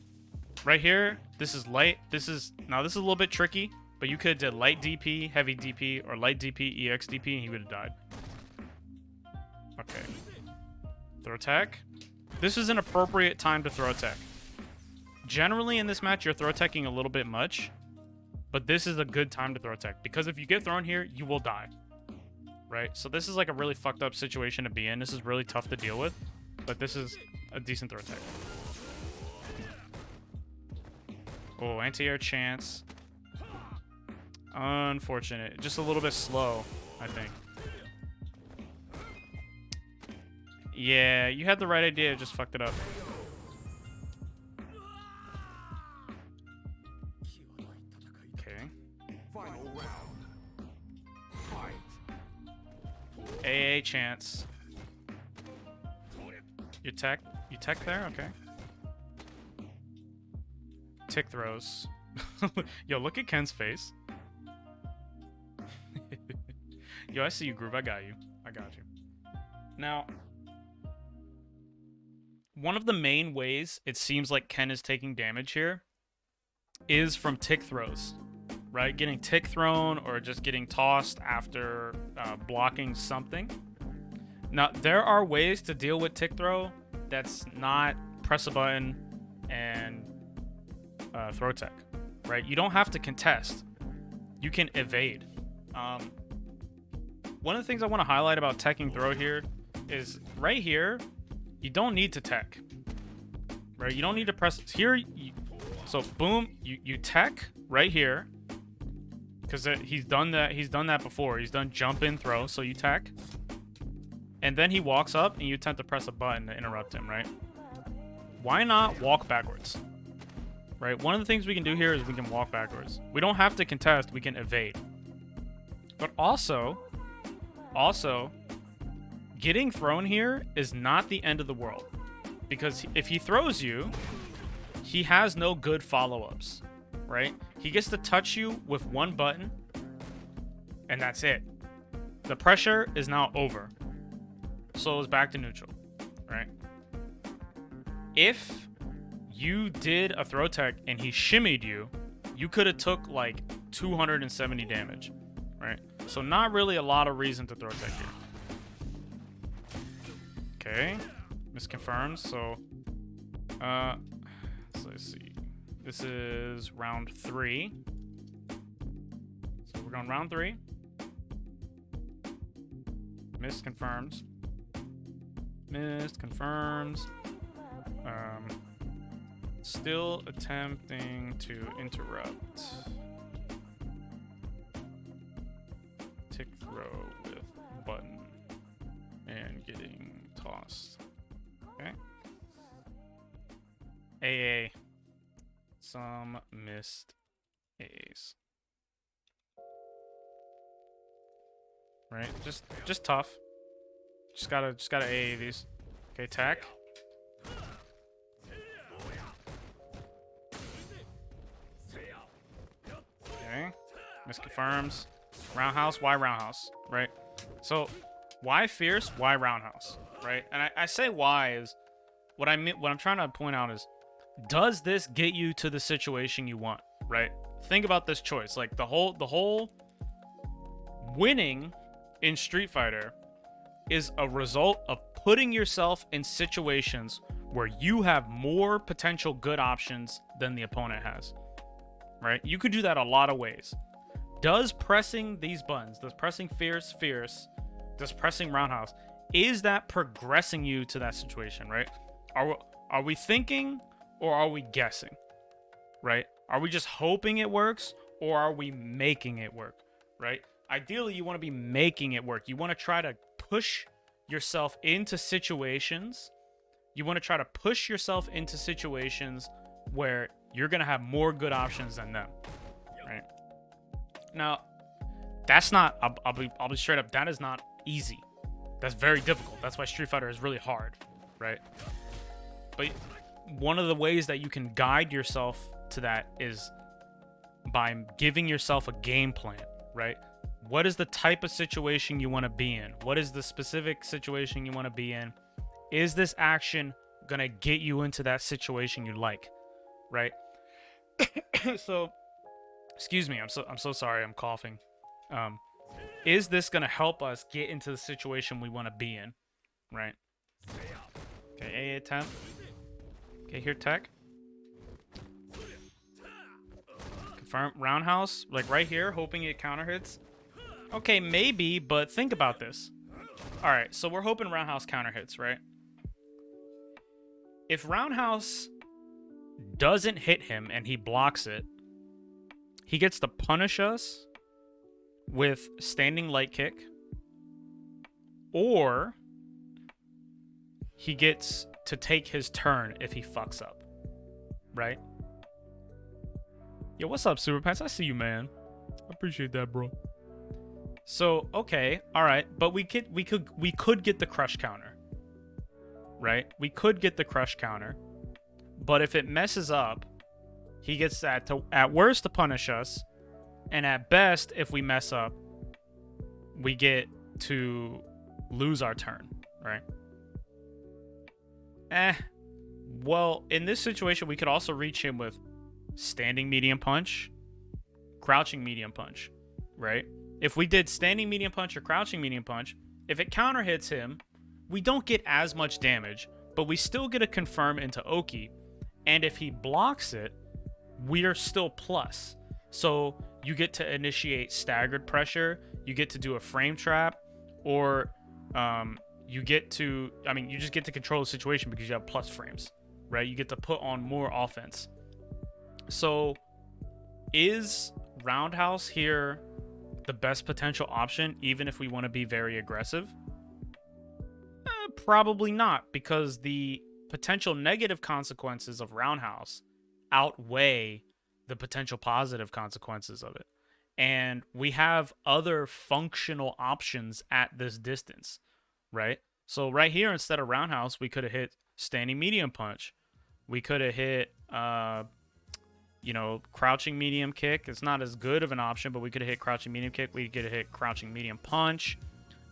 Right here, this is light. Now, this is a little bit tricky, but you could have did light DP, heavy DP, or light DP, EX DP, and he would have died. Okay. Throw tech. This is an appropriate time to throw tech. Generally, in this match, you're throw teching a little bit much. But this is a good time to throw tech. Because if you get thrown here, you will die. Right? So this is like a really fucked up situation to be in. This is really tough to deal with. But this is a decent throw tech. Oh, anti-air chance. Unfortunate. Just a little bit slow, I think. Yeah, you had the right idea. Just fucked it up. Final round. Fight. AA chance. You tech there? Okay. Tick throws. Yo, look at Ken's face. Yo, I see you, Groove. I got you. I got you. Now, one of the main ways it seems like Ken is taking damage here is from tick throws. Right? Getting tick thrown or just getting tossed after blocking something. Now, there are ways to deal with tick throw that's not press a button and throw tech. Right? You don't have to contest. You can evade. One of the things I want to highlight about teching throw here is right here, you don't need to tech. Right? You don't need to press here. So boom, you tech right here. Because he's done that before. He's done jump in throw, so you tech. And then he walks up and you attempt to press a button to interrupt him, right? Why not walk backwards? Right? One of the things we can do here is we can walk backwards. We don't have to contest, we can evade. But also, getting thrown here is not the end of the world. Because if he throws you, he has no good follow-ups. Right? He gets to touch you with one button, and that's it. The pressure is now over. So it's back to neutral, right? If you did a throw tech and he shimmied you, you could have took like 270 damage, right? So not really a lot of reason to throw tech here. Okay, misconfirms. So, so let's see. This is round 3. So we're going round 3. Misconfirms. Misconfirms. Still attempting to interrupt. Tick throw with button and getting tossed. Okay. AA. Some missed A's. Right? Just tough. Just gotta AA these. Okay, tack. Okay. Misconfirms. Roundhouse, why roundhouse? Right? So why fierce? Why roundhouse? Right? And I say why is what I'm trying to point out is, does this get you to the situation you want? Right? Think about this choice. Like the whole winning in Street Fighter is a result of putting yourself in situations where you have more potential good options than the opponent has. Right? You could do that a lot of ways. Does pressing these buttons, does pressing fierce, does pressing roundhouse, is that progressing you to that situation, right? Are we thinking or are we guessing? Right? Are we just hoping it works or are we making it work? Right? Ideally, you want to be making it work. You want to try to push yourself into situations. You want to try to push yourself into situations where you're going to have more good options than them. Right? Now, that's not, I'll be straight up, that is not easy. That's very difficult. That's why Street Fighter is really hard, right? But one of the ways that you can guide yourself to that is by giving yourself a game plan, right? What is the type of situation you want to be in? What is the specific situation you want to be in? Is this action going to get you into that situation you like, right? So, excuse me, I'm so sorry, I'm coughing. Is this going to help us get into the situation we want to be in, right? Okay, AA attempt. Okay, here tech. Confirm roundhouse, like right here, hoping it counter hits. Okay, maybe, but think about this. All right, so we're hoping roundhouse counter hits, right? If roundhouse doesn't hit him and he blocks it, he gets to punish us with standing light kick, or he gets to take his turn if he fucks up, right? Yo, what's up, Super Pants? I see you, man. I appreciate that, bro. So, okay, all right, but we could get the crush counter, right? We could get the crush counter, but if it messes up, he gets that to, at worst, to punish us, and at best, if we mess up, we get to lose our turn, right? Well, in this situation, we could also reach him with standing medium punch, crouching medium punch, right? If we did standing medium punch or crouching medium punch, if it counter hits him, we don't get as much damage, but we still get a confirm into Oki, and if he blocks it, we are still plus. So you get to initiate staggered pressure, you get to do a frame trap, or you get to, you just get to control the situation because you have plus frames, right? You get to put on more offense. So is roundhouse here the best potential option, even if we want to be very aggressive? Probably not, because the potential negative consequences of roundhouse outweigh the potential positive consequences of it. And we have other functional options at this distance, right? So right here, instead of roundhouse, we could have hit standing medium punch. We could have hit, crouching medium kick. It's not as good of an option, but we could have hit crouching medium kick. We could have hit crouching medium punch.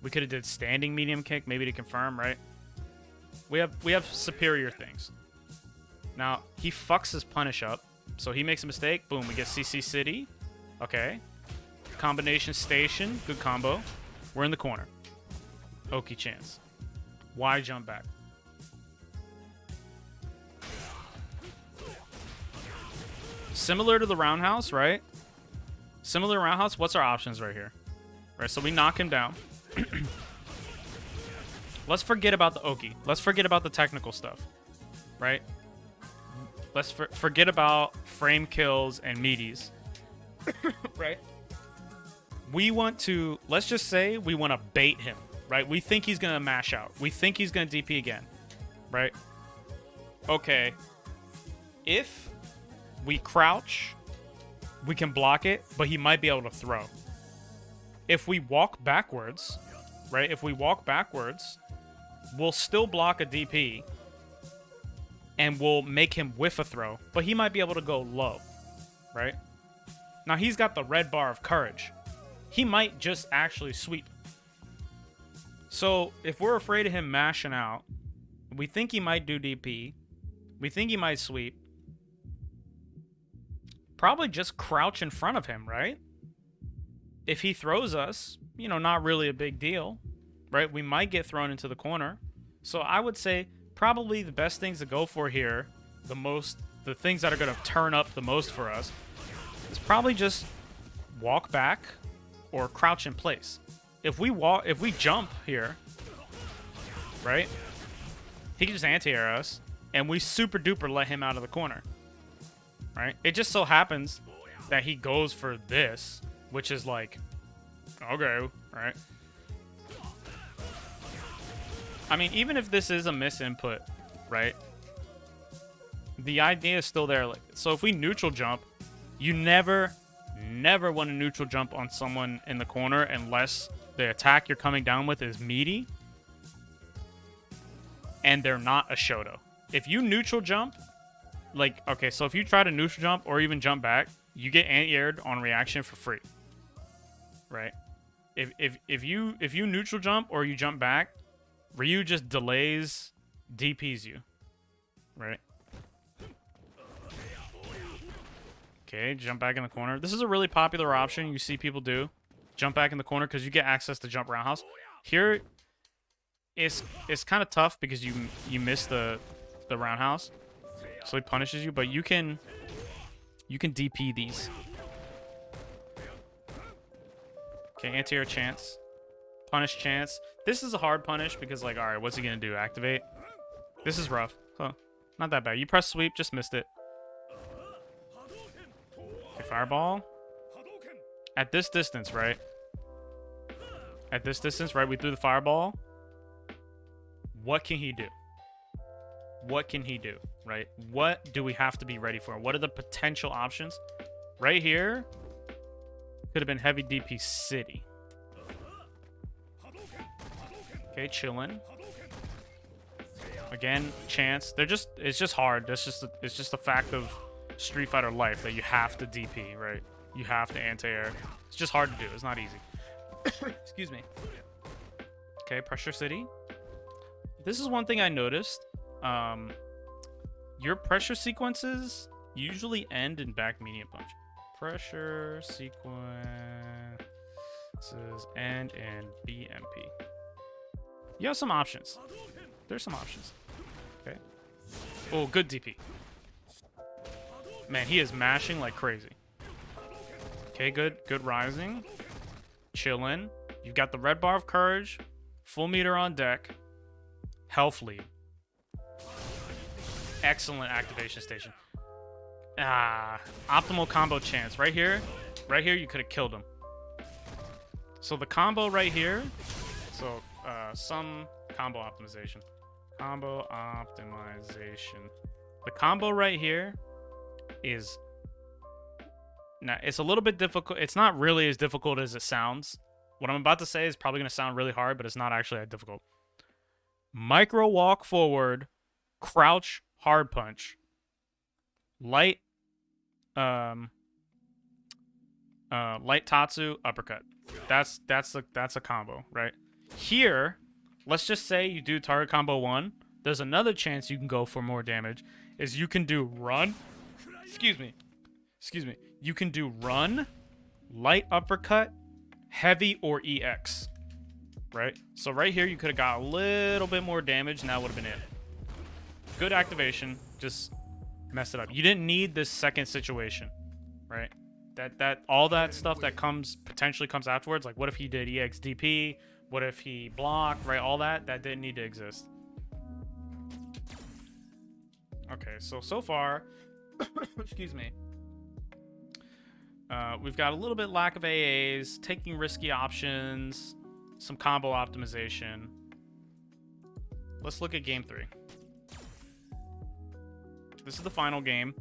We could have did standing medium kick, maybe to confirm, right? We have superior things. Now, he fucks his punish up. So he makes a mistake. Boom, we get CC City. Okay. Combination station. Good combo. We're in the corner. Oki chance. Why jump back? Similar to the roundhouse, right? Similar to roundhouse. What's our options right here? Right, so we knock him down. Let's forget about the Oki. Let's forget about the technical stuff, right? Let's forget about frame kills and meaties, right? We want to, let's just say we want to bait him, right? We think he's going to mash out. We think he's going to DP again, right? Okay. If we crouch, we can block it, but he might be able to throw. If we walk backwards, right? If we walk backwards, we'll still block a DP, and we'll make him whiff a throw, but he might be able to go low, right? Now, he's got the red bar of courage. He might just actually sweep. So, if we're afraid of him mashing out, we think he might do DP, we think he might sweep, probably just crouch in front of him, right? If he throws us, you know, not really a big deal, right? We might get thrown into the corner. So I would say probably the best things to go for here, the things that are going to turn up the most for us, is probably just walk back or crouch in place. If we jump here, right? He can just anti-air us, and we super duper let him out of the corner, right? It just so happens that he goes for this, which is like, okay, right? I mean, even if this is a misinput, right? The idea is still there. Like, so if we neutral jump, you never want to neutral jump on someone in the corner unless the attack you're coming down with is meaty and they're not a Shoto. If you neutral jump, like, okay, so if you try to neutral jump or even jump back, you get anti-aired on reaction for free, right? If you neutral jump or you jump back, Ryu just delays, DPs you, right? Okay, jump back in the corner. This is a really popular option you see people do. Jump back in the corner because you get access to jump roundhouse. Here, it's kind of tough because you miss the roundhouse, so he punishes you. But you can DP these. Okay, anti-air chance. Punish chance. This is a hard punish because, like, alright, what's he gonna do? Activate? This is rough. Huh. Not that bad. You press sweep, just missed it. Okay, fireball. At this distance, right? At this distance, right? We threw the fireball. What can he do? What can he do, right? What do we have to be ready for? What are the potential options? Right here, could have been heavy DP City. Okay, chillin'. Again, chance. It's just hard. It's just a fact of Street Fighter life that you have to DP, right? You have to anti-air. It's just hard to do. It's not easy. Excuse me. Okay, Pressure City. This is one thing I noticed. Your pressure sequences usually end in back medium punch. Pressure sequences end in BMP. You have some options. There's some options. Okay. Oh, good DP. Man, he is mashing like crazy. Okay, good rising. Chillin'. You've got the red bar of courage. Full meter on deck. Health lead. Excellent activation station. Optimal combo chance. Right here, you could have killed him. So the combo right here. So some combo optimization. Combo optimization. The combo right here is... Now, it's a little bit difficult. It's not really as difficult as it sounds. What I'm about to say is probably going to sound really hard, but it's not actually that difficult. Micro walk forward, crouch, hard punch. Light Tatsu, uppercut. That's a combo, right? Here, let's just say you do target combo 1. There's another chance you can go for more damage. Is you can do run. Excuse me. You can do run, light uppercut, heavy, or EX. Right? So right here, you could have got a little bit more damage, and that would have been it. Good activation, just messed it up. You didn't need this second situation, right? All that stuff that potentially comes afterwards, like what if he did EXDP, what if he blocked, right? All that didn't need to exist. Okay, so far, excuse me. We've got a little bit lack of AAs, taking risky options, some combo optimization. Let's look at game 3. This is the final game.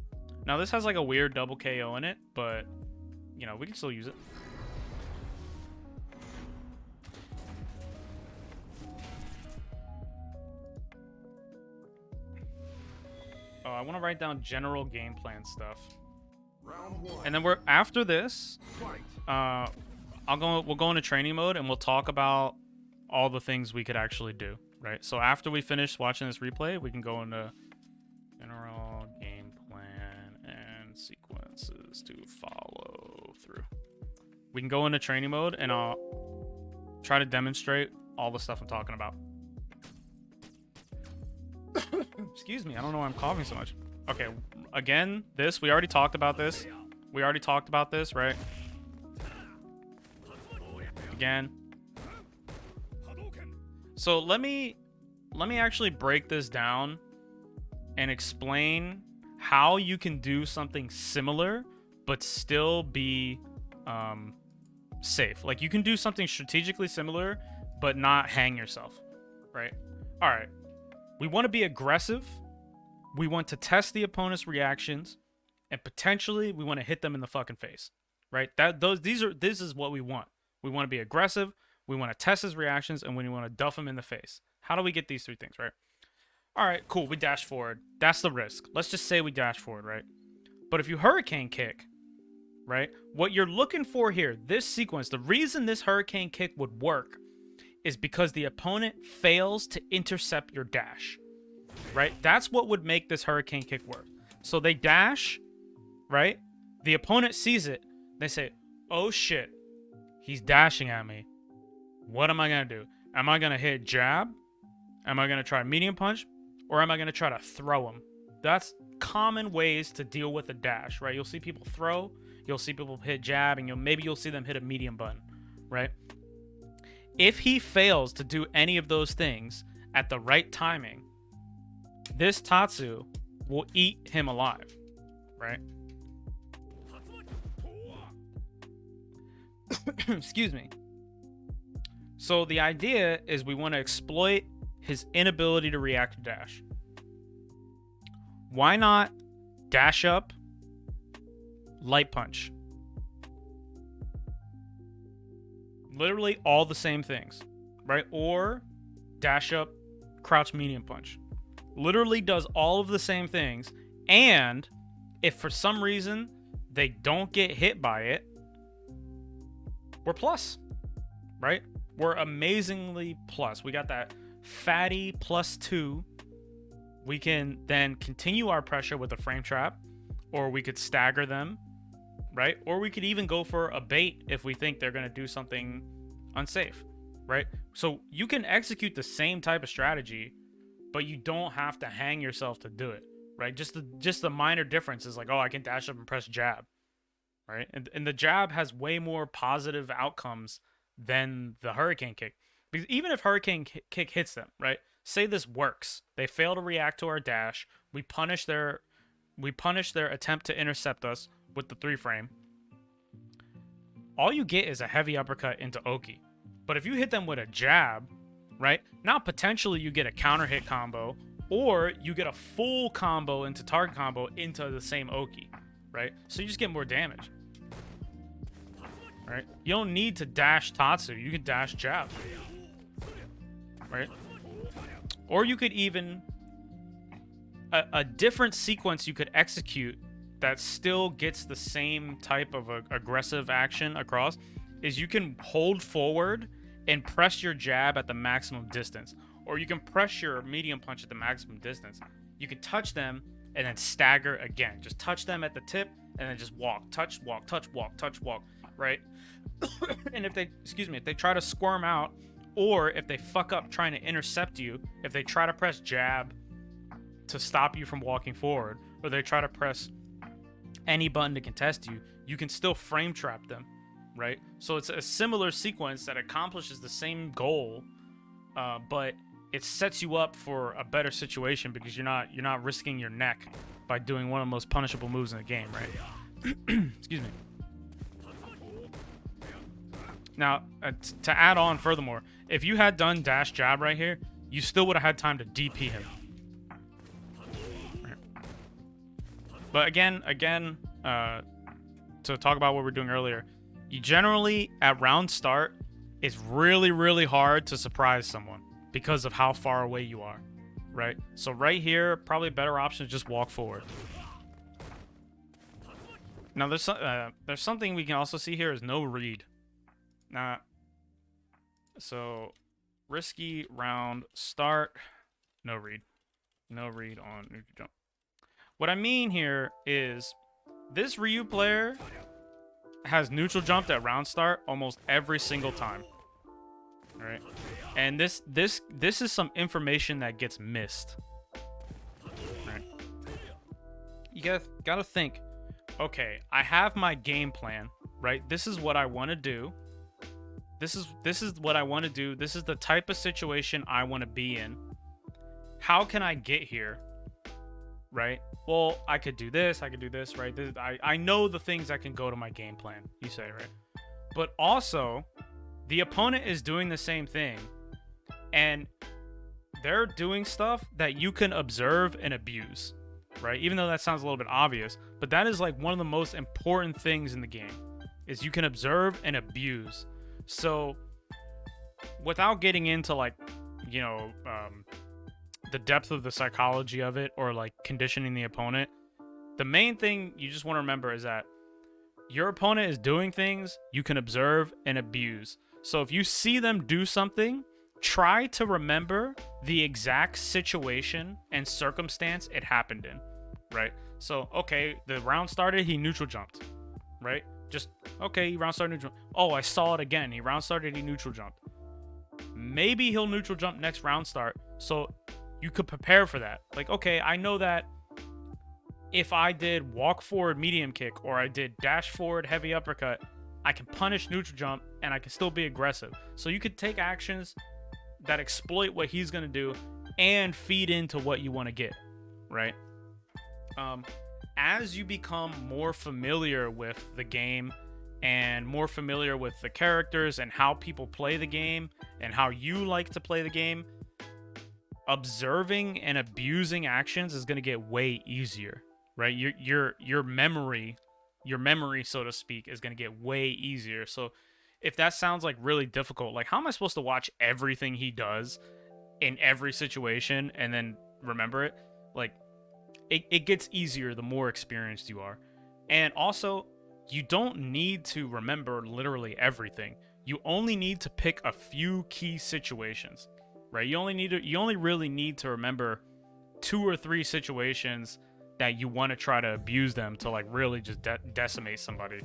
Now, this has like a weird double KO in it, but, you know, we can still use it. Oh, I want to write down general game plan stuff. Round 1. And then after this, Fight. we'll go into training mode and we'll talk about all the things we could actually do, right? So after we finish watching this replay, we can go into general game plan and sequences to follow through. We can go into training mode and I'll try to demonstrate all the stuff I'm talking about. Excuse me, I don't know why I'm coughing so much. Okay, again, we already talked about this. We already talked about this, right? Again. So let me actually break this down and explain how you can do something similar but still be safe. Like, you can do something strategically similar but not hang yourself, right? All right. We want to be aggressive. We want to test the opponent's reactions, and potentially we want to hit them in the fucking face, right? This is what we want. We want to be aggressive. We want to test his reactions, and we want to duff him in the face. How do we get these 3 things, right? All right, cool. We dash forward. That's the risk. Let's just say we dash forward, right? But if you hurricane kick, right? What you're looking for here, this sequence, the reason this hurricane kick would work is because the opponent fails to intercept your dash, right? That's what would make this hurricane kick work. So they dash, right? The opponent sees it. They say, oh shit, he's dashing at me. What am I going to do? Am I going to hit jab? Am I going to try medium punch? Or am I going to try to throw him? That's common ways to deal with a dash, right? You'll see people throw, you'll see people hit jab, and maybe you'll see them hit a medium button, right? If he fails to do any of those things at the right timing, this Tatsu will eat him alive, right? Excuse me. So the idea is we want to exploit his inability to react to dash. Why not dash up, light punch? Literally all the same things, right? Or dash up, crouch medium punch. Literally does all of the same things. And if for some reason they don't get hit by it, we're plus, right? We're amazingly plus. We got that fatty +2. We can then continue our pressure with a frame trap, or we could stagger them, right? Or we could even go for a bait if we think they're going to do something unsafe, right? So you can execute the same type of strategy, but you don't have to hang yourself to do it, right? Just the minor difference is like, oh, I can dash up and press jab, right? And the jab has way more positive outcomes than the hurricane kick. Because even if hurricane kick hits them, right? Say this works. They fail to react to our dash. We punish their attempt to intercept us with the 3-frame. All you get is a heavy uppercut into Oki. But if you hit them with a jab, right? Now potentially you get a counter hit combo, or you get a full combo into target combo into the same Oki, right? So you just get more damage. Right? You don't need to dash Tatsu. You can dash jab. Right? Or you could even a different sequence you could execute that still gets the same type of aggressive action across is you can hold forward and press your jab at the maximum distance, or you can press your medium punch at the maximum distance. You can touch them and then stagger again. Just touch them at the tip and then just walk, touch, walk, touch, walk, touch, walk. right? And if they, if they try to squirm out, or if they fuck up trying to intercept you, if they try to press jab to stop you from walking forward, or they try to press any button to contest you, you can still frame trap them, right? So it's a similar sequence that accomplishes the same goal, but it sets you up for a better situation because you're not risking your neck by doing one of the most punishable moves in the game, right? Excuse me. Now, to add on furthermore, if you had done dash jab right here, you still would have had time to DP him. Right. But again, to talk about what we were doing earlier, you generally, at round start, it's really, really hard to surprise someone because of how far away you are, right? So right here, probably a better option is just walk forward. Now, there's something we can also see here is no read. So risky round start, no read. No read on neutral jump. What I mean here is this Ryu player has neutral jumped at round start almost every single time. All right, and this is some information that gets missed. All right, you gotta think. Okay, I have my game plan, right? This is what I want to do. This is what I want to do. This is the type of situation I want to be in. How can I get here? Right? Well, I could do this, right? I know the things that can go to my game plan, you say, right? But also, the opponent is doing the same thing. And they're doing stuff that you can observe and abuse, right? Even though that sounds a little bit obvious, but that is like one of the most important things in the game, is you can observe and abuse. So, without getting into like, the depth of the psychology of it or like conditioning the opponent, the main thing you just want to remember is that your opponent is doing things you can observe and abuse. So if you see them do something, try to remember the exact situation and circumstance it happened in, right? So, okay, the round started, he neutral jumped, right? Just, okay, he round started, neutral. Oh, I saw it again. He round started, he neutral jumped. Maybe he'll neutral jump next round start. So you could prepare for that. Like, okay, I know that if I did walk forward medium kick or I did dash forward heavy uppercut, I can punish neutral jump and I can still be aggressive. So you could take actions that exploit what he's going to do and feed into what you want to get, right? As you become more familiar with the game and more familiar with the characters and how people play the game and how you like to play the game, observing and abusing actions is going to get way easier, right? Your memory, so to speak, is going to get way easier. So if that sounds like really difficult, like how am I supposed to watch everything he does in every situation and then remember it? Like it gets easier the more experienced you are. And also, you don't need to remember literally everything. You only need to pick a few key situations, right? You only really need to remember 2 or 3 situations that you want to try to abuse them to like really just decimate somebody.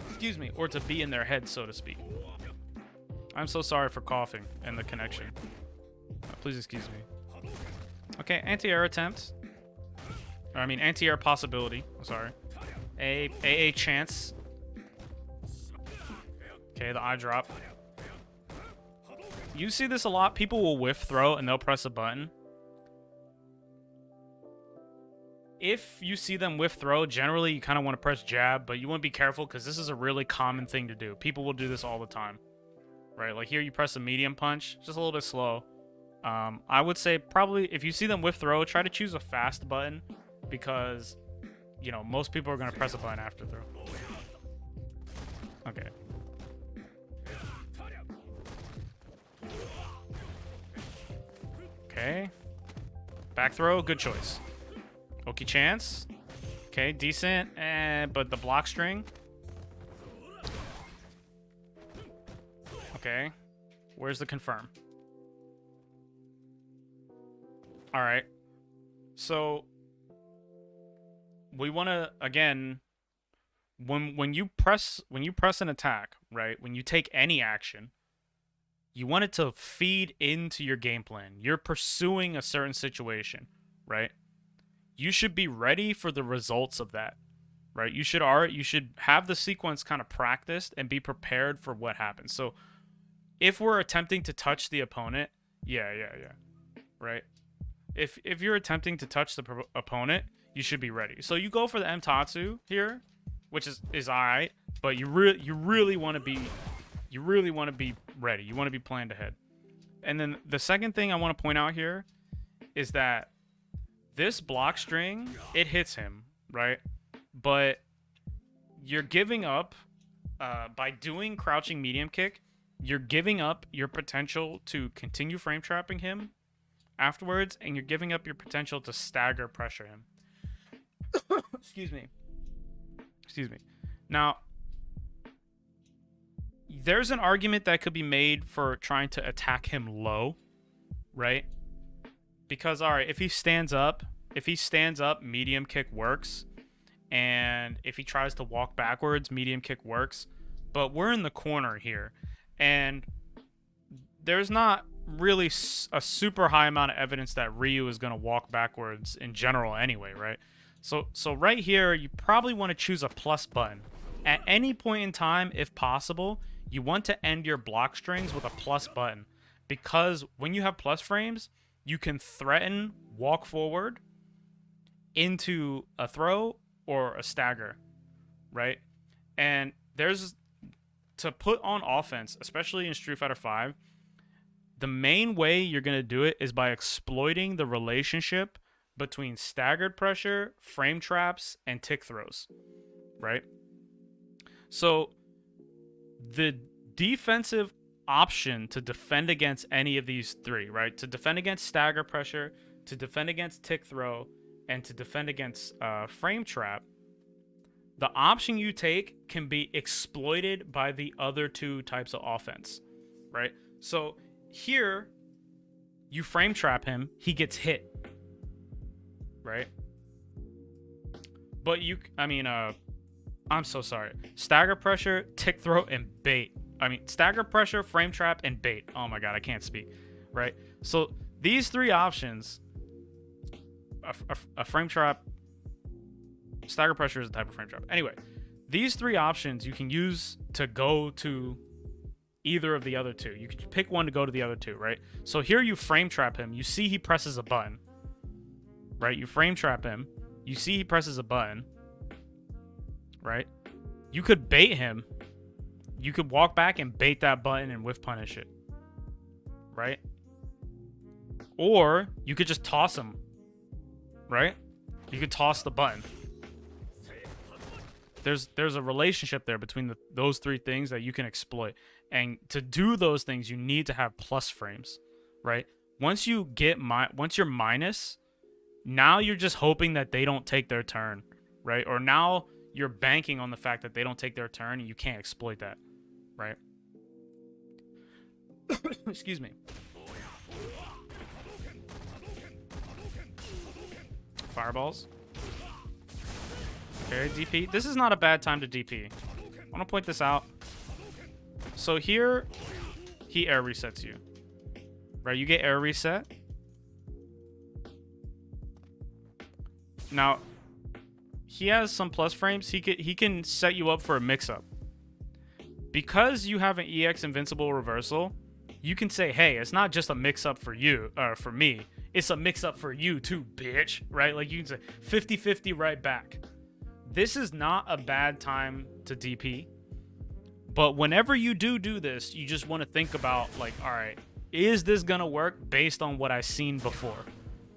Excuse me, or to be in their head, so to speak. I'm so sorry for coughing and the connection. Please excuse me. Okay, anti-air attempt. Or, I mean, anti-air possibility. I'm sorry. A chance. Okay, the eye drop. You see this a lot. People will whiff throw and they'll press a button. If you see them whiff throw, generally you kind of want to press jab, but you want to be careful because this is a really common thing to do. People will do this all the time, right? Like here you press a medium punch, just a little bit slow. I would say probably if you see them whiff throw, try to choose a fast button because, most people are going to press a button after throw. Okay. Okay. Back throw, good choice. Okie chance. Okay, decent. But the block string. Okay. Where's the confirm? Alright. So we want to, again, when you press an attack, right? When you take any action, you want it to feed into your game plan. You're pursuing a certain situation, right? You should be ready for the results of that, right? You should have the sequence kind of practiced and be prepared for what happens. So if we're attempting to touch the opponent, yeah, right? If you're attempting to touch the opponent, you should be ready. So you go for the M Tatsu here, which is alright, but you really want to be ready. You want to be planned ahead. And then the second thing I want to point out here is that this block string, it hits him, right? But you're giving up by doing crouching medium kick, you're giving up your potential to continue frame trapping him afterwards, and you're giving up your potential to stagger pressure him. Excuse me. Now, there's an argument that could be made for trying to attack him low, right? Because, all right, if he stands up, medium kick works. And if he tries to walk backwards, medium kick works. But we're in the corner here. And there's not really a super high amount of evidence that Ryu is going to walk backwards in general anyway, right? So right here, you probably want to choose a plus button. At any point in time, if possible, you want to end your block strings with a plus button. Because when you have plus frames, you can threaten walk forward into a throw or a stagger, right? And there's, to put on offense, especially in Street Fighter V, the main way you're going to do it is by exploiting the relationship between staggered pressure, frame traps, and tick throws, right? So the defensive option to defend against any of these three, right? To defend against stagger pressure, to defend against tick throw, and to defend against frame trap, the option you take can be exploited by the other two types of offense, right? So here, you frame trap him, he gets hit, right? But I'm so sorry. Stagger pressure, tick throw, and bait. Stagger pressure, frame trap, and bait. Oh my god, I can't speak, right? So these three options, a frame trap, stagger pressure is a type of frame trap. Anyway, these three options you can use to go to either of the other two. You can pick one to go to the other two, right? So here you frame trap him. You see he presses a button, right? You frame trap him. You see he presses a button, right? You could bait him. You could walk back and bait that button and whiff punish it, right? Or you could just toss him, right? You could toss the button. There's a relationship there between those three things that you can exploit. And to do those things, you need to have plus frames, right? Once you're minus, now you're just hoping that they don't take their turn, right? Or now you're banking on the fact that they don't take their turn and you can't exploit that, right? Excuse me. Fireballs. Okay, DP. This is not a bad time to DP. I want to point this out. So here, he air resets you. Right, you get air reset. Now, he has some plus frames. He can set you up for a mix-up. Because you have an EX invincible reversal, you can say, hey, it's not just a mix-up for you, or for me. It's a mix-up for you too, bitch. Right? Like, you can say 50-50 right back. This is not a bad time to DP. But whenever you do this, you just want to think about, like, all right, is this going to work based on what I've seen before?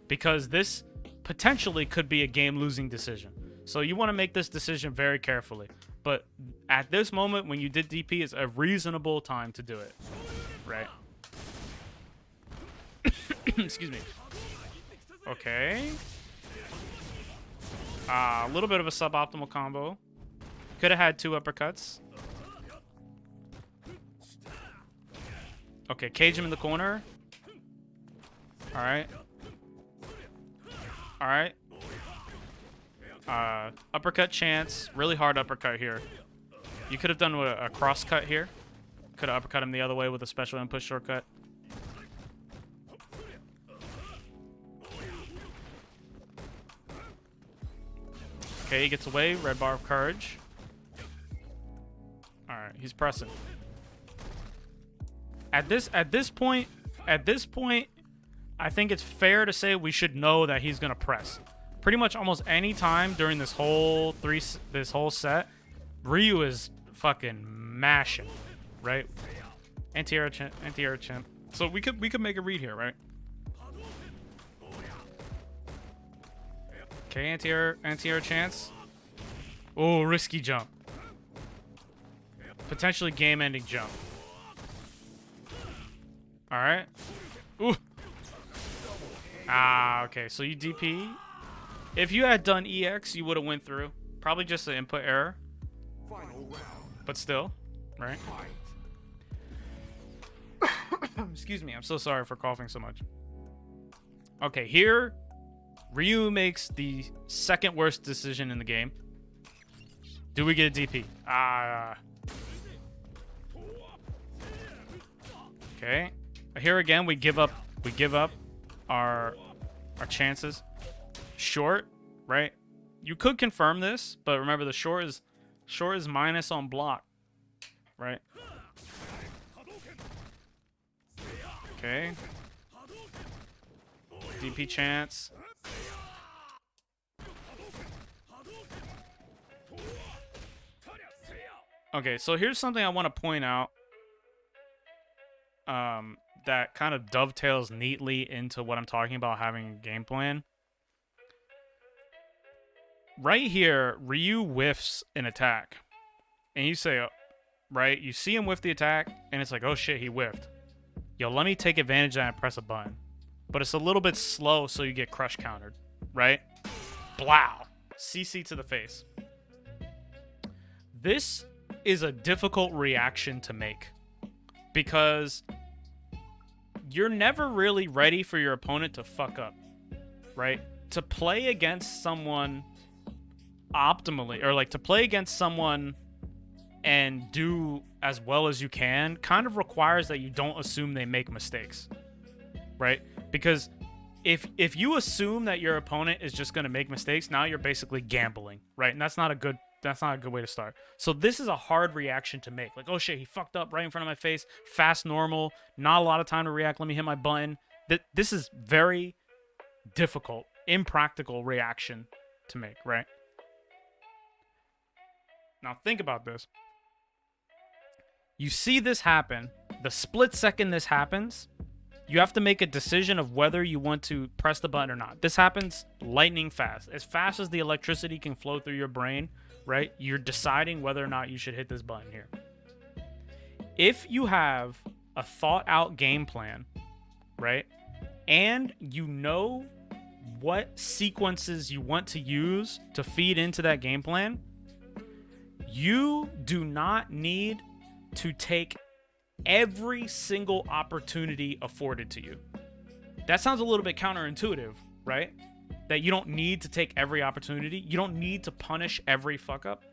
Because this potentially could be a game-losing decision. So you want to make this decision very carefully. But at this moment, when you did DP, it's a reasonable time to do it. Right? Excuse me. Okay. A little bit of a suboptimal combo. Could have had 2 uppercuts. Okay, cage him in the corner. Alright. Alright. Uppercut chance. Really hard uppercut here. You could have done a cross cut here. Could have uppercut him the other way with a special input shortcut. Okay, he gets away. Red bar of courage. All right, he's pressing. At this point, I think it's fair to say we should know that he's gonna press. Pretty much almost any time during this whole set, Ryu is fucking mashing, right? Anti-air chimp. So we could make a read here, right? Okay, anti-air chance. Oh, risky jump. Potentially game-ending jump. All right. Ooh. Ah, okay. So you DP. If you had done EX, you would have went through. Probably just an input error. But still, right? Excuse me. I'm so sorry for coughing so much. Okay, here, Ryu makes the second worst decision in the game. Do we get a DP? Okay. Here again, we give up our chances. Short, right? You could confirm this, but remember the short is minus on block, right? Okay. DP chance. Okay, so here's something I want to point out. That kind of dovetails neatly into what I'm talking about having a game plan. Right here, Ryu whiffs an attack. And you say, right, you see him whiff the attack, and it's like, oh shit, he whiffed. Yo, let me take advantage of that and press a button. But it's a little bit slow, so you get crush countered, right? Blow. CC to the face. This is a difficult reaction to make. Because you're never really ready for your opponent to fuck up, right? To play against someone optimally, or like to play against someone and do as well as you can, kind of requires that you don't assume they make mistakes, right? Because if you assume that your opponent is just going to make mistakes, now you're basically gambling, right? And that's not a good way to start. So this is a hard reaction to make. Like, oh shit, he fucked up right in front of my face. Fast normal, not a lot of time to react. Let me hit my button. This is very difficult, impractical reaction to make, right? Now think about this. You see this happen. The split second this happens, you have to make a decision of whether you want to press the button or not. This happens lightning fast. As fast as the electricity can flow through your brain, right? You're deciding whether or not you should hit this button here. If you have a thought out game plan, right? And you know what sequences you want to use to feed into that game plan, you do not need to take every single opportunity afforded to you. That sounds a little bit counterintuitive, right? That you don't need to take every opportunity. You don't need to punish every fuck up.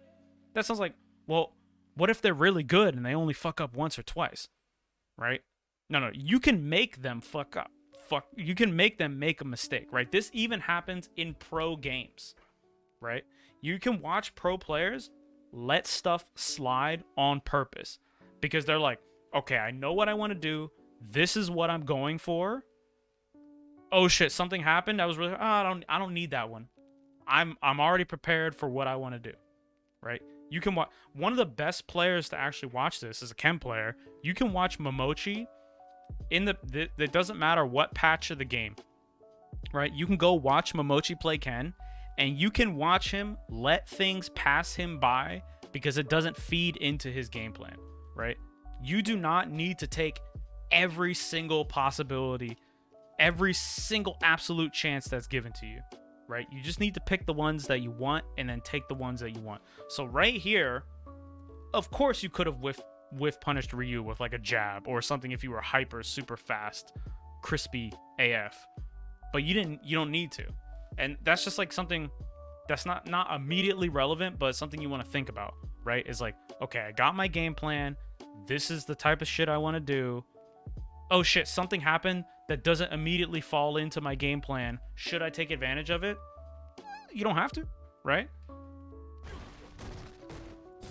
That sounds like, well, what if they're really good and they only fuck up once or twice, right? No, you can make them fuck up. You can make them make a mistake, right? This even happens in pro games, right? You can watch pro players let stuff slide on purpose because they're like, okay, I know what I want to do. This is what I'm going for. Oh shit, something happened. I was really, I don't need that one. I'm already prepared for what I want to do, right? You can watch. One of the best players to actually watch this is a chem player. You can watch Momochi in it doesn't matter what patch of the game, right? You can go watch Momochi play Ken, and you can watch him let things pass him by because it doesn't feed into his game plan, right? You do not need to take every single possibility, every single absolute chance that's given to you, right? You just need to pick the ones that you want and then take the ones that you want. So right here, of course you could have whiff punished Ryu with like a jab or something if you were hyper super fast, crispy AF. But you don't need to. And that's just like something that's not immediately relevant, but something you want to think about, right? Is like, okay, I got my game plan. This is the type of shit I want to do. Oh shit, something happened that doesn't immediately fall into my game plan. Should I take advantage of it? You don't have to, right?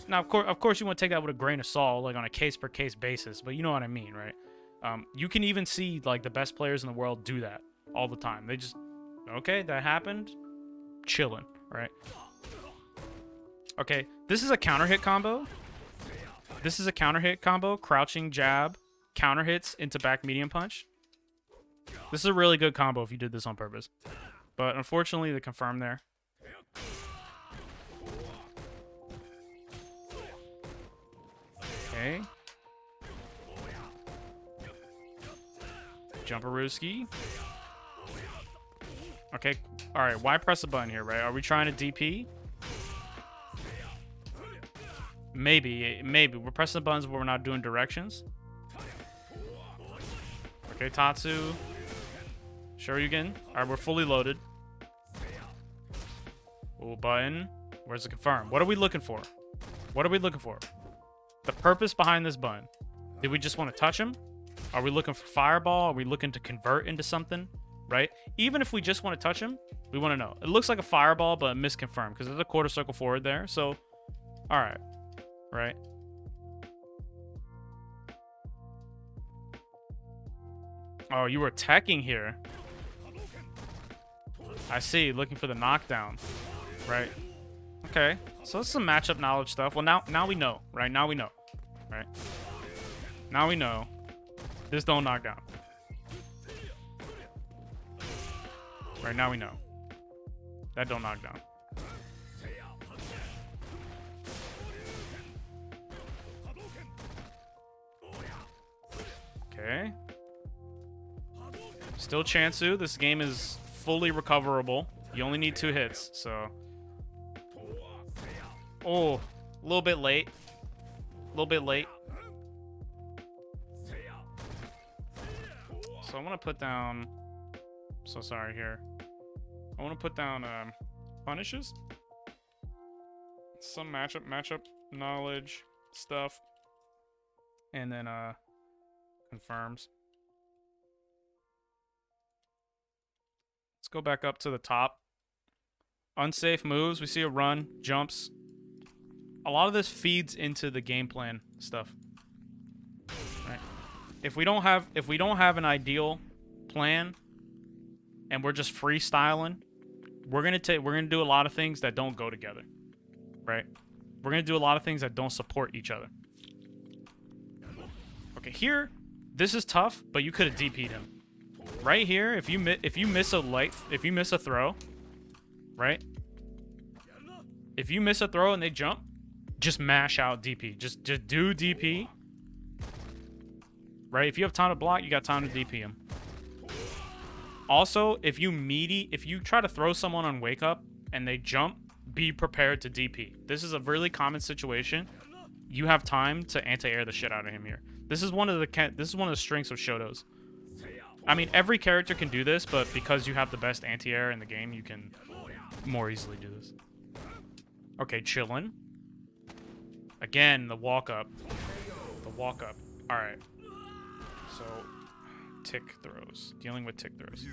Now, of course, you want to take that with a grain of salt, like on a case-per-case basis, but you know what I mean, right? You can even see, like, the best players in the world do that all the time. They just, okay, that happened, chilling, right? Okay, this is a counter hit combo. This is a counter hit combo, crouching jab, counter hits into back medium punch. This is a really good combo if you did this on purpose. But unfortunately, the confirm there. Okay. Jumperooski. Okay. All right. Why press a button here, right? Are we trying to DP? Maybe. We're pressing the buttons, but we're not doing directions. Okay, Tatsu. Shoryuken. All right, we're fully loaded. Ooh, button. Where's the confirm? What are we looking for? What are we looking for? The purpose behind this button. Did we just want to touch him? Are we looking for fireball? Are we looking to convert into something? Right? Even if we just want to touch him, we want to know. It looks like a fireball, but misconfirmed because there's a quarter circle forward there. So, all right. Right? Oh, you were teching here. I see. Looking for the knockdown. Right? Okay. So that's some matchup knowledge stuff. Well, now we know. Right? Now we know. Right? Now we know. This don't knock down. Right, now we know. That don't knock down. Okay. Still Chansu. This game is fully recoverable. You only need 2 hits, so... Oh, a little bit late. A little bit late. So I want to put down... So sorry here. I want to put down punishes. Some matchup knowledge stuff. And then confirms. Let's go back up to the top. Unsafe moves. We see a run, jumps. A lot of this feeds into the game plan stuff. Right. If we don't have an ideal plan and we're just freestyling, we're gonna do a lot of things that don't go together. Right? We're gonna do a lot of things that don't support each other. Okay, here, this is tough, but you could have DP'd him. Right here, if you miss a throw, right? If you miss a throw and they jump, just mash out DP. Just do DP. Right? If you have time to block, you got time to DP him. Also, if you try to throw someone on wake up and they jump, be prepared to DP. This is a really common situation. You have time to anti-air the shit out of him here. This is one of the strengths of Shoto's. I mean, every character can do this, but because you have the best anti-air in the game, you can more easily do this. Okay, chillin'. Again, the walk up. The walk up. All right. So, tick throws. Dealing with tick throws.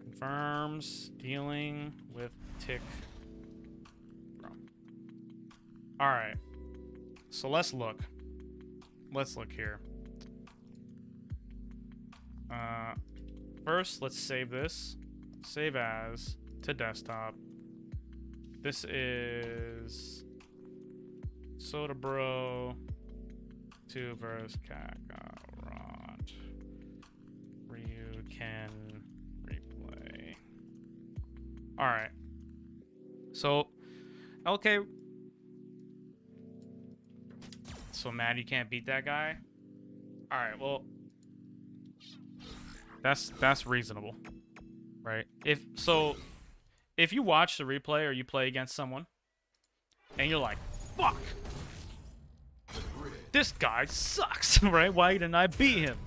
Confirms. Dealing with tick. All right. So let's look. Let's look here. First, let's save this. Save as to desktop. This is Soda Bro 2 versus Kakarot. Ryu can replay. All right. So, okay. So mad you can't beat that guy. All right. Well, that's reasonable, right? If you watch the replay or you play against someone and you're like, fuck, this guy sucks, right? Why didn't I beat him?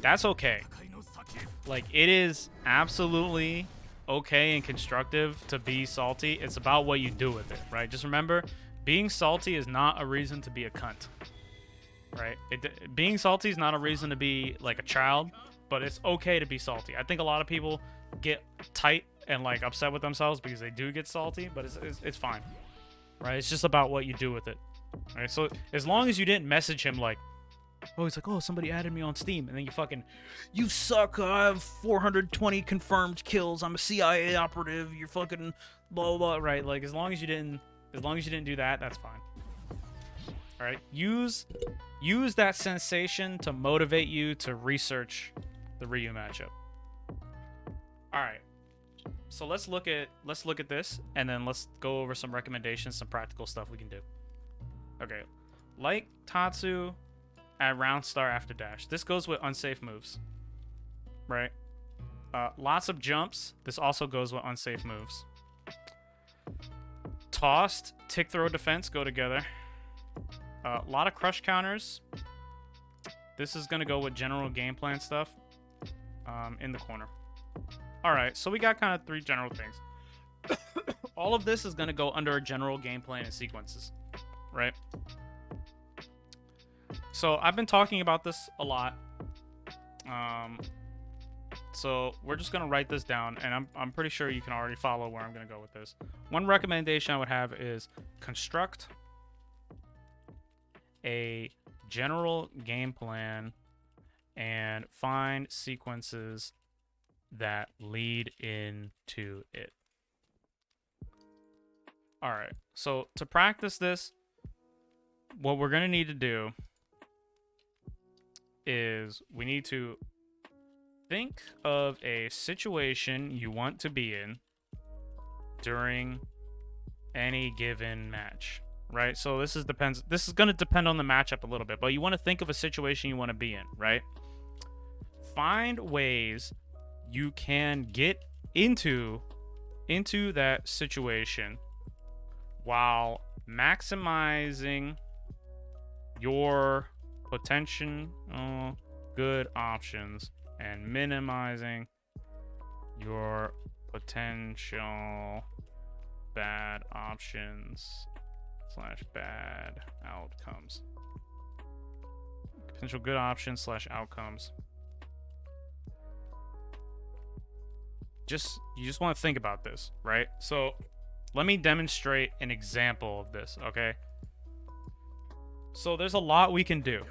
That's okay. Like, it is absolutely okay and constructive to be salty. It's about what you do with it, right? Just remember, being salty is not a reason to be a cunt, right? Being salty is not a reason to be like a child, but it's okay to be salty. I think a lot of people get tight and like upset with themselves because they do get salty, but it's fine, right? It's just about what you do with it, right? So as long as you didn't message him like, oh, he's like, oh, somebody added me on Steam, and then you suck. I have 420 confirmed kills. I'm a CIA operative. You're fucking blah blah, right? Like as long as you didn't do that, that's fine. All right, use that sensation to motivate you to research the Ryu matchup. All right, so let's look at this, and then let's go over some recommendations, some practical stuff we can do. Okay, like Tatsu at round star after dash. This goes with unsafe moves, right? Lots of jumps. This also goes with unsafe moves. Tossed, tick throw defense go together. A lot of crush counters. This is gonna go with general game plan stuff in the corner. All right, so we got kind of 3 general things. All of this is gonna go under a general game plan and sequences, right? So I've been talking about this a lot. So we're just gonna write this down, and I'm pretty sure you can already follow where I'm gonna go with this. One recommendation I would have is construct a general game plan and find sequences that lead into it. All right. So to practice this, what we're gonna need to do is we need to think of a situation you want to be in during any given match, right? So this is going to depend on the matchup a little bit, but you want to think of a situation you want to be in, right? Find ways you can get into that situation while maximizing your potential good options and minimizing your potential bad options / bad outcomes. Potential good options / outcomes. You just want to think about this, right? So let me demonstrate an example of this, okay? So there's a lot we can do,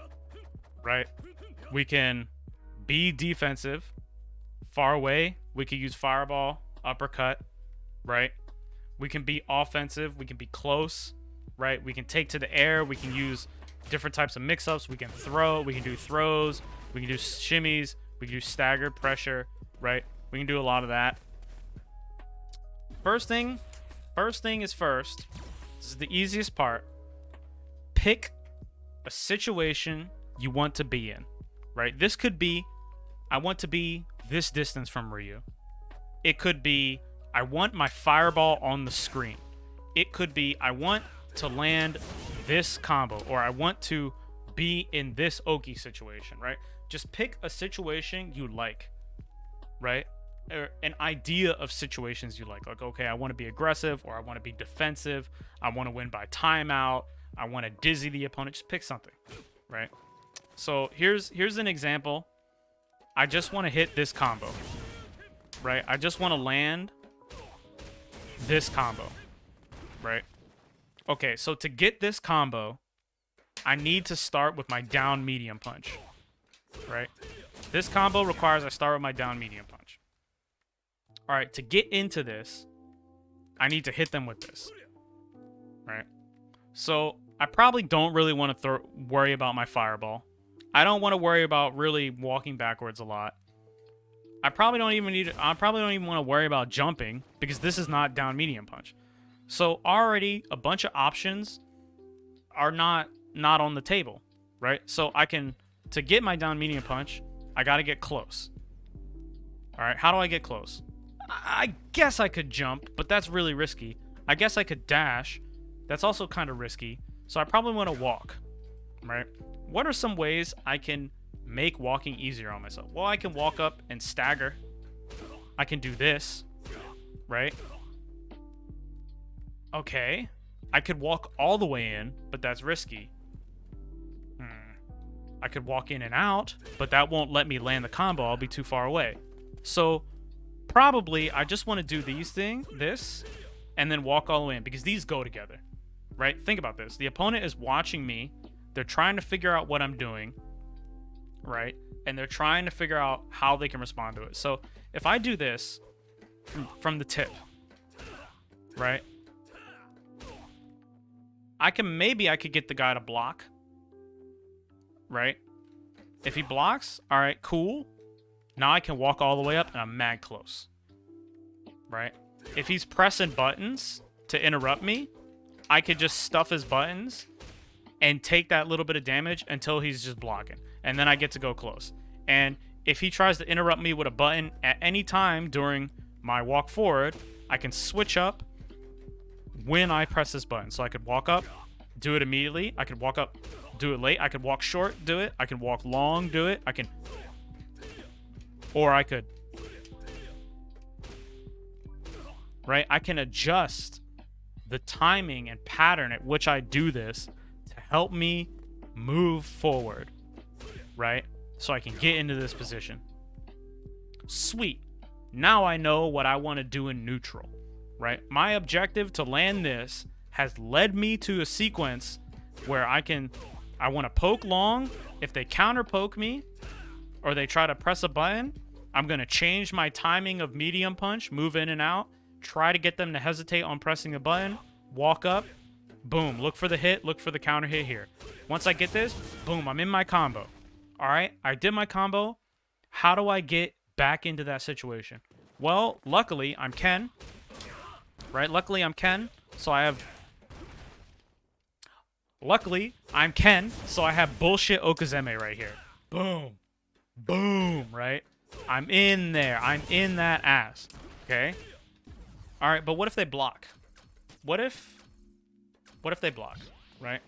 right? We can be defensive, far away. We can use fireball, uppercut, right? We can be offensive. We can be close, right? We can take to the air. We can use different types of mix-ups. We can throw. We can do throws. We can do shimmies. We can do staggered pressure, right? We can do a lot of that. First thing is first. This is the easiest part. Pick a situation you want to be in, right? This could be, I want to be this distance from Ryu. It could be, I want my fireball on the screen. It could be, I want to land this combo, or I want to be in this Oki situation, right? Just pick a situation you like, right? Or an idea of situations you like. Like, okay, I want to be aggressive, or I want to be defensive. I want to win by timeout. I want to dizzy the opponent. Just pick something, right? So here's an example. I just want to hit this combo, right? I just want to land this combo, right? Okay, so to get this combo, I need to start with my down medium punch, right? This combo requires I start with my down medium punch. All right, to get into this, I need to hit them with this, right? So I probably don't really want to worry about my fireball. I don't want to worry about really walking backwards a lot. I probably don't even want to worry about jumping, because this is not down medium punch. So already a bunch of options are not on the table, right? So to get my down medium punch, I got to get close. All right, how do I get close? I guess I could jump, but that's really risky. I guess I could dash. That's also kind of risky. So I probably want to walk, right? What are some ways I can make walking easier on myself? Well, I can walk up and stagger. I can do this, right? Okay. I could walk all the way in, but that's risky. I could walk in and out, but that won't let me land the combo. I'll be too far away. So probably I just want to do this, and then walk all the way in, because these go together, right? Think about this. The opponent is watching me. They're trying to figure out what I'm doing, right? And they're trying to figure out how they can respond to it. So if I do this from the tip, right? I could get the guy to block, right? If he blocks, all right, cool. Now I can walk all the way up, and I'm mad close, right? If he's pressing buttons to interrupt me, I could just stuff his buttons and take that little bit of damage until he's just blocking. And then I get to go close. And if he tries to interrupt me with a button at any time during my walk forward, I can switch up when I press this button. So I could walk up, do it immediately. I could walk up, do it late. I could walk short, do it. I can walk long, do it. Or I could, right? I can adjust the timing and pattern at which I do this to help me move forward, right? So I can get into this position. Sweet. Now I know what I want to do in neutral, right? My objective to land this has led me to a sequence where I want to poke long. If they counter poke me or they try to press a button, I'm going to change my timing of medium punch, move in and out, try to get them to hesitate on pressing a button, walk up, boom, look for the hit, look for the counter hit here. Once I get this, boom, I'm in my combo. All right, I did my combo. How do I get back into that situation? Well, luckily, I'm Ken, right? Luckily, I'm Ken, so I have bullshit Okazeme right here. Boom. Boom, right? I'm in there. I'm in that ass. Okay? All right, but what if they block? What if they block, right?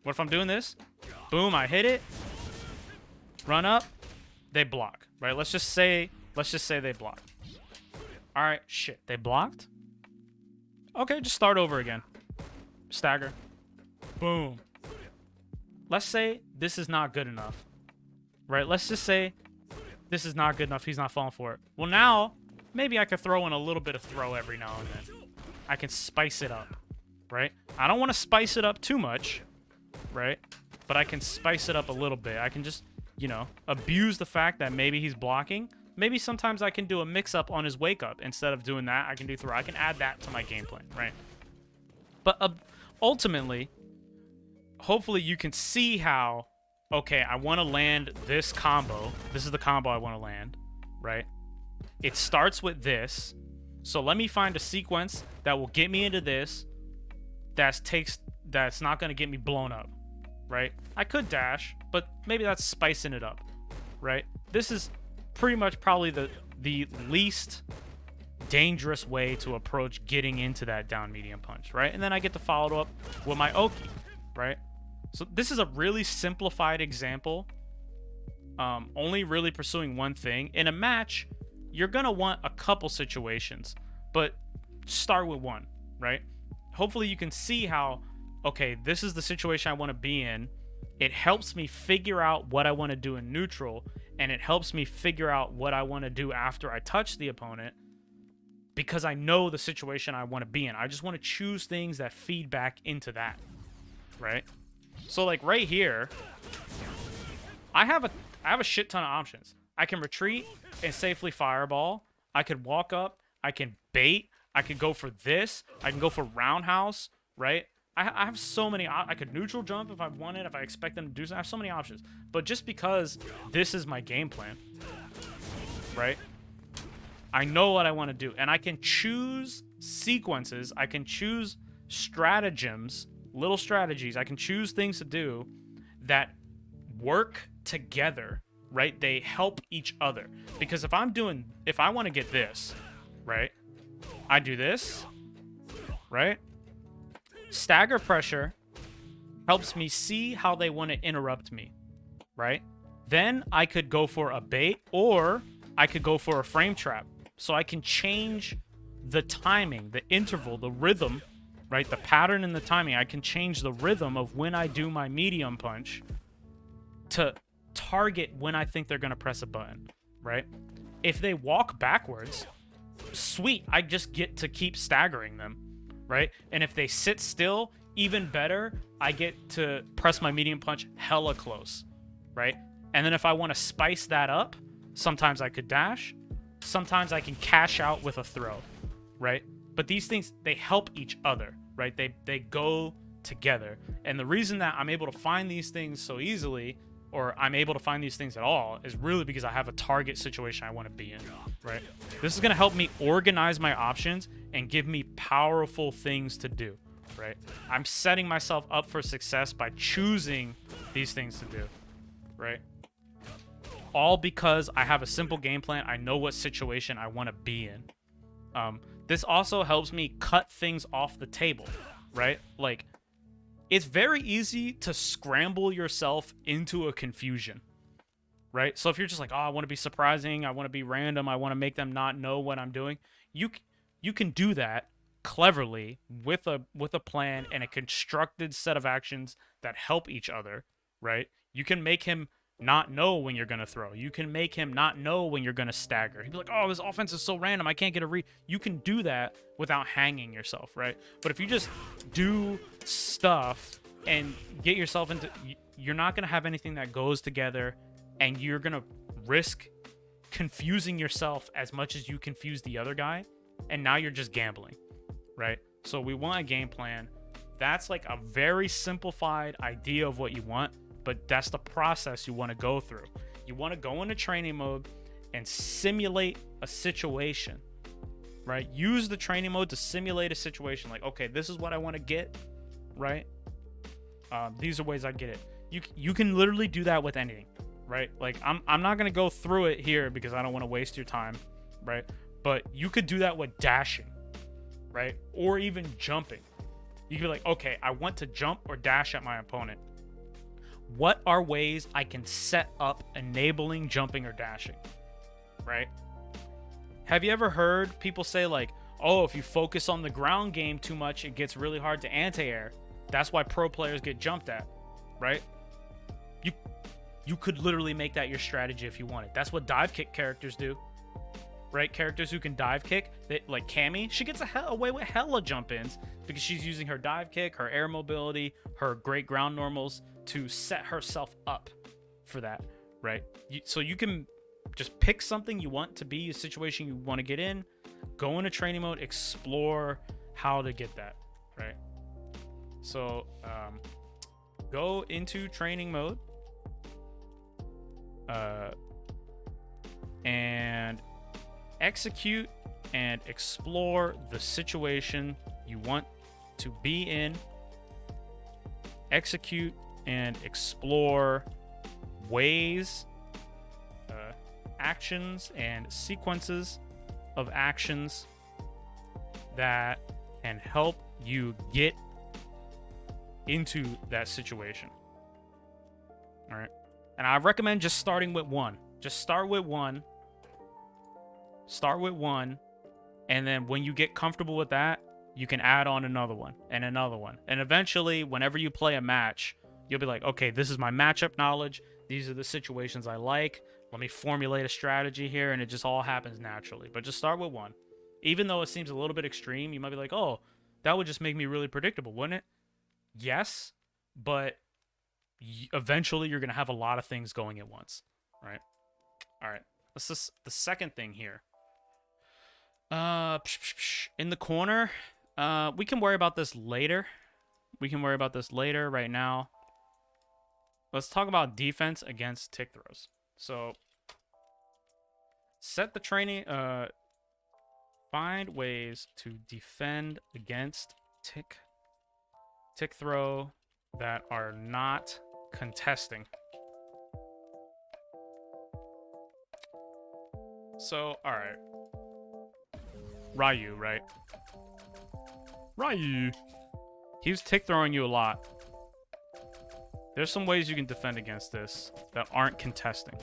What if I'm doing this? Boom, I hit it. Run up. They block, right? Let's just say they block. All right, shit. They blocked? Okay, just start over again. Stagger. Boom. Let's say this is not good enough, right? Let's just say this is not good enough. He's not falling for it. Well, now, maybe I could throw in a little bit of throw every now and then. I can spice it up, right? I don't want to spice it up too much, right? But I can spice it up a little bit. I can just, abuse the fact that maybe he's blocking. Maybe sometimes I can do a mix-up on his wake-up. Instead of doing that, I can do throw. I can add that to my game plan, right? But ultimately, hopefully you can see how, okay, I want to land this combo. This is the combo I want to land, right? It starts with this. So let me find a sequence that will get me into this that's not going to get me blown up, right? I could dash, but maybe that's spicing it up, right? This is pretty much probably the least dangerous way to approach getting into that down medium punch, right? And then I get to follow it up with my Oki, right? So this is a really simplified example, only really pursuing one thing. In a match, you're going to want a couple situations, but start with one, right? Hopefully you can see how, okay, this is the situation I want to be in. It helps me figure out what I want to do in neutral, and it helps me figure out what I want to do after I touch the opponent, because I know the situation I want to be in. I just want to choose things that feed back into that, right? So like right here, I have a shit ton of options. I can retreat and safely fireball. I could walk up. I can bait. I could go for this. I can go for roundhouse, right? I have so many. I could neutral jump if I wanted, if I expect them to do so. I have so many options. But just because this is my game plan, right? I know what I want to do. And I can choose sequences. I can choose stratagems, little strategies. I can choose things to do that work together, right? They help each other. Because if I want to get this, right? I do this, right? Stagger pressure helps me see how they want to interrupt me, right? Then I could go for a bait, or I could go for a frame trap. So I can change the timing, the interval, the rhythm, right? The pattern and the timing. I can change the rhythm of when I do my medium punch to target when I think they're going to press a button, right? If they walk backwards, sweet, I just get to keep staggering them, right? And if they sit still, even better, I get to press my medium punch hella close, right? And then if I want to spice that up, sometimes I could dash, sometimes I can cash out with a throw, right? But these things, they help each other, right? They go together. And the reason that I'm able to find these things so easily, or I'm able to find these things at all, is really because I have a target situation I want to be in, right? This is going to help me organize my options and give me powerful things to do, right? I'm setting myself up for success by choosing these things to do, right? All because I have a simple game plan. I know what situation I want to be in. This also helps me cut things off the table, right? Like, it's very easy to scramble yourself into a confusion, right? So if you're just like, oh, I want to be surprising, I want to be random, I want to make them not know what I'm doing, you can do that cleverly with a plan and a constructed set of actions that help each other, right? You can make him not know when you're going to throw. You can make him not know when you're going to stagger. He'd be like, oh, this offense is so random, I can't get a read. You can do that without hanging yourself, right? But if you just do stuff and get yourself into... You're not going to have anything that goes together, and you're going to risk confusing yourself as much as you confuse the other guy, and now you're just gambling, right? So we want a game plan. That's like a very simplified idea of what you want, but that's the process you want to go through. You want to go into training mode and simulate a situation, right? Use the training mode to simulate a situation. Like, okay, this is what I want to get, right? These are ways I get it. You can literally do that with anything, right? Like, I'm not going to go through it here because I don't want to waste your time, right? But you could do that with dashing, right? Or even jumping. You could be like, okay, I want to jump or dash at my opponent. What are ways I can set up enabling jumping or dashing, right? Have you ever heard people say like, oh, if you focus on the ground game too much, it gets really hard to anti-air. That's why pro players get jumped at, right? You could literally make that your strategy if you wanted. That's what dive kick characters do, right? Characters who can dive kick, like Cammy, she gets away with hella jump-ins because she's using her dive kick, her air mobility, her great ground normals to set herself up for that, right? So you can just pick something you want to be, a situation you want to get in, go into training mode, explore how to get that, right? So go into training mode and execute and explore the situation you want to be in. Execute and explore ways, actions, and sequences of actions that can help you get into that situation. All right. And I recommend just starting with one. Just start with one. Start with one. And then when you get comfortable with that, you can add on another one and another one. And eventually, whenever you play a match, you'll be like, okay, this is my matchup knowledge. These are the situations I like. Let me formulate a strategy here, and it just all happens naturally. But just start with one. Even though it seems a little bit extreme, you might be like, oh, that would just make me really predictable, wouldn't it? Yes, but eventually you're going to have a lot of things going at once, right? All right, this is the second thing here. In the corner, we can worry about this later. Right now. Let's talk about defense against tick throws. So, set the training, find ways to defend against tick throw that are not contesting. So, all right. Ryu, right? Ryu. He was tick throwing you a lot. there's some ways you can defend against this that aren't contesting,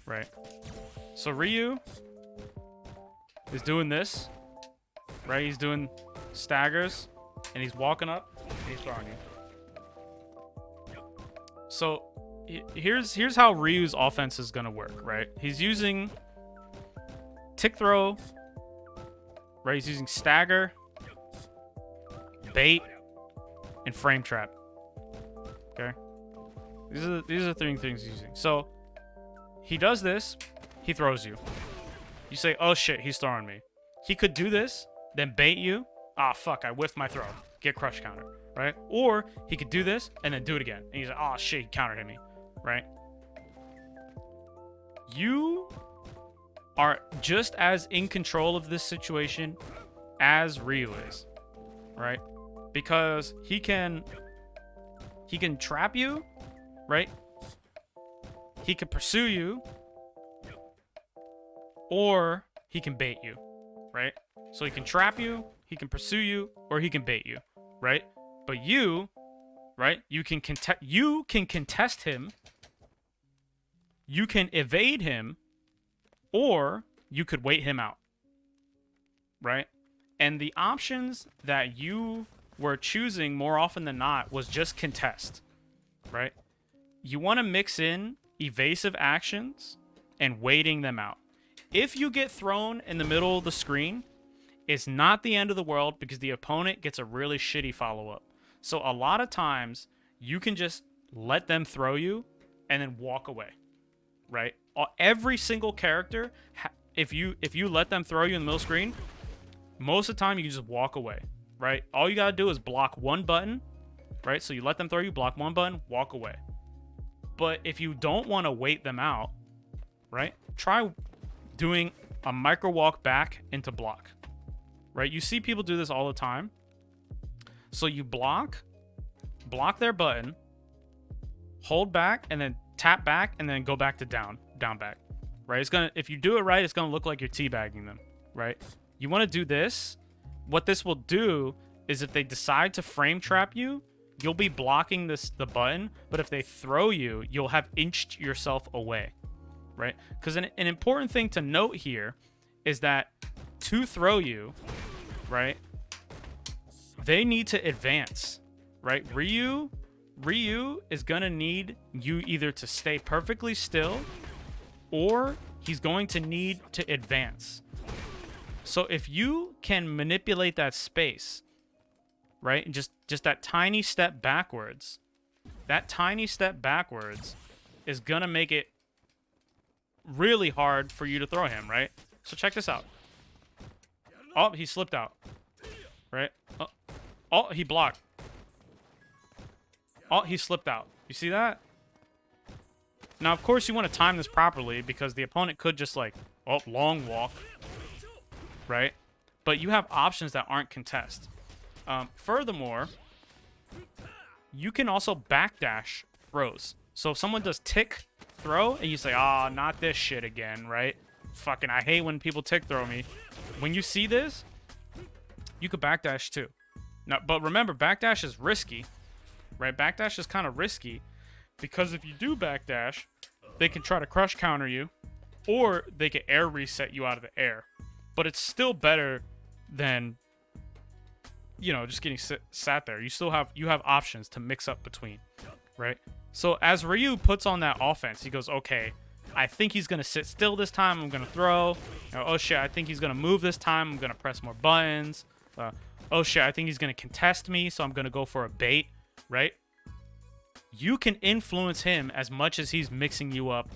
right? So Ryu is doing this, right? He's doing staggers, and he's walking up, and he's throwing you. So here's how Ryu's offense is gonna work, right? He's using tick throw, right? He's using stagger, bait, and frame trap. Okay, these are the three things he's using. So he does this, he throws you. You say, oh shit, he's throwing me. He could do this, then bait you. Ah, fuck, I whiffed my throw. Get crush counter, right? Or he could do this and then do it again. And he's like, oh shit, he counter hit me, right? You are just as in control of this situation as Ryu is, right? Because he can trap you, right? He can pursue you, or he can bait you, right? So he can trap you, he can pursue you, or he can bait you, right? But you, right? You can contest him, you can evade him, or you could wait him out, right? And the options that you were choosing more often than not was just contest, right? You want to mix in evasive actions and waiting them out. If you get thrown in the middle of the screen, it's not the end of the world because the opponent gets a really shitty follow-up. So a lot of times, you can just let them throw you and then walk away, right? Every single character, if you let them throw you in the middle screen, most of the time you can just walk away, right? All you gotta do is block one button, right? So you let them throw you, block one button, walk away. But if you don't want to wait them out, right? Try doing a micro walk back into block, right? You see people do this all the time. So you block their button, hold back, and then tap back, and then go back to down back, right? If you do it right, it's gonna look like you're teabagging them, right? You want to do this. What this will do is if they decide to frame trap you, you'll be blocking the button, but if they throw you, you'll have inched yourself away, right? Because an important thing to note here is that to throw you, right, they need to advance, right? Ryu is gonna need you either to stay perfectly still or he's going to need to advance. So if you can manipulate that space, right, and just that tiny step backwards, is gonna make it really hard for you to throw him, right? So check this out. Oh, he slipped out, right? Oh, he blocked. Oh, he slipped out. You see that? Now, of course, you want to time this properly because the opponent could just like, oh, long walk, right? But you have options that aren't contest. Furthermore, you can also backdash throws. So if someone does tick throw and you say, ah, not this shit again, right? Fucking, I hate when people tick throw me. When you see this, you could backdash too. Now, but remember, backdash is risky, right? Backdash is kind of risky because if you do backdash, they can try to crush counter you or they can air reset you out of the air. But it's still better than, you know, just getting sat there. You have options to mix up between, right? So as Ryu puts on that offense, he goes, okay, I think he's going to sit still this time. I'm going to throw. Oh, shit, I think he's going to move this time. I'm going to press more buttons. Oh, shit, I think he's going to contest me, so I'm going to go for a bait, right? You can influence him as much as he's mixing you up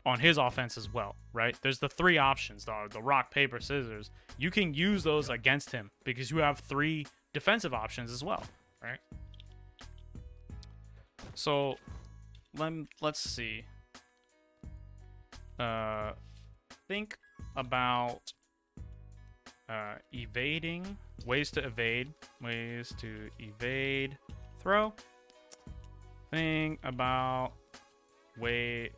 on his offense as well, right? There's the three options, the rock, paper, scissors. You can use those against him because you have three defensive options as well, right? So let's see. Think about evading, ways to evade, throw. Think about ways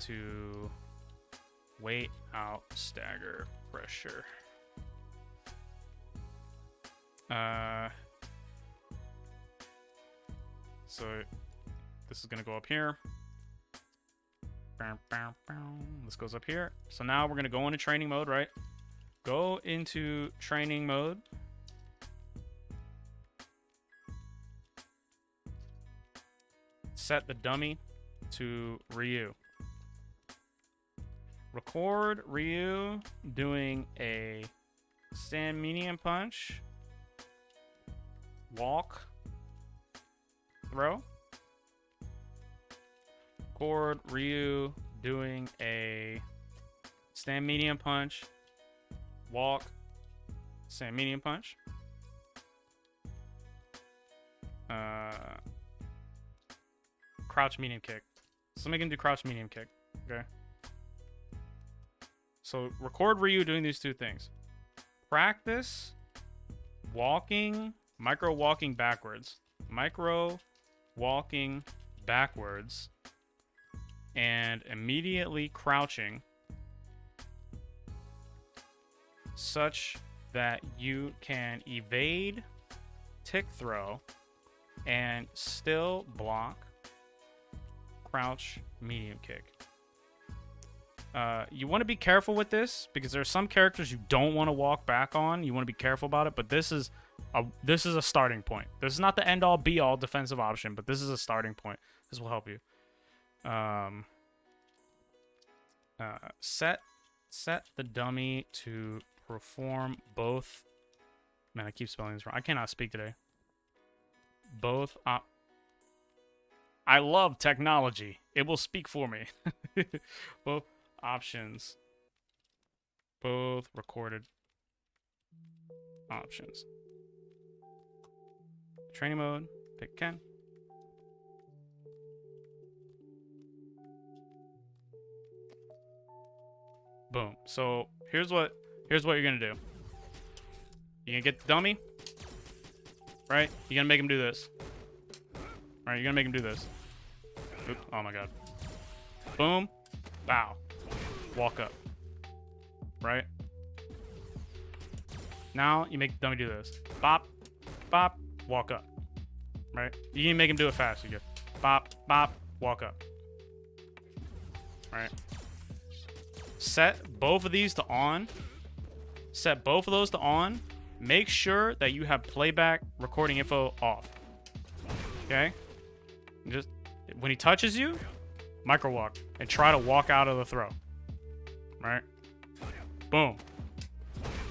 to wait out stagger pressure. So this is gonna go up here. This goes up here. So now we're gonna go into training mode, right? Go into training mode. Set the dummy to Ryu. Record Ryu doing a stand medium punch, walk, throw. Record Ryu doing a stand medium punch, walk, stand medium punch. Crouch medium kick. So make him do crouch medium kick. Okay. So record Ryu doing these two things. Practice walking, micro walking backwards. Micro walking backwards. And immediately crouching. Such that you can evade tick throw and still block crouch medium kick. You want to be careful with this because there are some characters you don't want to walk back on. You want to be careful about it, but this is a starting point. This is not the end all be all defensive option, but this is a starting point. This will help you. Set the dummy to perform both. Man, I keep spelling this wrong. I cannot speak today. Both I love technology. It will speak for me. Both options. Both recorded options. Training mode. Pick Ken. Boom. So here's what you're gonna do. You're gonna get the dummy. Right? You're gonna make him do this. Alright, you're gonna make him do this. Oops. Oh my god. Boom. Bow. Walk up. Right? Now you make the dummy do this. Bop. Bop. Walk up. Right? You can make him do it fast. You go bop. Bop. Walk up. Right? Set both of these to on. Set both of those to on. Make sure that you have playback recording info off. Okay? Just when he touches you, micro walk and try to walk out of the throw. Right? Boom.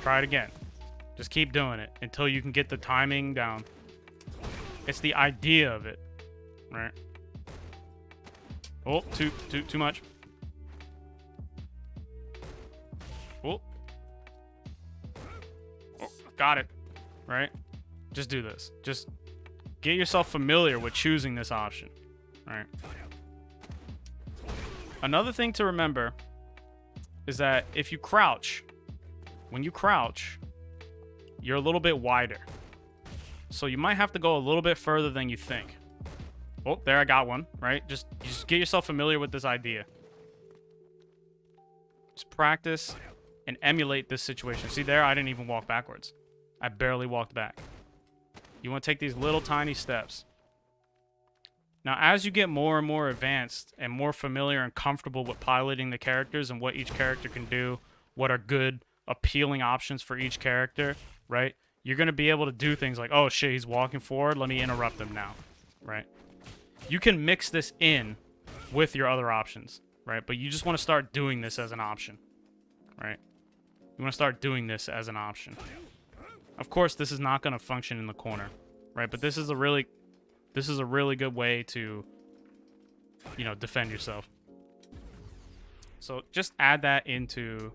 Try it again. Just keep doing it until you can get the timing down. It's the idea of it. Right? Oh, too much. Oh. Oh, got it. Right? Just do this. Just get yourself familiar with choosing this option. Right? Another thing to remember is that if you crouch, when you crouch, you're a little bit wider. So you might have to go a little bit further than you think. Oh, there I got one, right? Just get yourself familiar with this idea. Just practice and emulate this situation. See there, I didn't even walk backwards. I barely walked back. You want to take these little tiny steps. Now, as you get more and more advanced and more familiar and comfortable with piloting the characters and what each character can do, what are good, appealing options for each character, right? You're going to be able to do things like, oh shit, he's walking forward, let me interrupt him now, right? You can mix this in with your other options, right? But you just want to start doing this as an option, right? You want to start doing this as an option. Of course, this is not going to function in the corner, right? But this is a really good way to, you know, defend yourself. So just add that into,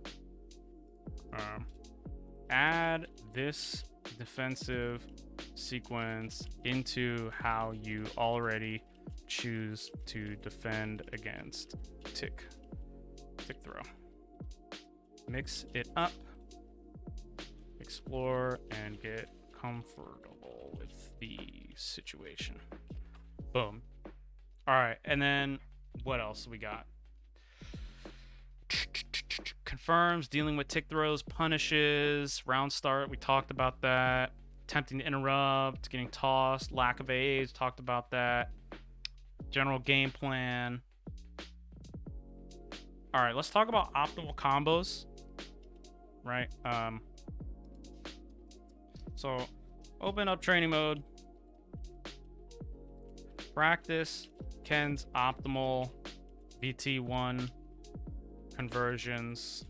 add this defensive sequence into how you already choose to defend against tick throw. Mix it up, explore, and get comfortable with the situation. Boom. All right, and then what else we got? Confirms, dealing with tick throws, punishes, round start, we talked about that. Attempting to interrupt, getting tossed, lack of aids, talked about that. general game plan. All right, let's talk about optimal combos, right? So open up training mode, practice Ken's optimal VT1 conversions.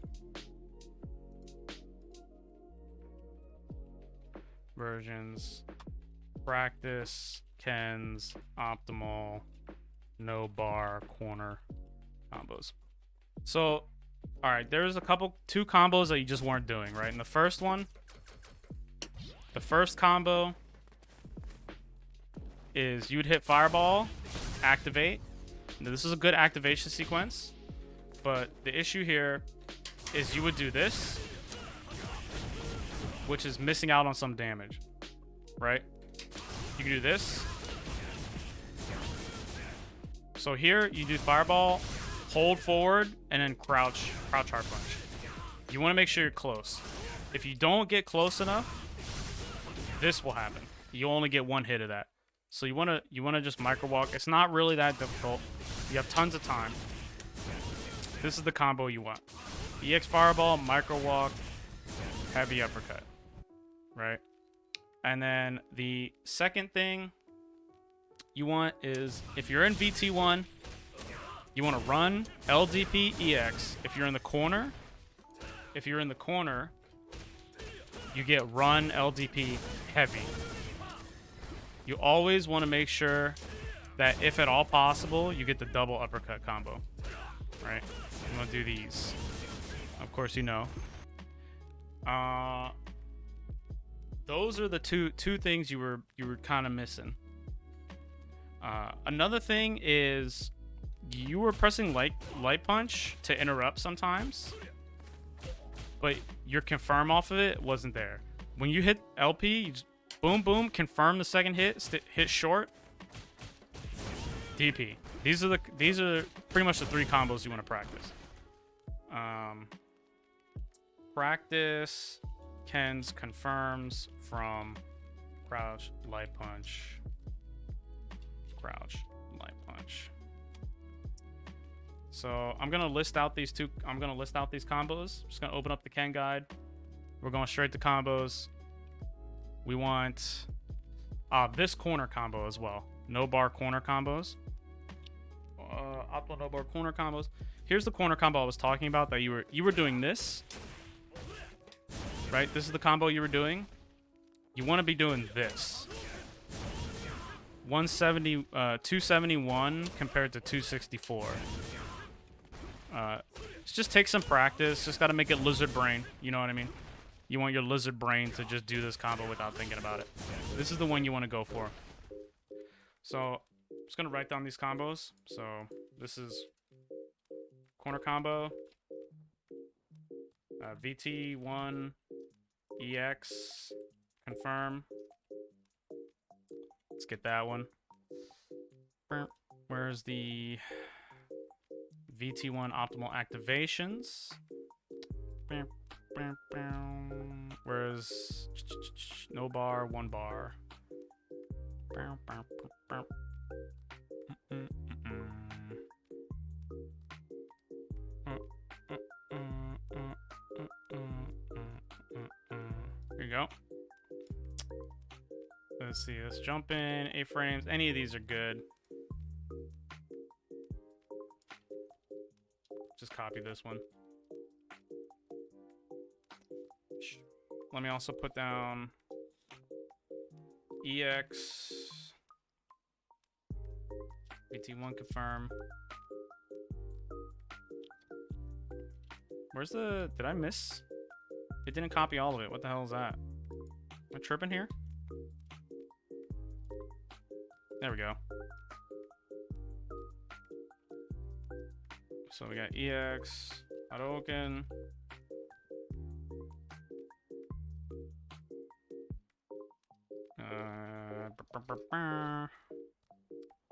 Practice Ken's optimal no bar corner combos. So, all right, there's two combos that you just weren't doing, right? And the first combo is you'd hit fireball, activate. Now, this is a good activation sequence, but the issue here is you would do this, which is missing out on some damage, right? You can do this. So here you do fireball, hold forward, and then crouch hard punch. You want to make sure you're close. If you don't get close enough, this will happen. You only get one hit of that. So you want to just micro walk. It's not really that difficult. You have tons of time. This is the combo you want. EX fireball, micro walk, heavy uppercut. Right? And then the second thing you want is, if you're in VT1, you want to run LDP EX. If you're in the corner, you get run LDP heavy. You always want to make sure that, if at all possible, you get the double uppercut combo. Right? You want to do these. Of course, you know. Those are the two things you were kind of missing. Another thing is you were pressing light punch to interrupt sometimes, but your confirm off of it wasn't there. When you hit LP, you just boom boom, confirm the second hit, hit short, DP. These are pretty much the three combos you want to practice. Practice Ken's confirms from crouch, light punch, crouch, light punch. So I'm gonna list out these combos. I'm just gonna open up the Ken guide. We're going straight to combos. We want this corner combo as well. No bar corner combos. Optimal no bar corner combos. Here's the corner combo I was talking about that you were doing this. Right? This is the combo you were doing. You want to be doing this. 271 compared to 264. Just take some practice. Just got to make it lizard brain. You know what I mean? You want your lizard brain to just do this combo without thinking about it. This is the one you want to go for. So I'm just going to write down these combos. So this is corner combo. VT1 EX confirm. Let's get that one. Where's the VT1 optimal activations? Where's no bar, one bar? Here you go. Let's see. Let's jump in. A-frames. Any of these are good. Just copy this one. Let me also put down EX VT1 confirm. Where's the... Did I miss? It didn't copy all of it. What the hell is that? Am I tripping here? There we go. So we got EX, Hadouken.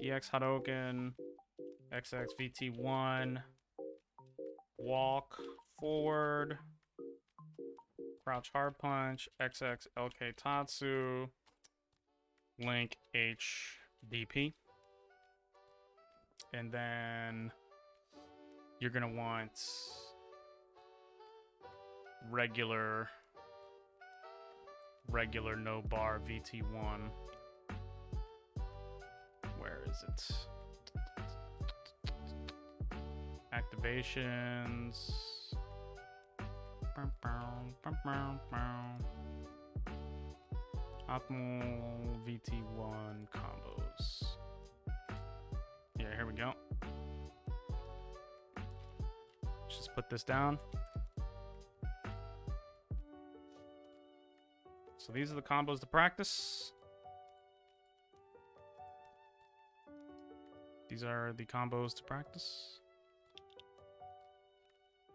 EX Hadouken, XX VT1, walk forward, crouch hard punch, XX LK Tatsu, Link H DP. And then you're gonna want regular no bar VT1. Where is it? Activations. Optimal VT1 combos. Yeah, here we go. Let's just put this down. So these are the combos to practice. These are the combos to practice.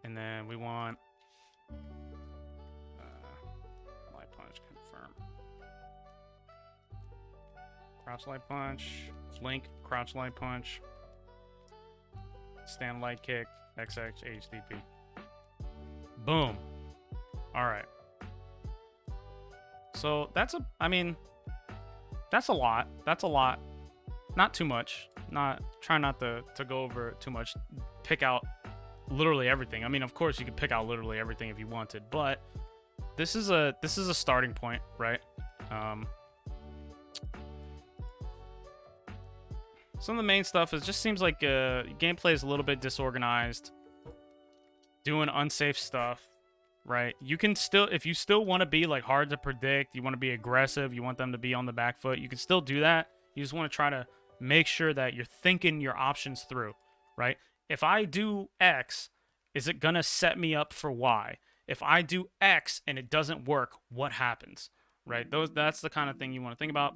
And then we want light punch, confirm. Crouch light punch, flank, crouch light punch, stand light kick, XX HDP. Boom. All right. So that's a lot. That's a lot. Not too much. Try not to go over it too much. Pick out literally everything. I mean, of course you could pick out literally everything if you wanted, but this is a starting point, right? Some of the main stuff just seems like gameplay is a little bit disorganized, doing unsafe stuff, right? You can still, if you still want to be like hard to predict, you want to be aggressive, you want them to be on the back foot, you can still do that. You just want to try to make sure that you're thinking your options through, right? If I do X, is it gonna set me up for Y? If I do X and it doesn't work, what happens, right? That's the kind of thing you want to think about.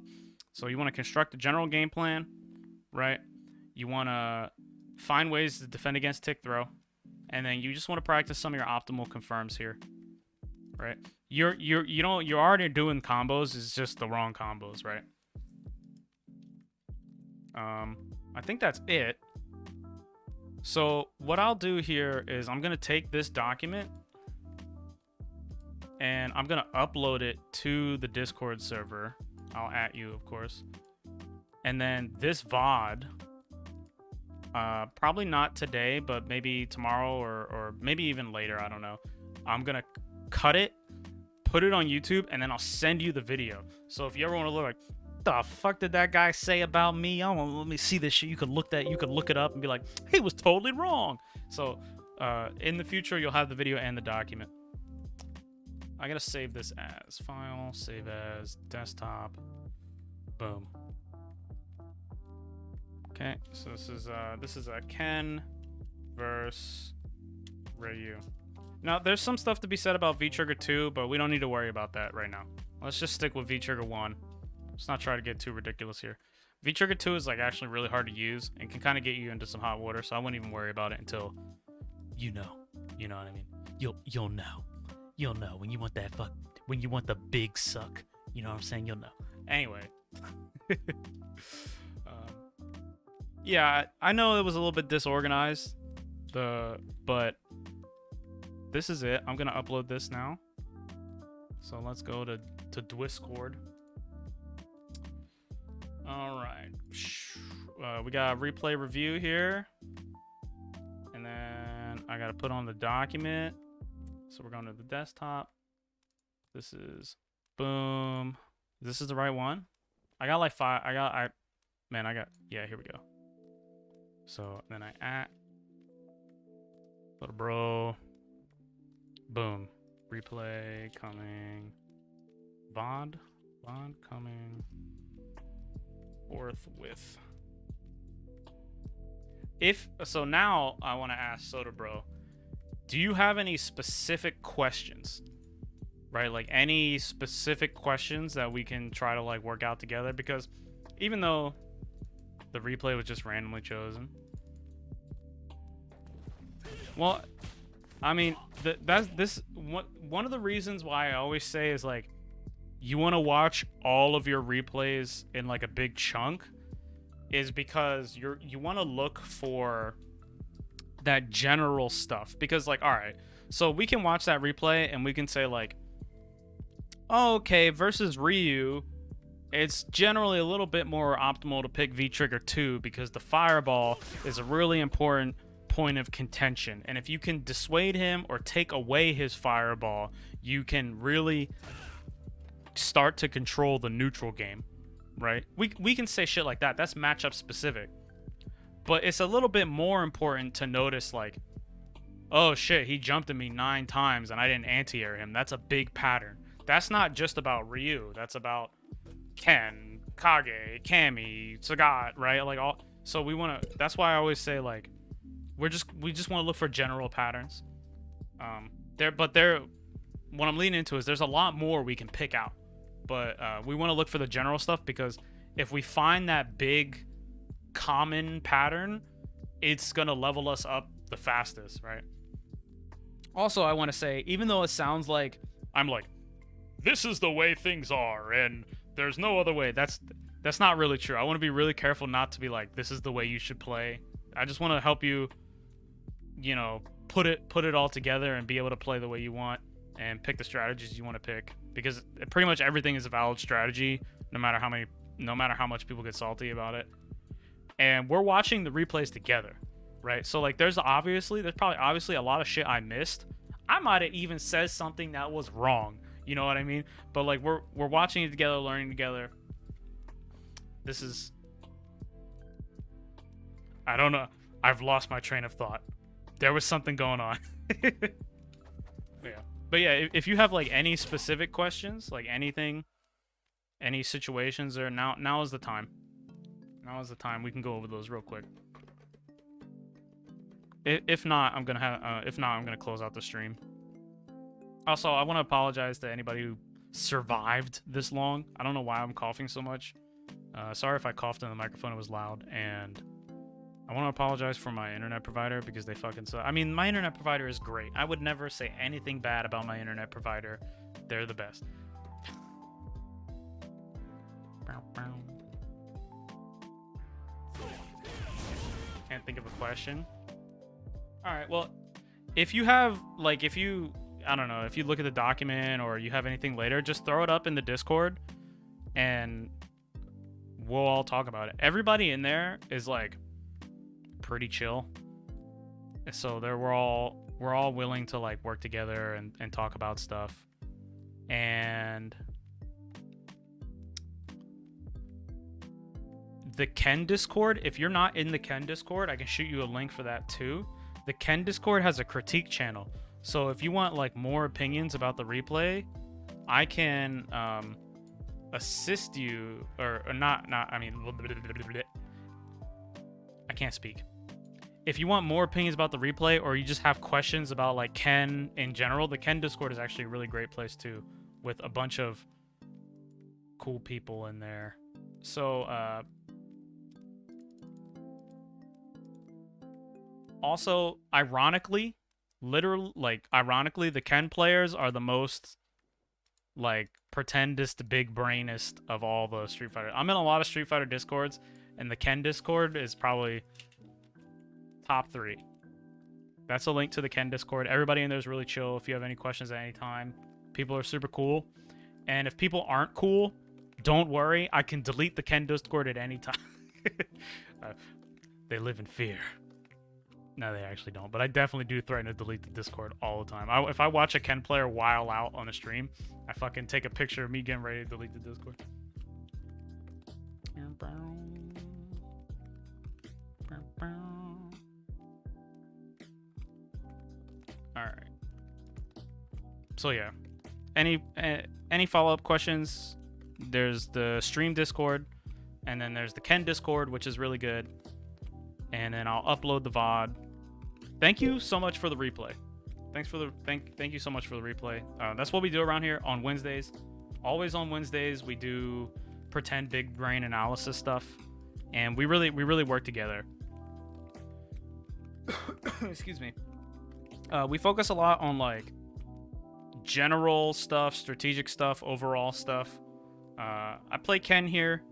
So you want to construct a general game plan, right? You want to find ways to defend against tick throw, and then you just want to practice some of your optimal confirms here, right? You're already doing combos, it's just the wrong combos, right? I think that's it. So what I'll do here is I'm gonna take this document and I'm gonna upload it to the Discord server. I'll at you, of course. And then this VOD, probably not today, but maybe tomorrow or maybe even later, I don't know. I'm gonna cut it, put it on YouTube, and then I'll send you the video. So if you ever want to look like, the fuck did that guy say about me? Let me see this shit. You could look it up and be like, he was totally wrong. So in the future, you'll have the video and the document. I gotta save this as file, save as desktop. Boom. Okay, so this is a Ken versus Ryu. Now there's some stuff to be said about V-Trigger 2, but we don't need to worry about that right now. Let's just stick with V-Trigger 1. Let's not try to get too ridiculous here. V-Trigger 2 is like actually really hard to use and can kind of get you into some hot water, so I wouldn't even worry about it until you know what I mean. You'll know when you want when you want the big suck. You know what I'm saying? You'll know. Anyway, yeah, I know it was a little bit disorganized, but this is it. I'm gonna upload this now. So let's go to Discord. All right, we got a replay review here, and then I gotta put on the document. So we're going to the desktop. This is boom. This is the right one. I got like 5. Yeah, here we go. So then I at little bro. Boom. Replay coming. VOD coming. Forthwith. So now I want to ask Soda Bro, do you have any specific questions? Right? Like any specific questions that we can try to like work out together? Because even though the replay was just randomly chosen, well, I mean, one of the reasons why I always say is like, you want to watch all of your replays in like a big chunk is because you want to look for that general stuff. Because like, all right, so we can watch that replay and we can say like, oh, okay, versus Ryu, it's generally a little bit more optimal to pick V-Trigger 2 because the fireball is a really important point of contention. And if you can dissuade him or take away his fireball, you can really start to control the neutral game, right? We can say shit like that. That's matchup specific. But it's a little bit more important to notice, like, oh shit, he jumped at me 9 times and I didn't anti-air him. That's a big pattern. That's not just about Ryu. That's about Ken, Kage, Kami, Sagat, right? Like all. So we want to. That's why I always say like, we just want to look for general patterns. What I'm leading into is there's a lot more we can pick out, but we want to look for the general stuff because if we find that big common pattern, it's gonna level us up the fastest, right? Also, I want to say, even though it sounds like I'm like, this is the way things are, and there's no other way. That's not really true. I want to be really careful not to be like, this is the way you should play. I just want to help you, you know, put it all together and be able to play the way you want and pick the strategies you want to pick, because pretty much everything is a valid strategy, no matter how much people get salty about it. And we're watching the replays together, right? So like there's probably obviously a lot of shit I missed. I might have even said something that was wrong. You know what I mean? But like we're watching it together, learning together. This is, I don't know. I've lost my train of thought. There was something going on. Yeah. But yeah, if you have like any specific questions, like anything, any situations, or now is the time. Now is the time. We can go over those real quick. If not, I'm gonna close out the stream. Also, I want to apologize to anybody who survived this long. I don't know why I'm coughing so much. Sorry if I coughed in the microphone. It was loud, and I want to apologize for my internet provider because they fucking suck. I mean, my internet provider is great. I would never say anything bad about my internet provider. They're the best. Can't think of a question. All right, well, if you have, like, I don't know, if you look at the document or you have anything later, just throw it up in the Discord and we'll all talk about it. Everybody in there is, like, pretty chill. So we're all willing to, like, work together and talk about stuff. And the Ken Discord, if you're not in the Ken Discord, I can shoot you a link for that too. The Ken Discord has a critique channel. So if you want like more opinions about the replay, I can assist you or not I mean I can't speak. If you want more opinions about the replay or you just have questions about like Ken in general, the Ken Discord is actually a really great place too, with a bunch of cool people in there. So also, ironically, the Ken players are the most, like, pretendest, big brainest of all the Street Fighter. I'm in a lot of Street Fighter Discords, and the Ken Discord is probably top 3. That's a link to the Ken Discord. Everybody in there is really chill. If you have any questions at any time, people are super cool. And if people aren't cool, don't worry. I can delete the Ken Discord at any time. They live in fear. No, they actually don't. But I definitely do threaten to delete the Discord all the time. If I watch a Ken player while out on a stream, I fucking take a picture of me getting ready to delete the Discord. Alright. So yeah. Any follow-up questions? There's the stream Discord, and then there's the Ken Discord, which is really good. And then I'll upload the VOD. Thank you so much for the replay. Thank you so much for the replay. That's what we do around here on Wednesdays. Always on Wednesdays, we do pretend big brain analysis stuff, and we really work together. Excuse me. We focus a lot on like general stuff, strategic stuff, overall stuff. I play Ken here,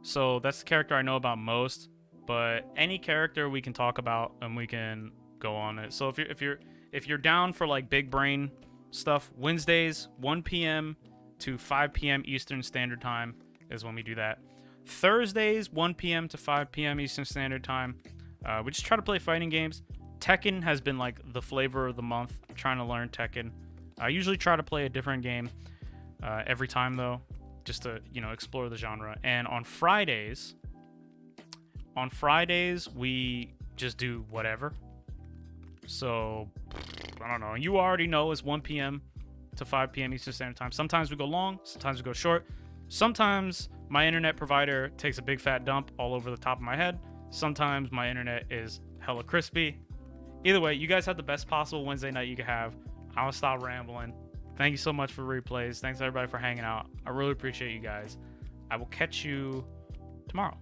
so that's the character I know about most. But any character we can talk about and we can go on it. So if you're down for like big brain stuff, Wednesdays 1 p.m. to 5 p.m. Eastern Standard Time. is when we do that. Thursdays, 1 p.m. to 5 p.m. Eastern Standard Time. We just try to play fighting games. Tekken has been like the flavor of the month. I'm trying to learn Tekken. I usually try to play a different game every time though, just to explore the genre. And on Fridays we just do whatever. So I don't know. You already know it's 1 p.m. to 5 p.m. Eastern Standard Time. Sometimes we go long, sometimes we go short. Sometimes my internet provider takes a big fat dump all over the top of my head. Sometimes my internet is hella crispy. Either way, you guys have the best possible Wednesday night you can have. I'll stop rambling. Thank you so much for replays. Thanks everybody for hanging out. I really appreciate you guys. I will catch you tomorrow.